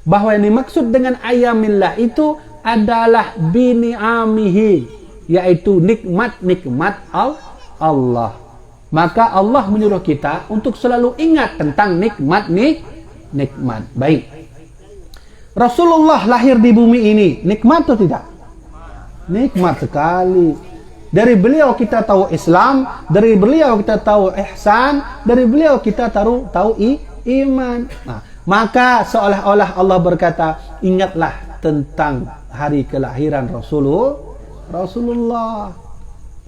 bahawa yang dimaksud dengan ayyamillah itu adalah bini'amihi, yaitu nikmat-nikmat Allah. Maka Allah menyuruh kita untuk selalu ingat tentang nikmat. Baik. Rasulullah lahir di bumi ini, nikmat atau tidak? Nikmat sekali. Dari beliau kita tahu Islam, dari beliau kita tahu ihsan, dari beliau kita tahu iman. Maka seolah-olah Allah berkata, ingatlah tentang hari kelahiran Rasulullah.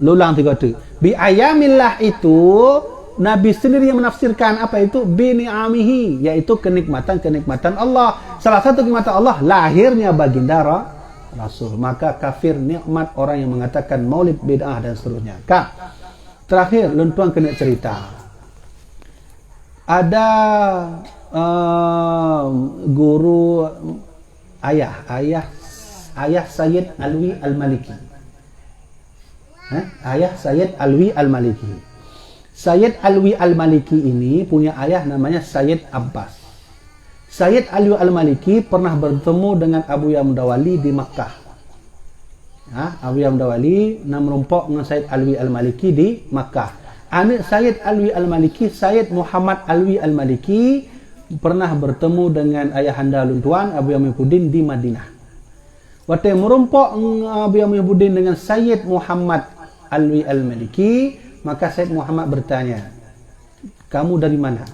Lulang 3 tu. Bi ayamillah itu Nabi sendiri yang menafsirkan apa itu bini'amihi, yaitu kenikmatan Allah. Salah satu kenikmatan Allah lahirnya baginda Rasul. Maka kafir nikmat orang yang mengatakan maulid bid'ah dan seterusnya. Terakhir lentuan kena cerita. Ada guru ayah Sayyid Alwi Al-Maliki. Ayah Sayyid Alwi Al-Maliki. Sayyid Alwi Al-Maliki ini punya ayah namanya Sayyid Abbas. Sayyid Alwi Al-Maliki pernah bertemu dengan Abu Yamdawali di Makkah. Abu Yamdawali merompok dengan Sayyid Alwi Al-Maliki di Makkah. Anak Sayyid Alwi Al-Maliki, Sayyid Muhammad Alwi Al-Maliki, pernah bertemu dengan ayahanda Luntuan Abu Yamifuddin di Madinah. Waktu merumpok Abu Yamifuddin dengan Sayyid Muhammad Alwi Al-Maliki, maka Sayyid Muhammad bertanya, kamu dari mana?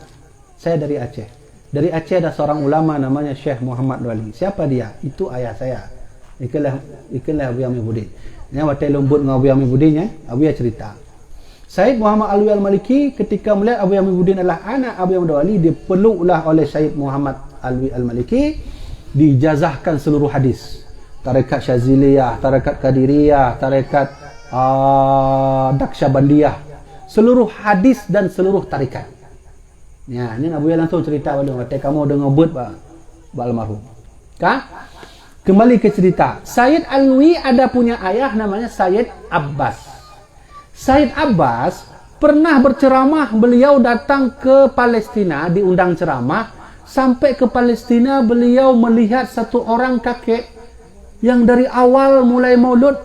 Saya dari Aceh. Dari Aceh ada seorang ulama namanya Syekh Muhammad Wali. Siapa dia? Itu ayah saya. Ikalah Abu Yamifuddin. Yang waktu lembut dengan Abu Yamifuddin, Abu ya cerita. Sayyid Muhammad Alwi Al-Maliki ketika melihat Abu Yamifuddin adalah anak Abu Yamifuddin Wali, dipeluklah oleh Sayyid Muhammad Alwi Al-Maliki, dijazahkan seluruh hadis. Tarekat Syaziliyah, tarekat Qadiriyah, tarekat Dakshabandiyah, seluruh hadis dan seluruh tarekat. Ya, ini Abu Yamifuddin langsung cerita pada waktu kamu dengar but Pak almarhum. Kah? Kembali ke cerita. Sayyid Alwi ada punya ayah namanya Sayyid Abbas. Sayyid Abbas pernah berceramah, beliau datang ke Palestina, diundang ceramah, sampai ke Palestina beliau melihat satu orang kakek yang dari awal mulai maulud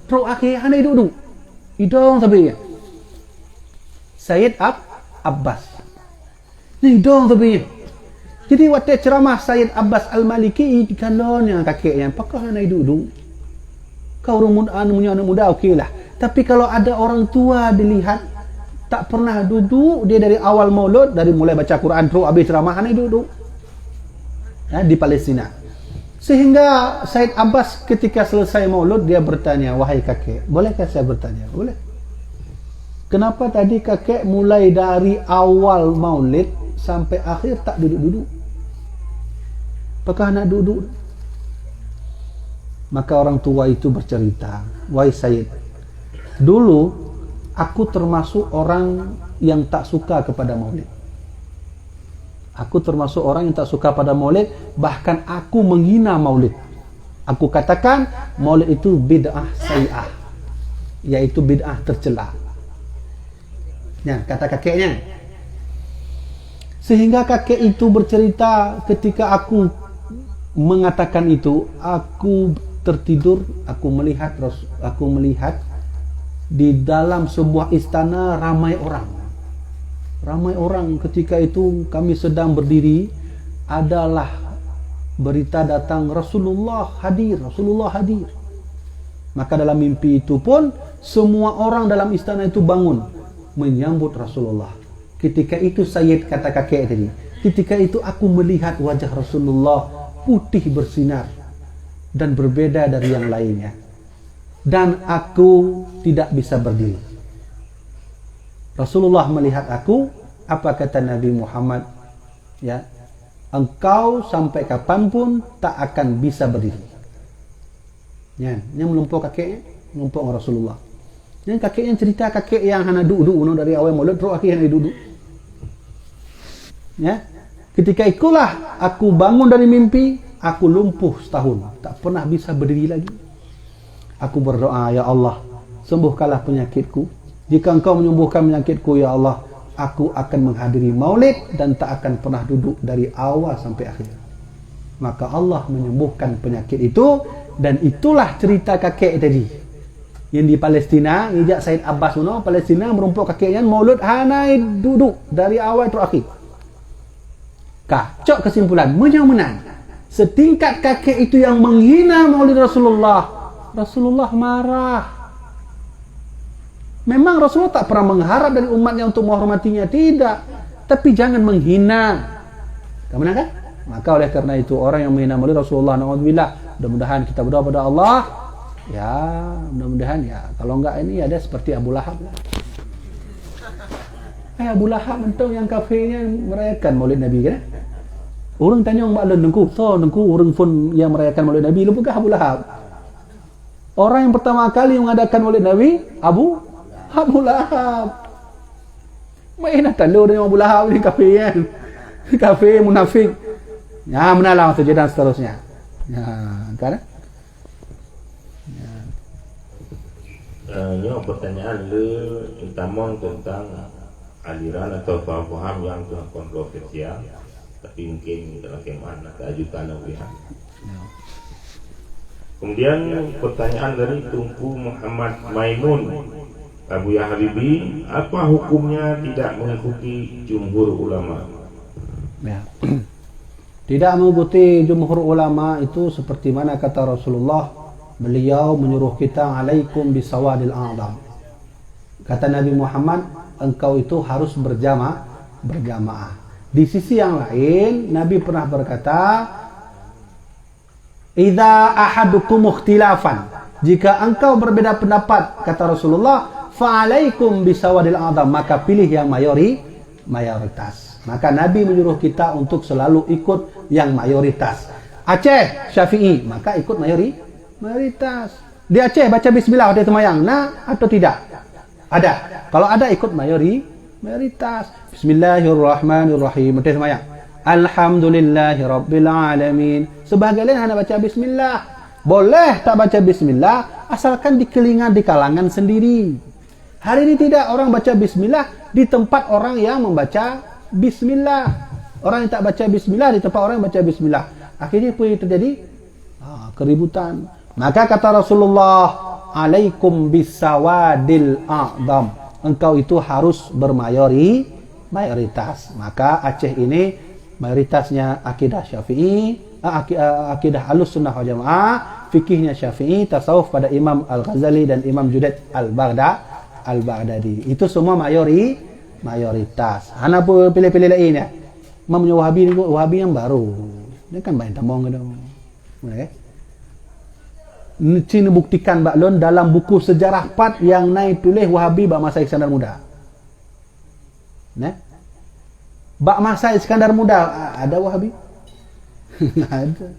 terus akhir hanya duduk. Hidung tapi Sayyid Abbas. Ni hidung tapi. Jadi waktu ceramah Sayyid Abbas Al-Maliki dikalonya kakeknya, apakah hanya duduk? Kau orang muda, anak muda okeylah. Tapi kalau ada orang tua dilihat tak pernah duduk, dia dari awal maulud, dari mulai baca Quran terus habis ceramah hanya duduk. Ya, di Palestina. Sehingga Sayyid Abbas ketika selesai maulud dia bertanya, wahai kakek, bolehkah saya bertanya? Boleh. Kenapa tadi kakek mulai dari awal maulid sampai akhir tak duduk-duduk? Apakah nak duduk? Maka orang tua itu bercerita, wahai Sayyid, dulu aku termasuk orang yang tak suka kepada maulid. Aku termasuk orang yang tak suka pada maulid, bahkan aku menghina maulid. Aku katakan maulid itu bid'ah sayyi'ah, yaitu bid'ah tercela. Ya, kata kakeknya. Sehingga kakek itu bercerita, ketika aku mengatakan itu, aku tertidur, aku melihat di dalam sebuah istana ramai orang. Ketika itu kami sedang berdiri, adalah berita datang Rasulullah hadir. Maka dalam mimpi itu pun semua orang dalam istana itu bangun menyambut Rasulullah. Ketika itu Sayyid kata kakek tadi, ketika itu aku melihat wajah Rasulullah putih bersinar dan berbeda dari yang lainnya, dan aku tidak bisa berdiri. Rasulullah melihat aku, apa kata Nabi Muhammad? Ya, engkau sampai kapanpun tak akan bisa berdiri. Ya, yang melumpuk kakeknya, melumpuk Rasulullah. Yang kakeknya cerita, kakek yang hanya duduk dari awal maulud terus akhirnya duduk. Ya, ketika itulah aku bangun dari mimpi, aku lumpuh setahun, tak pernah bisa berdiri lagi. Aku berdoa, ya Allah, sembuhkanlah penyakitku. Jika engkau menyembuhkan penyakitku, ya Allah, aku akan menghadiri maulid dan tak akan pernah duduk dari awal sampai akhir. Maka Allah menyembuhkan penyakit itu, dan itulah cerita kakek tadi. Yang di Palestina, ijak Sayyid Abbas Uno, Palestina merumpuk kakeknya maulud hanya duduk dari awal terakhir. Kacok kesimpulan, menang. Setingkat kakek itu yang menghina maulid Rasulullah marah. Memang Rasulullah tak pernah mengharap dari umatnya untuk menghormatinya, tidak. Tapi jangan menghina. Kamu kan? Maka oleh karena itu orang yang menghina maulid Rasulullah, naudzubillah, mudah-mudahan kita berdoa pada Allah, ya mudah-mudahan ya, kalau enggak ini ada seperti Abu Lahab lah. Abu Lahab mentong yang kafirnya merayakan maulid Nabi kan? Orang tanya Mbak Lun dengku orang pun yang merayakan maulid Nabi, lupukah Abu Lahab? Orang yang pertama kali mengadakan maulid Nabi, Abu Lahab. Mainlah talu dengan Abu Lahab ni kafir kan? Kafir, munafik. Ya, menalah saja dan seterusnya. Ya, kan? Ini pertanyaan utama tentang aliran atau faham yang kontroversial, tapi mungkin dalam kemana keajukan pihak. Kemudian pertanyaan dari Tunku Muhammad Maimun, Abu Ya Habibi, apa hukumnya tidak mengikuti jumhur ulama? Ya. Tidak mengikuti jumhur ulama itu seperti mana kata Rasulullah, beliau menyuruh kita alaikum bisawadil a'zam. Kata Nabi Muhammad, engkau itu harus berjamaah. Di sisi yang lain, Nabi pernah berkata, idza ahadukum ikhtilafan, jika engkau berbeda pendapat, kata Rasulullah, fa alaikum bisawadil a'zam, maka pilih yang mayoritas. Maka Nabi menyuruh kita untuk selalu ikut yang mayoritas. Aceh Syafi'i, maka ikut mayoritas. Di Aceh baca bismillah waktu semayang, nah atau tidak? Ada. Kalau ada ikut mayoritas. Bismillahirrahmanirrahim waktu semayang. Alhamdulillahirabbil alamin. Sebagian hanya baca bismillah. Boleh tak baca bismillah asalkan di kalangan sendiri. Hari ini tidak, orang baca bismillah di tempat orang yang membaca bismillah. Orang yang tak baca bismillah di tempat orang yang baca bismillah. Akhirnya pun terjadi keributan. Maka kata Rasulullah, alaikum bisawadil a'zam. Engkau itu harus mayoritas. Maka Aceh ini mayoritasnya akidah Syafi'i, akidah Ahlussunnah wal Jamaah, fikihnya Syafi'i, tasawuf pada Imam Al-Ghazali dan Imam Junaid Al-Baghdadi. Itu semua mayoritas. Hana pun pilih-pilih lain ya. Mamanya Wahabi yang baru. Dia kan banyak tamong gitu. Cina buktikan baklon dalam buku sejarah Pat yang naik tulis Wahabi bak masa Iskandar Muda. Nah. Bak masa Iskandar Muda ada Wahabi? Ada.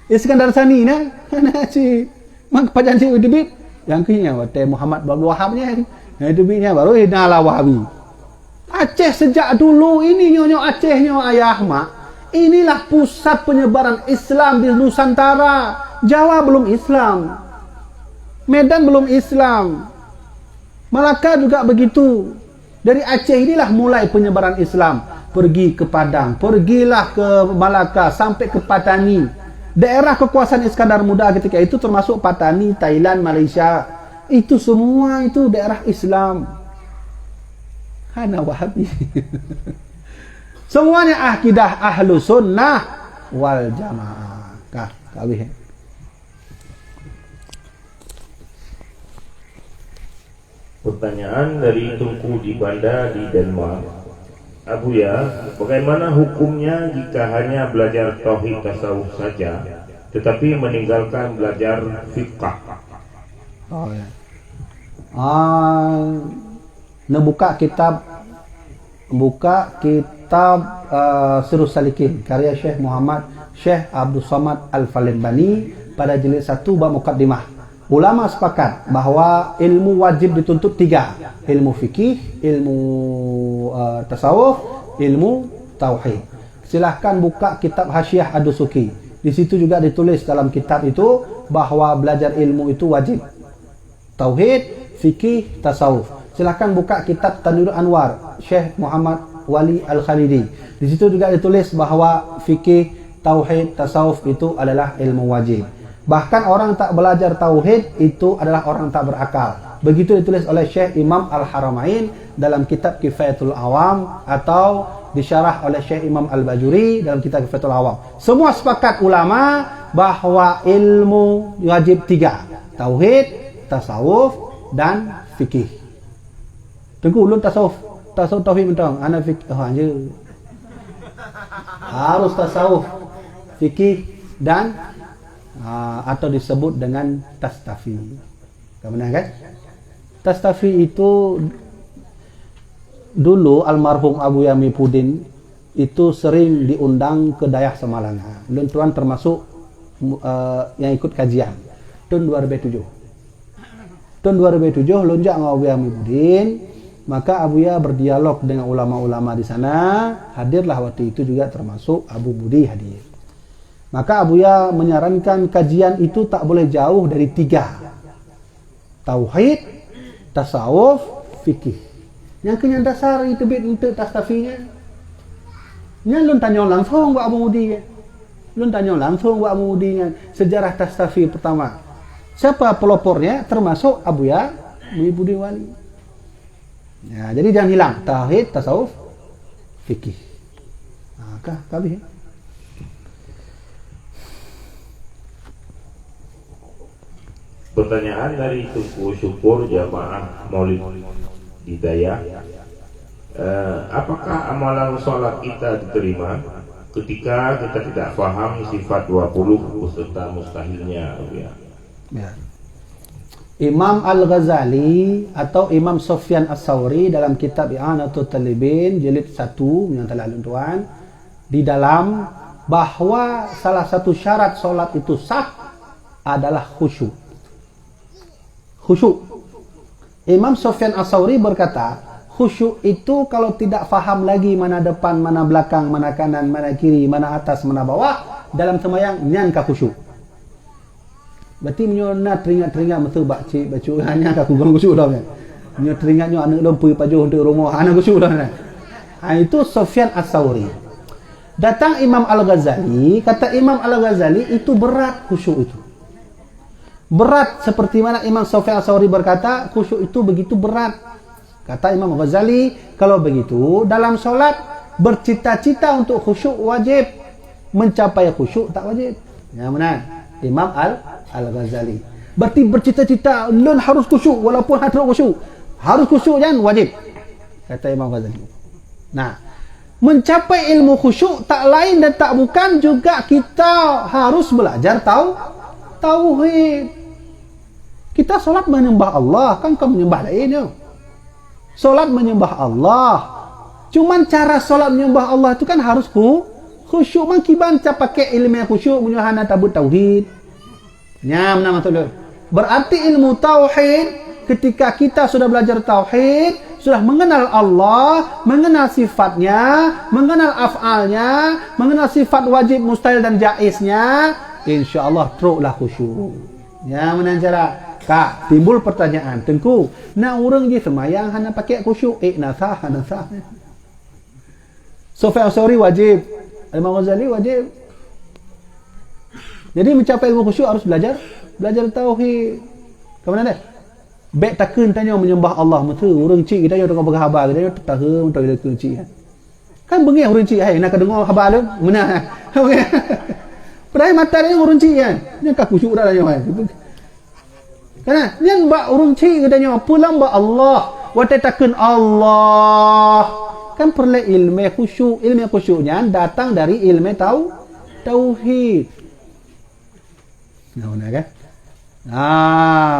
Iskandar Sani nah, kana si mak pajan si udibit yang kinya wate Muhammad bin Wahabnya. Nah udibitnya baru inala Wahabi. Aceh sejak dulu ini nyonya Acehnya ayah mak. Inilah pusat penyebaran Islam di Nusantara. Jawa belum Islam. Medan belum Islam. Malaka juga begitu. Dari Aceh inilah mulai penyebaran Islam. Pergi ke Padang, pergilah ke Malaka sampai ke Patani. Daerah kekuasaan Iskandar Muda ketika itu termasuk Patani, Thailand, Malaysia. Itu semua itu daerah Islam. Hana Wahabi. Semuanya akidah Ahlussunnah wal Jamaah. Kawih. Pertanyaan dari Tungku di Banda di Denmark. Abuya, bagaimana hukumnya jika hanya belajar tauhid tasawuf saja, tetapi meninggalkan belajar fiqh? Oh ya. Buka kitab Sirrus Salikin karya Syekh Abdul Samad Al-Falembani pada jilid 1 bab muqaddimah. Ulama sepakat bahwa ilmu wajib dituntut 3, ilmu fikih, ilmu tasawuf, ilmu tauhid. Silahkan buka kitab Hasyiah Ad-Dusuki. Di situ juga ditulis dalam kitab itu bahwa belajar ilmu itu wajib. Tauhid, fikih, tasawuf. Silahkan buka kitab Tanwirul Anwar Syekh Muhammad Wali Al-Khalidi. Di situ juga ditulis bahwa fikih, tauhid, tasawuf itu adalah ilmu wajib. Bahkan orang tak belajar tauhid itu adalah orang tak berakal. Begitu ditulis oleh Syekh Imam Al-Haramain dalam kitab Kifayatul Awam atau disyarah oleh Syekh Imam Al-Bajuri dalam kitab Kifayatul Awam. Semua sepakat ulama bahwa ilmu wajib 3, tauhid, tasawuf dan fikih. Tengku ulun tasawuf tauhid mentang, ana fikih anjir. Harus tasawuf, fikih dan atau disebut dengan tastafi. Kamu benar kan? Tastafi itu dulu almarhum Abu Yami Pudin itu sering diundang ke daerah Semalanga. Dan tuan termasuk yang ikut kajian tahun 2007. Tahun 2007 lonjak dengan Abu Yami Pudin, maka Abu Ya berdialog dengan ulama-ulama di sana. Hadirlah waktu itu juga termasuk Abu Budi hadir. Maka Abu Ya menyarankan kajian itu tak boleh jauh dari 3. Tauhid, tasawuf, fikih. Yang kenyang dasar itu bit untuk tastafinya. Nya lun tanya langsung buat Abu Budi. Lun tanya langsung buat Abu Budi sejarah tastafi pertama. Siapa pelopornya? Termasuk Abu Ya Budi Wali. Ya, jadi jangan hilang tauhid, tasawuf, fikih. Kali. Pertanyaan dari Tungku Syukur Jamaah Maulid Hidayah, apakah amalan sholat kita diterima ketika kita tidak paham sifat 20 beserta mustahilnya? Ya. Imam Al-Ghazali atau Imam Sufyan As-Sawri dalam kitab I'anatul Talibin jilid 1 menyatakan tuan di dalam bahwa salah satu syarat solat itu sah adalah khusyuk. Khusyuk. Imam Sufyan As-Sawri berkata, khusyuk itu kalau tidak faham lagi mana depan, mana belakang, mana kanan, mana kiri, mana atas, mana bawah, dalam sembahyang nyan ka khusyuk. Berarti menyona teringat-teringat betul baca hanya ka kurang khusyuk dah kan. Nyo teringatnya anak lompu pajuh untuk rumah anak khusyuk dah kan. Itu Sufyan As-Sawri. Datang Imam Al-Ghazali, kata Imam Al-Ghazali itu berat khusyuk itu. Berat seperti mana Imam Sufyan As-Sawri berkata, khusyuk itu begitu berat. Kata Imam Ghazali, kalau begitu dalam solat bercita-cita untuk khusyuk wajib, mencapai khusyuk tak wajib. Ya benar. Imam Al-Ghazali. Berarti bercita-cita lun harus khusyuk walaupun harus khusyuk. Harus khusyuk kan wajib. Kata Imam Ghazali. Nah, mencapai ilmu khusyuk tak lain dan tak bukan juga kita harus belajar tauhid. Kita solat menyembah Allah, kan kau menyembah lain ya. Solat menyembah Allah. Cuman cara solat menyembah Allah itu kan harus khusyuk. Mangkiban ca pakai ilmu khusyuk menyuhana tabut tauhid. Nyam nama tu. Berarti ilmu tauhid ketika kita sudah belajar tauhid, sudah mengenal Allah, mengenal sifatnya, mengenal af'alnya, mengenal sifat wajib, mustahil dan jaiznya, insyaallah teruklah khusyuk. Ya mana cara? Kak, timbul pertanyaan, Tengku, nak orang je semayang hanya pakai khusyuk, nasah. Sufyan As-Sawri wajib, Imam Ghazali wajib. Jadi mencapai ilmu khusyuk harus belajar tauhid. Ke mana dah? Baik takun tanya menyembah Allah betul. Orang cik kita yang tengah berkhabar, kita tahu untuk kita kunci. Kan bengih orang cik, nak dengar khabar tu, mana? Padahal mata dia orang cik kan. Ni kak khusyuk dah tanya kan. Karena yang mbak orang cik katanya pulang mbak Allah, wate takun Allah. Kan perlu ilmu khusyuk. Ilmu khusyuknya datang dari ilmu tauhid. Nah, kan?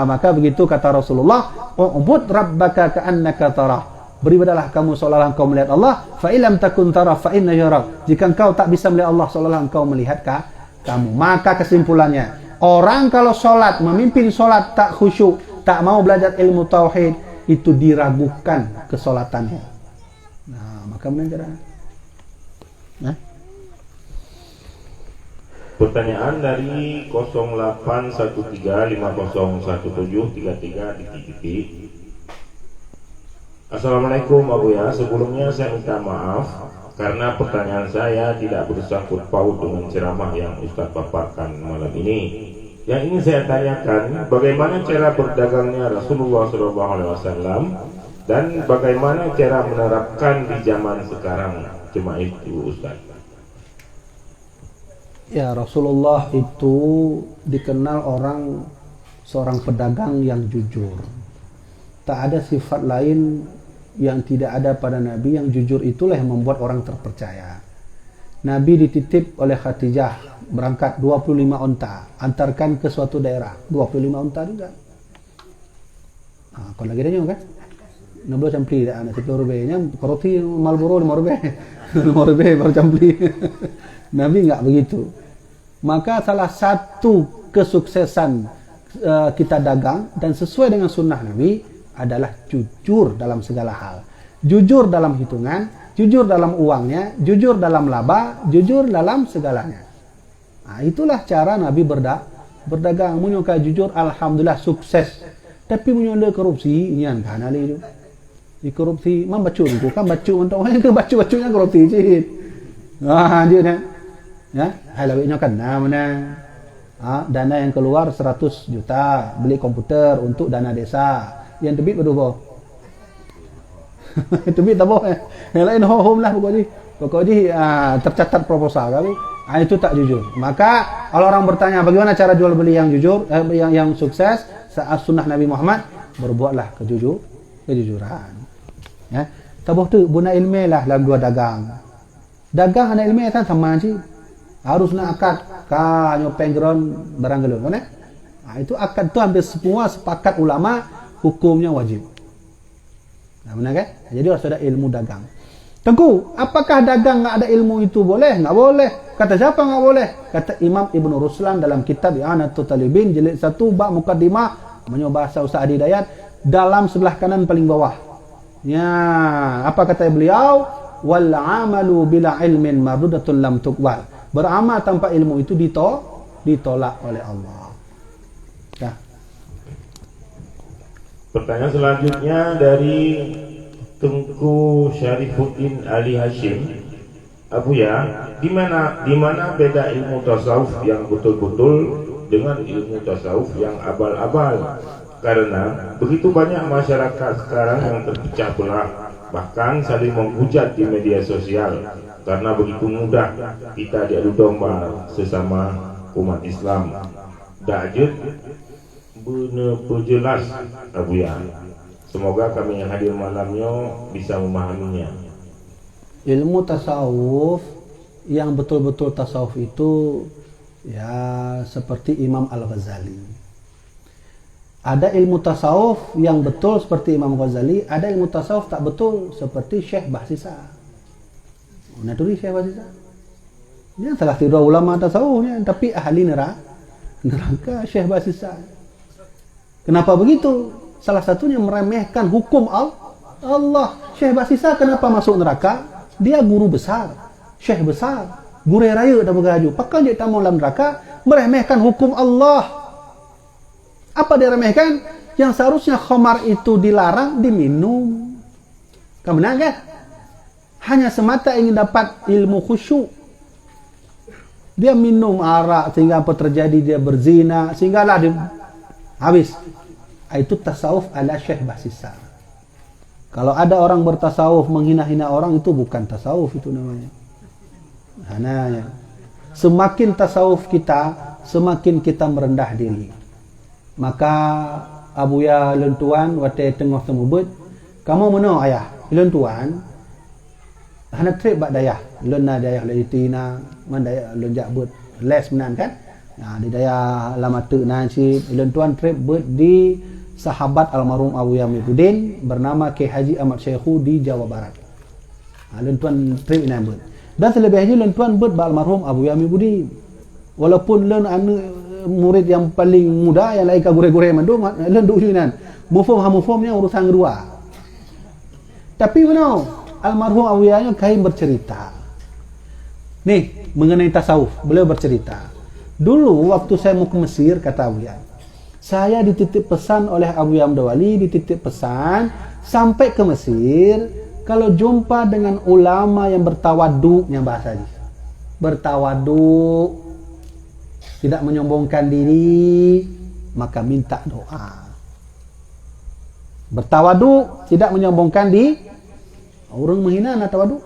Maka begitu kata Rasulullah, "Ubud rabbaka ka'annaka tarah." Beribadahlah kamu seolah-olah engkau melihat Allah, fa illam takun tarah fa inna yarak. Jika engkau tak bisa melihat Allah seolah-olah engkau melihat kamu. Maka kesimpulannya, orang kalau solat, memimpin solat tak khusyuk, tak mau belajar ilmu tauhid, itu diragukan kesolatannya. Nah, maka menjadi Pertanyaan dari 0813501733. Assalamualaikum Abu ya. Sebelumnya saya minta maaf karena pertanyaan saya tidak bersangkut paut dengan ceramah yang Ustaz paparkan malam ini. Yang ingin saya tanyakan, bagaimana cara berdagangnya Rasulullah SAW dan bagaimana cara menerapkan di zaman sekarang? Cuma itu Ustaz. Ya, Rasulullah itu dikenal seorang pedagang yang jujur. Tak ada sifat lain yang tidak ada pada Nabi. Yang jujur itulah yang membuat orang terpercaya. Nabi dititip oleh Khadijah berangkat 25 unta, antarkan ke suatu daerah. 25 unta juga. Kalau lagi dia kan? 16 campli dah anak 10 rubenya, roti Marlboro 5 rubeh. 5 rubeh baru campli. Nabi enggak begitu. Maka salah satu kesuksesan kita dagang dan sesuai dengan sunnah Nabi adalah jujur dalam segala hal. Jujur dalam hitungan, jujur dalam uangnya, jujur dalam laba, jujur dalam segalanya. Itulah cara Nabi berdagang. Menyoka jujur, alhamdulillah sukses. Tapi menyoka korupsi, ini kan kanali itu. Di korupsi, membacu itu kan bacu untuk orang ke bacu-bacunya korupsi cik. Dia kan. Ya, halawiknya kan mana? Dana yang keluar 100 juta beli komputer untuk dana desa. Yang debit berapa? Debit tak boleh. Yang lain home lah pokoknya. pokoknya tercatat proposal kamu, itu tak jujur. Maka kalau orang bertanya bagaimana cara jual beli yang jujur, yang sukses saat sunnah Nabi Muhammad, berbuatlah kejujuran. Ya, tabuh tu guna ilmu lah dalam dua dagang. Dagang ada ilmu kan sama je. Harus nak akad, nyopeng geron barang gelun, kan? Itu akad tu hampir semua sepakat ulama hukumnya wajib. Nah, benar kan? Jadi harus ada ilmu dagang. Tengku, apakah dagang nggak ada ilmu itu boleh? Nggak boleh. Kata siapa nggak boleh? Kata Imam Ibn Ruslan dalam kitab I'anatul Talibin jilid 1 bab muqaddimah menyuruh bahasa Ustaz Adi Dayat dalam sebelah kanan paling bawah. Ya, apa kata beliau? Wal amalu bila ilmin mardudatun lam tuqbal. Beramal tanpa ilmu itu ditolak oleh Allah. Ya. Pertanyaan selanjutnya dari Tengku Syarifuddin Ali Hashim. Abu ya, di mana beda ilmu tasawuf yang betul-betul dengan ilmu tasawuf yang abal-abal? Karena begitu banyak masyarakat sekarang yang terpecah belah, bahkan saling menghujat di media sosial karena begitu mudah kita diadu domba sesama umat Islam. Dajud benar perjelas Abu ya. Semoga kami yang hadir malamnya bisa memahaminya. Ilmu tasawuf yang betul-betul tasawuf itu ya seperti Imam Al-Ghazali. Ada ilmu tasawuf yang betul seperti Imam Ghazali, ada ilmu tasawuf tak betul seperti Syekh Bahsisa. Naturi Syekh Bahsisa. Dia salah satu ulama tasawufnya, tapi ahli neraka Syekh Bahsisa. Kenapa begitu? Salah satunya meremehkan hukum Allah. Syekh Bahsisa kenapa masuk neraka? Dia guru besar, syekh besar, guru raya dah bergaju. Pakai dia tamu dalam neraka, meremehkan hukum Allah. Apa dia remehkan? Yang seharusnya khamar itu dilarang diminum. Kamu benar kan? Hanya semata ingin dapat ilmu khusyuk. Dia minum arak sehingga apa terjadi, dia berzina sehinggalah dia habis. Itu tasawuf ala Syekh Bahsisa. Kalau ada orang bertasawuf menghina-hina orang, itu bukan tasawuf, itu namanya. Hananya. Semakin tasawuf kita, semakin kita merendah diri. Maka Abu ya lentuan wate tengah temubut, kamu mana ayah? Lentuan. Hana trip bak dayah. Lena dayah le tina, man dayah lon jakbut. Les menan kan? Nah, di dayah lamatu nanci lentuan trip bet di sahabat almarhum Abu Yamiruddin bernama Ki Haji Ahmad Syekhu di Jawa Barat. Lentuan trip nan bet. Dan selebihnya lentuan bet bak almarhum Abu Yamiruddin. Walaupun len murid yang paling muda yang lain ka gure-gure mandung len duk yunan. Mufhumnya urusan kedua. Tapi benar, almarhum Abu Yahya kain bercerita. Nih, mengenai tasawuf, beliau bercerita. Dulu waktu saya mau ke Mesir, kata Abu Yahya, saya dititip pesan oleh Abu Yahya Mdawali, dititip pesan sampai ke Mesir, kalau jumpa dengan ulama yang bertawaduk, yang bahasa bertawaduk, tidak menyombongkan diri, maka minta doa. Bertawaduk, tidak menyombongkan diri. Orang menghina nak tawaduk.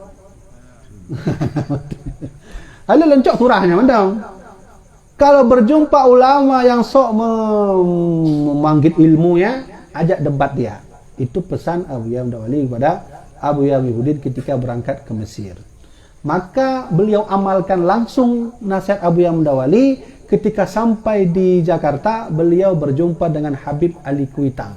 Ada lencok surahnya mandang. Kalau berjumpa ulama yang sok memanggil ilmunya, ajak debat dia. Itu pesan Abu Yahya Mdawali kepada Abu Yamiruddin ketika berangkat ke Mesir. Maka beliau amalkan langsung nasihat Abu Yahya Mdawali. Ketika sampai di Jakarta, beliau berjumpa dengan Habib Ali Kuitang.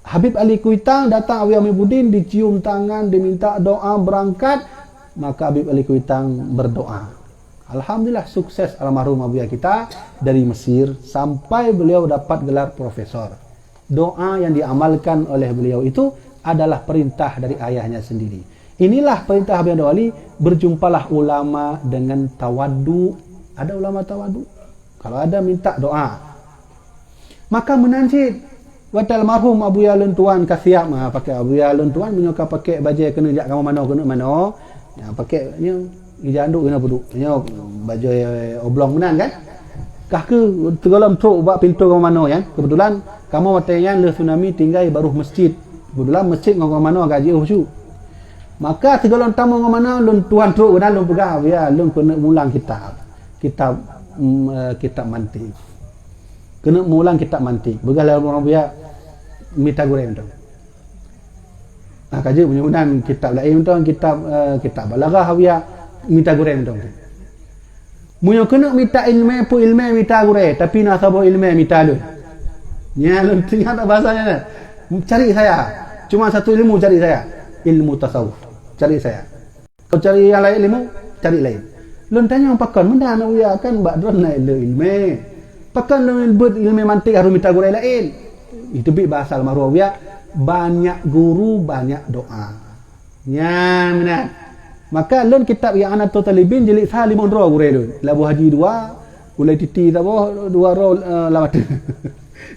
Habib Ali Kuitang datang Abu Yamiruddin, dicium tangan, diminta doa berangkat. Maka Habib Ali Kuitang berdoa. Alhamdulillah sukses almarhum Abu Yahya kita dari Mesir sampai beliau dapat gelar profesor. Doa yang diamalkan oleh beliau itu adalah perintah dari ayahnya sendiri. Inilah perintah Abu Yahya Mdawali, berjumpalah ulama dengan tawaddu. Ada ulama tawadu. Kalau ada minta doa. Maka menanjid. Waktu almarhum Abu Ya Lentuan kasiap pakai Abu Ya Lentuan menyuka pakai baju kena jak kamu mana. Ya pakai nya ijanduk kena buduk. Nya baju oblong menan kan? Kah ke tergolam truk buat pintu kamu mana ya? Kebetulan kamu watanya le tsunami tinggal baru masjid. Kebetulan masjid kamu mana gaji khusyuk. Maka segala tamu mana lun tuan teruk dah lun pegang ya lun kena mulang kitab mantik. Kena mulang kitab mantik. Begalah orang dia minta goreng tu. Kaji mudah-mudahan kitab lain tu kitab balaghah dia minta goreng tu. Munyo kena minta ilmu pu ilmu minta goreng tapi nak sabo ilmu minta lu. Nya lun tengah tak bahasanya. Cari saya. Cuma satu ilmu cari saya. Ilmu tasawuf. Cari saya. Kau cari yang lain ilmu, cari lain. Lun tanya pakan mana nak uya kan bak dron naik ilmu. Pakan lun ilmu mantik harus minta guru lain. Itu bi bahasa almarhum ya banyak guru banyak doa. Ya minat. Maka lun kitab yang ana talibin jilid 5 ro guru lun. Labu haji 2, ulai titi tabo 2 ro lawat.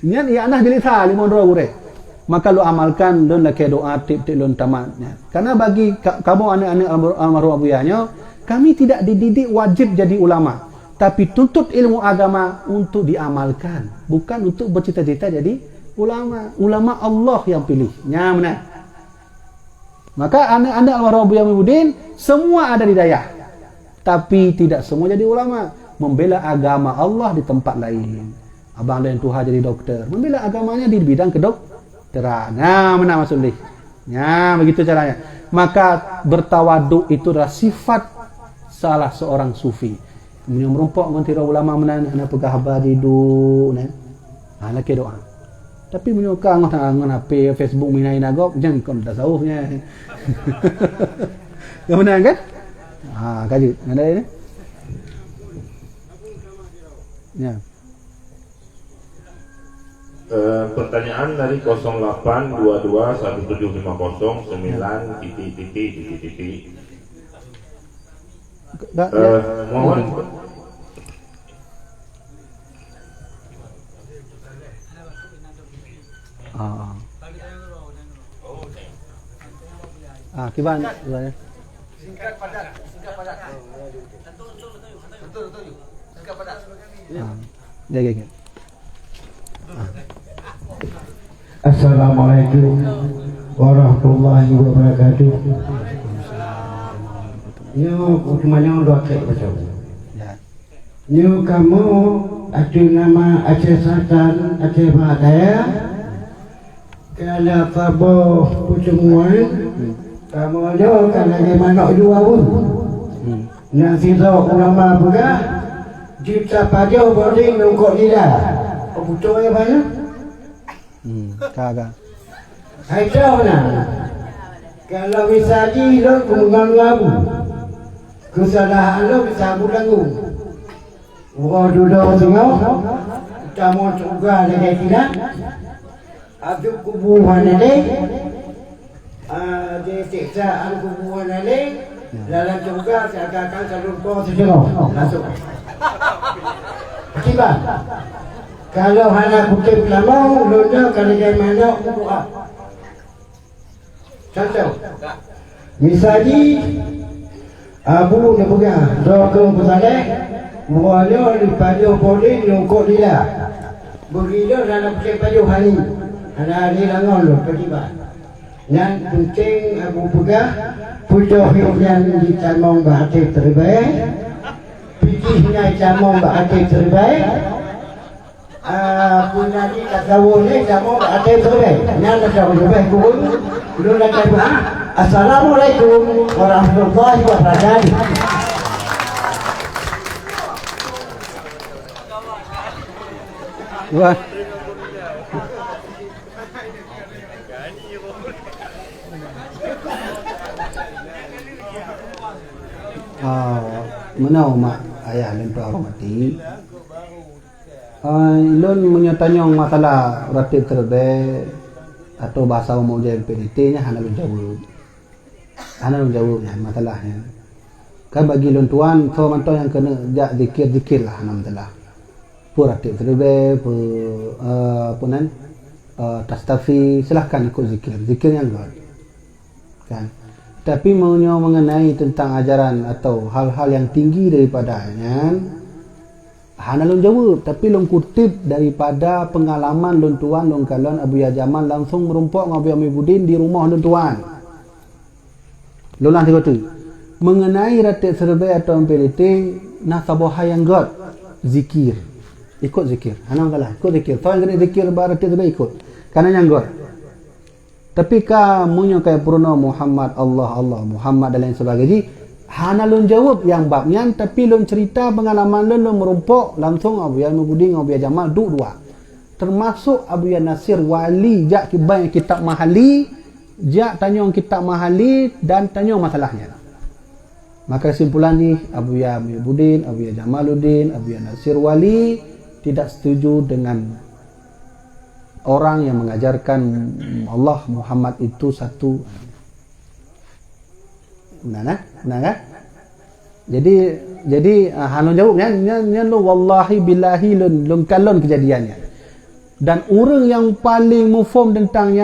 Nian ya ana jilid 5 ro guru. Maka lu amalkan dan laki doa tip lun tamatnya. Karena bagi kamu anak-anak almarhum abuyahnya, kami tidak dididik wajib jadi ulama, tapi tuntut ilmu agama untuk diamalkan, bukan untuk bercita-cita jadi ulama. Ulama Allah yang pilih. Ya benar. Maka anak-anak almarhum Abuyah Muhyiddin semua ada di daya, tapi tidak semua jadi ulama. Membela agama Allah di tempat lain. Abang lain Tuhan jadi dokter, membela agamanya di bidang kedokteran. Nah, mana maksud ni? Ya, begitu caranya. Maka bertawaduk itu adalah sifat salah seorang sufi. Yang merumpok mentira ulama menan ana pegah habari du nah. Ana ke doa. Tapi menyuka ngon HP Facebook minai nagop jangan kon tasawufnya. Ya benar kan? Kaji. Ada ini? Ya. Pertanyaan dari 08221750 9 mohon kiban singkat padat betul singkat padat ya. Assalamualaikum warahmatullahi wabarakatuh. Nyo kemana doa kek macam? Nyo kamu ada nama Aceh Selatan, Aceh Barat. Kalau kamu pertemuan, kamu nyo kalau gimana dua pun. Nak sisa ulama juga, jika pada boleh nungkok dia. Betul ya banyak? Kagak. Hai tahu nak. Kalau misalnya lo mengganggu, kesalahan lo bisa bertanggung. Orang duduk tengok, kita mau juga lagi tidak. Ada kuburan ada, ada siksaan kuburan ada. Dalam juga seakan-akan seluruh sejauh masuk. Tiba. Kalau anak kutip lama, lunda kalau mana doa. Contoh, misalnya Abu Nabuga doa ke pesalah, muala di padu boleh nungkok dia. Begitu dalam kutip padu hari, anak dia langon lo pertiba. Dan penting Abu Nabuga pujuk yang di camong bahati terbaik, pikirnya camong bahati terbaik. Punya di tasawuf ni kamu ada terbaik. Nyala jauh lebih kurang. Lu nak berdoa. Assalamualaikum warahmatullahi wabarakatuh. Wah. Mana mak ayah lempar hormati. Lun menyatanya masalah ratib terbaik atau bahasa umum JMPDT nya hana lun jawab masalahnya. Kan bagi lun tuan so mantau yang kena jak zikir lah hana masalah. Pu ratib terbaik pu punan tastafi silahkan ikut zikir yang god. Kan. Tapi mengenai tentang ajaran atau hal-hal yang tinggi daripadanya hana lun jawab, tapi lun kutip daripada pengalaman lun tuan lun kalon Abuya Jamal langsung merumpok dengan Abuya Muhyiddin di rumah lun tuan. Lulang tiga tu. Mengenai ratik serbai atau MPDT, nasaboha yang god zikir. Ikut zikir. Hanam kalah, ikut zikir. Tahu yang kena zikir ratik serbai ikut. Karena yang god. Tapi kamu kaya purna Muhammad Allah Muhammad dan lain sebagainya. Hana lun jawab yang babnya, tapi lun cerita pengalaman lun merumpok langsung Abu Ya Mubudin, Abu Ya Jamal dua. Termasuk Abu Ya Nasir wali jak kibai kitab mahali, jak tanyong kitab mahali dan tanyong masalahnya. Maka kesimpulan ni Abu Ya Mubudin, Abu Ya Jamaluddin, Abu Ya Nasir wali tidak setuju dengan orang yang mengajarkan Allah Muhammad itu satu. Benar kan? Jadi hanu jawabnya nya lu wallahi billahi lun kalon kejadiannya. Dan orang yang paling mufham tentang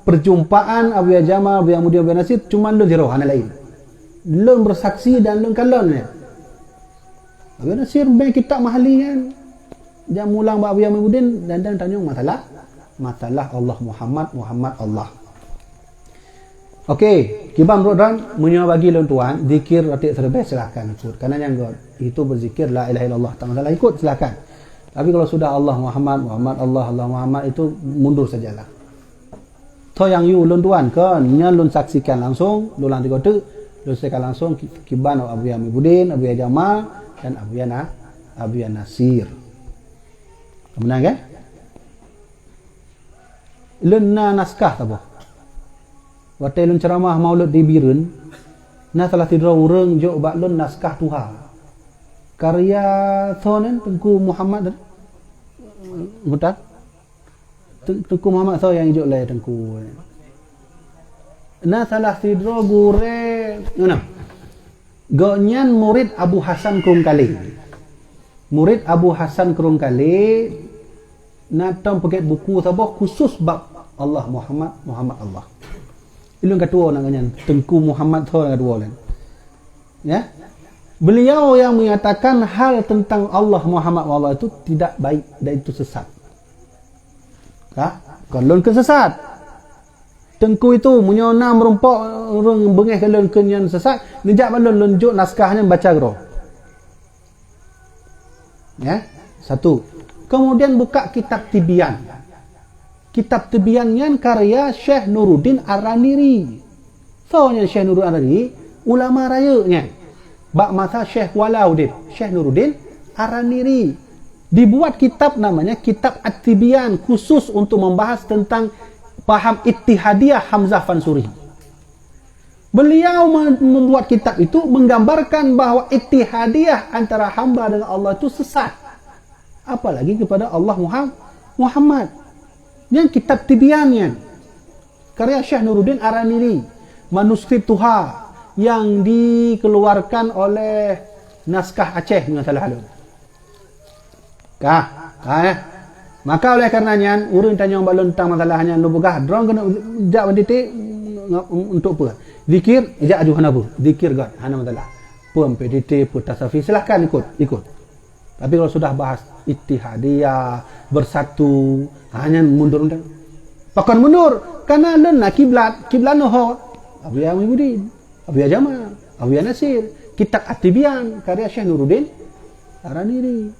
perjumpaan Abu Ya Jamal, Abu Ya Mubudin, Abu Ya Nasir cuma lun zero hana lain. Lun bersaksi dan lun kalonnya. Abu Ya Nasir baik kitab mahali kan. Jam ulang Abu Ya Mubudin dan tanya masalah Allah Muhammad Allah. Okey, kibam rodan munyo bagi lon tuan zikir ratik serbai silakan ikut. Karena yang god itu berzikir la ilaha illallah tak masalah ikut silakan. Tapi kalau sudah Allah Muhammad Allah Muhammad itu mundur sajalah. To yang you lon tuan kan nya lon saksikan langsung lulang tiga tu lon saksikan langsung kiban Abu Ya Mubudin, Abu Ya Jamal dan Abu Ya Nasir. Benar kan? Lena naskah tak apa. Waktu lun ceramah maulud di Birun, na salah tidur orang jok bak lun naskah Tuhan. Karya sonen Tengku Muhammad betul? Tengku Muhammad so yang jok lay Tengku. Na salah tidur gure, mana? Gonyan murid Abu Hasan Kurungkali. Murid Abu Hasan Kurungkali natang pakai buku sabah khusus bab Allah Muhammad Allah. Ilun kedua namanya Tengku Muhammad tu yang kedua kan. Ya. Beliau yang mengatakan hal tentang Allah Muhammad Allah itu tidak baik dan itu sesat. Kalau ke sesat. Tengku itu menyona merumpok orang bengih kalau ke yang sesat, nejak balon lunjuk naskahnya baca gro. Ya. Satu. Kemudian buka kitab Tibyan. Kitab Tibyan karya Syekh Nuruddin Ar-Raniri. Soalnya Syekh Nuruddin Ar-Raniri ulama rayanya. Bak masa Syekh Walauddin, Syekh Nuruddin Ar-Raniri. Dibuat kitab namanya Kitab At-Tibyan khusus untuk membahas tentang paham Ittihadiyah Hamzah Fansuri. Beliau membuat kitab itu menggambarkan bahawa Ittihadiyah antara hamba dengan Allah itu sesat. Apalagi kepada Allah Muhammad. Yang kitab Tibyannya karya Syekh Nuruddin Ar-Raniri, manuskrip Tuha yang dikeluarkan oleh naskah Aceh dengan salah halun. Maka oleh karenanya urang tanya balon tentang masalahnya lu begah drong kena jak banditi untuk apa? Zikir jak aju hana bu. Zikir god hana masalah. Pun PDT pun tasafi silahkan ikut. Tapi kalau sudah bahas Ittihadiyah bersatu hanya mundur. Pakan mundur karena lena kiblat noh Abu Ya Mubudin, Abu Ya Jamal, Abu Ya Nasir, kitab At-Tibyan karya Syekh Nuruddin Ar-Raniri.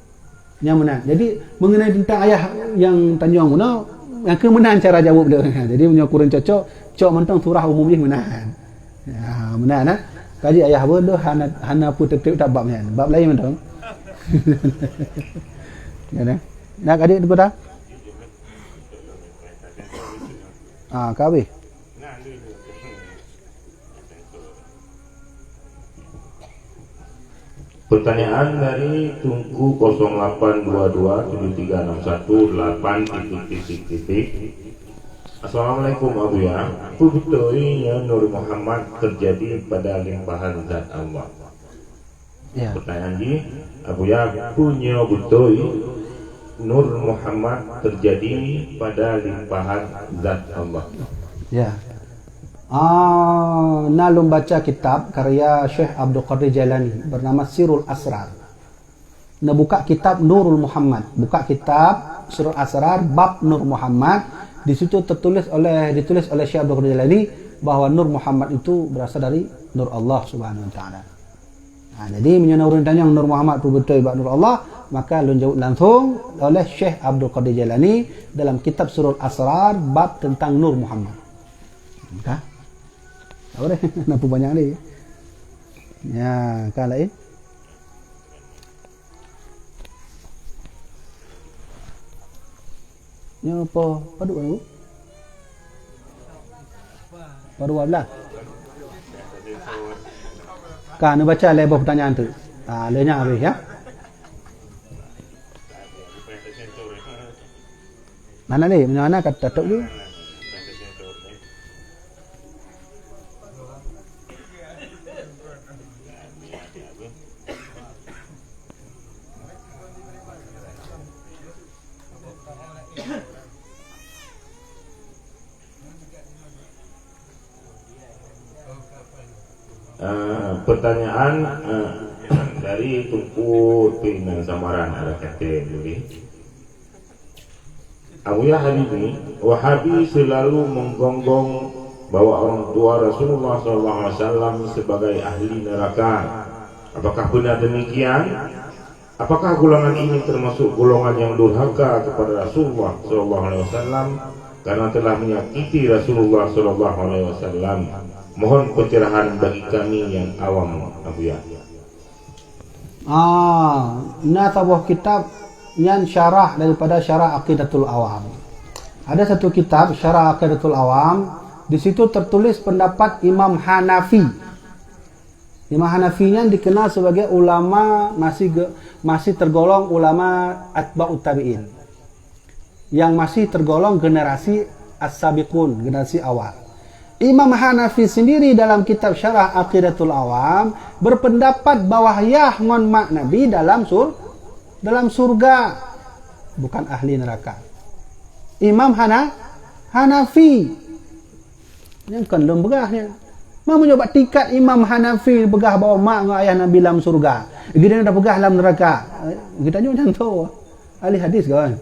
Yang menang. Jadi mengenai tentang ayah yang tanjung mana yang kemenang cara jawab dia. Jadi punya kurang cocok mentang surah umum ni menang. Ya, menang nah. Kaji ayah bodoh hana putih tak babnya. Bab lain mentang. Ya nah. Nak adik tu dah? Kabe. Pertanyaan dari Tungku 08227361 Assalamualaikum Abu Ya. Betulnya Nur Muhammad terjadi pada limpahan zat Allah. Ya. Pertanyaan ini Abu Ya punya betul Nur Muhammad terjadi pada limpahan zat Allah. Ya. Nalum baca kitab karya Syekh Abdul Qadir Jailani bernama Sirul Asrar. Nah buka kitab Nurul Muhammad, buka kitab Sirul Asrar bab Nur Muhammad. Di situ ditulis oleh Syekh Abdul Qadir Jailani bahwa Nur Muhammad itu berasal dari Nur Allah Subhanahu Wa Taala. Jadi menyenang orang tanya Nur Muhammad itu betul ibad Nur Allah, maka lun jawab langsung oleh Syekh Abdul Qadir Jailani dalam kitab Surul Asrar bab tentang Nur Muhammad. Kah? Apa deh? Nampak banyak ni. Ya, kan lain. Ni apa? Paduk mana bu? Baru lah. Kan baca lebar pertanyaan tu. Lenya habis ya. Mana ni? Mana kata tok tu? Pertanyaan dari Tunku Pilihan Samaran ada kata dulu. Awiyah Habibi, Wahabi selalu menggonggong bahwa orang tua Rasulullah SAW sebagai ahli neraka. Apakah benar demikian? Apakah golongan ini termasuk golongan yang durhaka kepada Rasulullah SAW karena telah menyakiti Rasulullah SAW? Mohon pencerahan bagi kami yang awam, Abu Ya. Ini sebuah kitab yang syarah daripada Syarah Aqidatul Awam. Ada satu kitab Syarah Aqidatul Awam, di situ tertulis pendapat Imam Hanafi. Imam Hanafinya dikenal sebagai ulama masih tergolong ulama atba'ut tabi'in. Yang masih tergolong generasi as-sabiqun, generasi awal. Imam Hanafi sendiri dalam kitab Syarah Aqidatul Awam berpendapat bahwa Yah ngon mak Nabi dalam surga, bukan ahli neraka. Imam Hanafi yang kan belum begahnya. Mau mencoba tingkat Imam Hanafi begah bahawa mak dengan ayah Nabi dalam surga. Dia dah begah dalam neraka. Kita tanya macam tu. Ahli hadis kawan.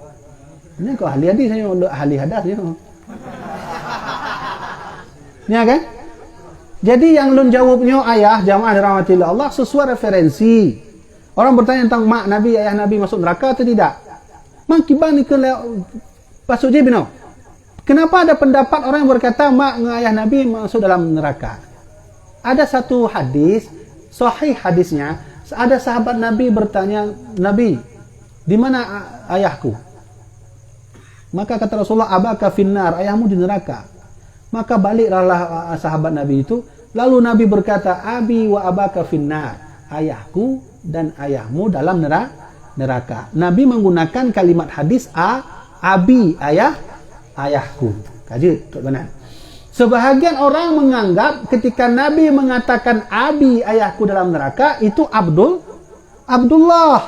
Ini kau ahli hadis saya ahli hadas je. Ya kan? Jadi yang lun jawabnya ayah jamaah dirahmatillah Allah sesuai referensi. Orang bertanya tentang mak Nabi, ayah Nabi masuk neraka atau tidak? Mangkiban ni ke pasuk je bino. Kenapa ada pendapat orang yang berkata mak dengan ayah Nabi masuk dalam neraka? Ada satu hadis, sahih hadisnya, ada sahabat Nabi bertanya, Nabi, di mana ayahku? Maka kata Rasulullah, abaka finnar, ayahmu di neraka. Maka baliklah sahabat Nabi itu. Lalu Nabi berkata, abi wa abaka finnar, ayahku dan ayahmu dalam neraka. Nabi menggunakan kalimat hadis abi, ayahku. Kaji, Tok Benar. Sebahagian orang menganggap ketika Nabi mengatakan abi, ayahku dalam neraka, itu Abdullah.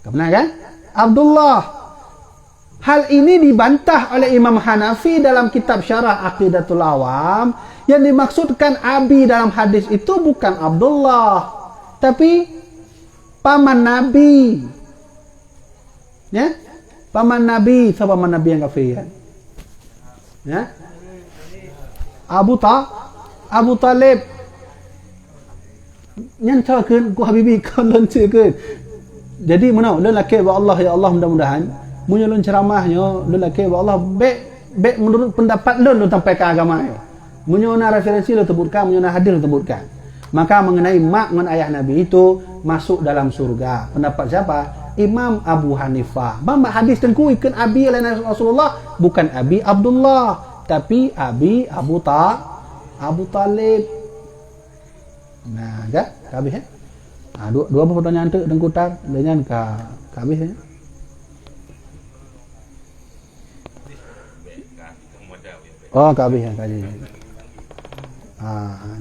Benar kan? Abdullah. Hal ini dibantah oleh Imam Hanafi dalam kitab Syarah Aqidatul Awam. Yang dimaksudkan Abi dalam hadis itu bukan Abdullah, tapi paman Nabi. Ya? Paman Nabi. Siapa paman Nabi yang kafir? Ya? Abu Talib. Yang cakap ku Habibi kau loncerkan. Jadi mana? Lu laki wa Allah ya Allah mudah-mudahan munyo lun ceramahnya lun laki wa Allah baik menurut pendapat lun sampaikan agama yo. Munyo na referensi lu sebutkan, munyo na hadis lu sebutkan. Maka mengenai mak dengan ayah Nabi itu masuk dalam surga. Pendapat siapa? Imam Abu Hanifah. Bamba hadis tengku ikut abi oleh Rasulullah bukan abi Abdullah, tapi abi Abu Talib. Nah, dah habis ya. Dua pertanyaan tu dengkutar dengan habis ya. Oh, habis ya kali.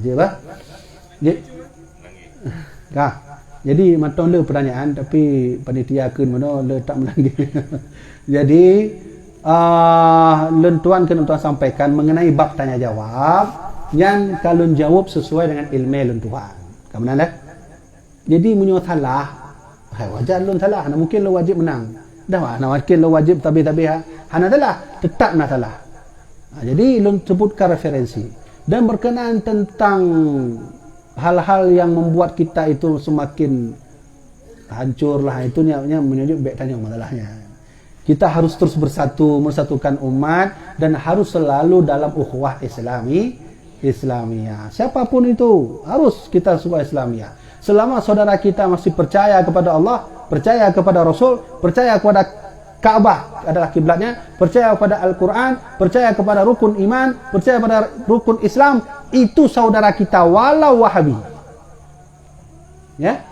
Je bah. Jadi matang le pertanyaan tapi panitia keun mana le tak melanggi. Jadi tuan sampaikan mengenai bab tanya jawab yang kalau jawab sesuai dengan ilmu lun tuan. Kemudian dah. Jadi munyo salah, wajar lun salah, mungkin lo wajib menang. Dah mungkin lo wajib tapi hana salah, tetap nak salah. Jadi lun sebutkan referensi dan berkenaan tentang hal-hal yang membuat kita itu semakin hancur lah, itu menunjuk baik tanya masalahnya. Kita harus terus bersatu, mersatukan umat dan harus selalu dalam ukhuwah Islamiyah. Siapapun itu harus kita ukhuwah Islamiyah. Selama saudara kita masih percaya kepada Allah, percaya kepada Rasul, percaya kepada Ka'bah adalah kiblatnya, percaya kepada Al-Quran, percaya kepada rukun iman, percaya kepada rukun Islam, itu saudara kita walau Wahabi. Ya.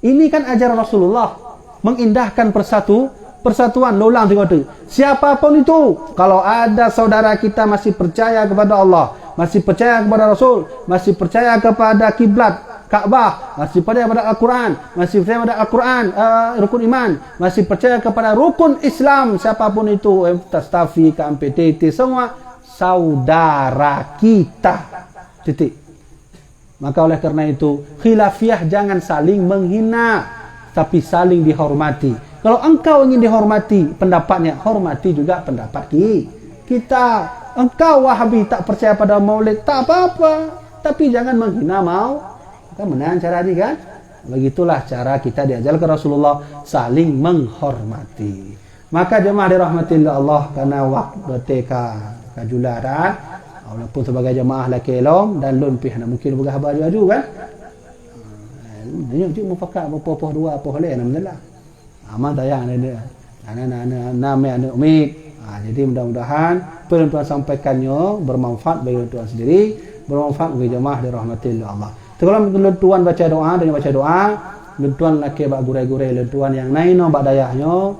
Ini kan ajaran Rasulullah mengindahkan persatuan. Ulang tengok tu. Siapapun itu, kalau ada saudara kita masih percaya kepada Allah, masih percaya kepada Rasul, masih percaya kepada kiblat Ka'bah, masih percaya kepada Al-Quran, masih percaya kepada Al-Quran, rukun iman, masih percaya kepada rukun Islam, siapapun itu, Tastafi, KMPTT, semua saudara kita. Titik. Maka oleh karena itu, khilafiyah jangan saling menghina, tapi saling dihormati. Kalau engkau ingin dihormati pendapatnya, hormati juga pendapat kita. Engkau Wahabi tak percaya pada Maulid, tak apa-apa, tapi jangan menghina kan menang cara ini kan. Begitulah cara kita diajarkan Rasulullah, saling menghormati. Maka jemaah dirahmati Allah, karena waktu berteka kajularan, walaupun sebagai jemaah laki elom dan lun pih nak mungkin bergah baju kan. Dia cuma pakai apa dua apa boleh alhamdulillah. Aman tayang dia. Anak-anak umid. Jadi mudah-mudahan penonton sampaikannya bermanfaat bagi tuan sendiri, bermanfaat bagi jemaah dirahmati Allah. Kalau tuan baca doa dan baca doa, tuan laki bak gurai-gurai tuan yang lain bak dayahnya,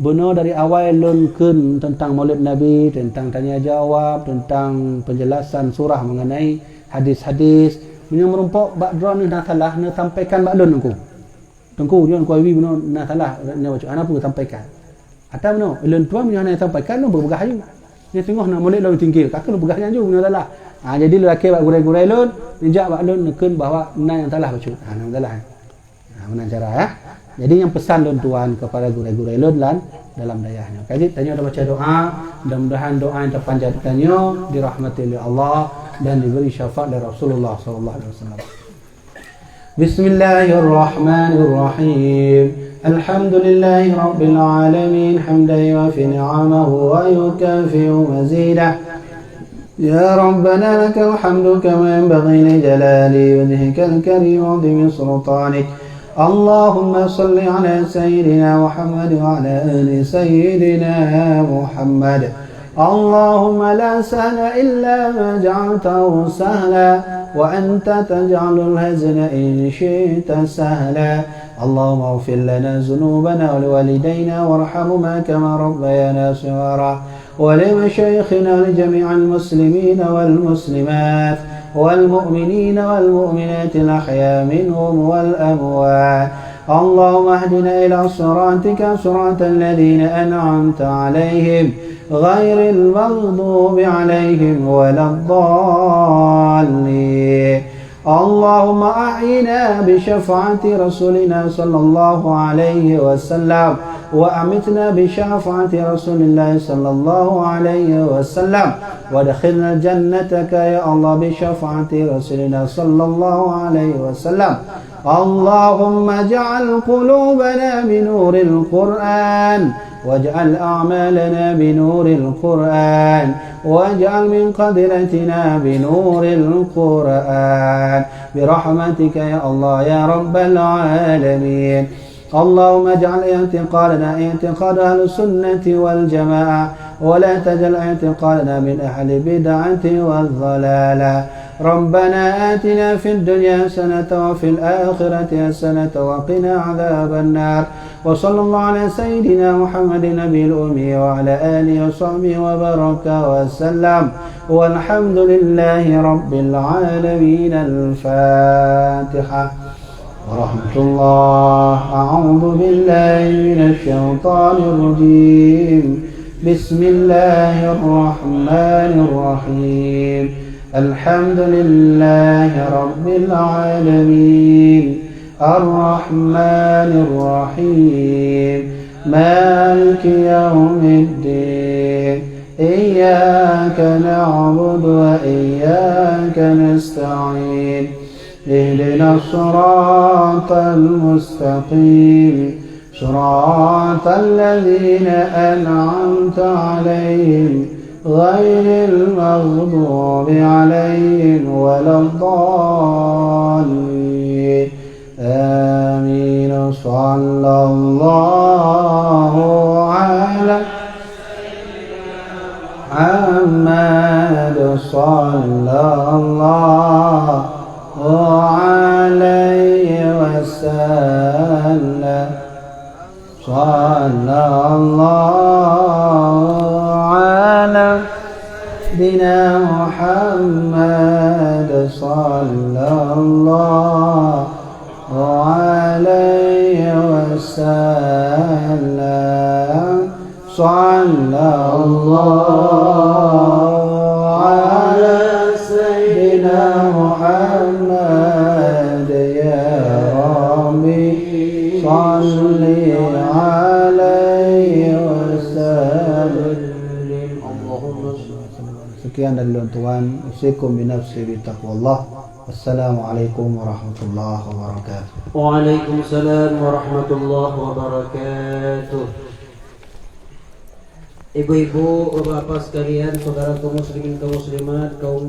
benar dari awal lunken tentang Maulid Nabi, tentang tanya jawab, tentang penjelasan surah mengenai hadis-hadis, yang merumpok bak drone nak salah nak sampaikan bak lun aku. Tengku dia aku benar nak salah nak baca anak pun sampaikan. Atau benar lun tuan punya nak sampaikan lu bergah ayu. Dia tengok nak Maulid lalu tinggi, kakak lu bergahnya juga benar salah. Jadi lelaki bak gurai-gurai lun, ninjak bak lun neken bahawa nak yang salah baca. Alhamdulillah. Menang cara ya. Jadi yang pesan lun tuan kepada gurai-gurai lun dalam dayahnya. Kaji tanya dah baca doa, mudah-mudahan doa yang terpanjatkannya dirahmati oleh Allah dan diberi syafaat dari Rasulullah sallallahu alaihi wasallam. Bismillahirrahmanirrahim. Alhamdulillahi rabbil alamin hamdan yuwafi ni'amahu wa yukafi'u mazidah. يا ربنا لك الحمد كما ينبغي لجلال وجهك الكريم وعظيم سلطانك. اللهم صل على سيدنا محمد وعلى آل سيدنا محمد. اللهم لا سهل إلا ما جعلته سهلا وأنت تجعل الهزن إن شئت سهلا. اللهم اغفر لنا ذنوبنا ولوالدينا وارحمهما كما ربيانا صغارا ولمشايخنا ولجميع المسلمين والمسلمات والمؤمنين والمؤمنات الأحياء منهم والأموات. اللهم اهدنا إلى صراطك صراط الذين أنعمت عليهم غير المغضوب عليهم ولا الضالين. اللهم أحينا بشفاعة رسولنا صلى الله عليه وسلم وأمتنا بشفاعة رسول الله صلى الله عليه وسلم وادخلنا جنتك يا الله بشفاعة رسولنا صلى الله عليه وسلم. اللهم اجعل قلوبنا بنور القرآن واجعل أعمالنا بنور القرآن واجعل من قدرتنا بنور القرآن برحمتك يا الله يا رب العالمين. اللهم اجعل اعتقادنا اعتقاد أهل السنة والجماعة ولا تجعل اعتقادنا من أهل البدعة والضلالة. ربنا آتنا في الدنيا حسنة وفي الآخرة حسنة وقنا عذاب النار. وصلى الله على سيدنا محمد النبي الأمي وعلى آله وصحبه وبارك وسلم والحمد لله رب العالمين. الفاتحة. ورحمة الله. أعوذ بالله من الشيطان الرجيم. بسم الله الرحمن الرحيم. الحمد لله رب العالمين الرحمن الرحيم مالك يوم الدين إياك نعبد وإياك نستعين اهدنا الصراط المستقيم صراط الذين أنعمت عليهم غير المغضوب عليهم ولا الضالين آمين صلى الله على محمد صلى الله عليه وسلم صلى الله على سيدنا محمد صلى الله عليه وسلم صلى الله على سيدنا محمد يا ربي صل عليه وسلم اللهم sekian dari Tuhan usikum binafsi bitaqwallah. Wassalamualaikum warahmatullahi wabarakatuh. Waalaikumsalam warahmatullahi wabarakatuh. Ibu-ibu, bapak sekalian, saudara kaum muslimin, kaum muslimat, kaum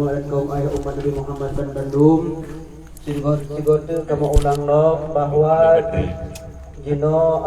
ayah umat Nabi Muhammad dan Bandung, sigote kamu ulang lo bahwa jino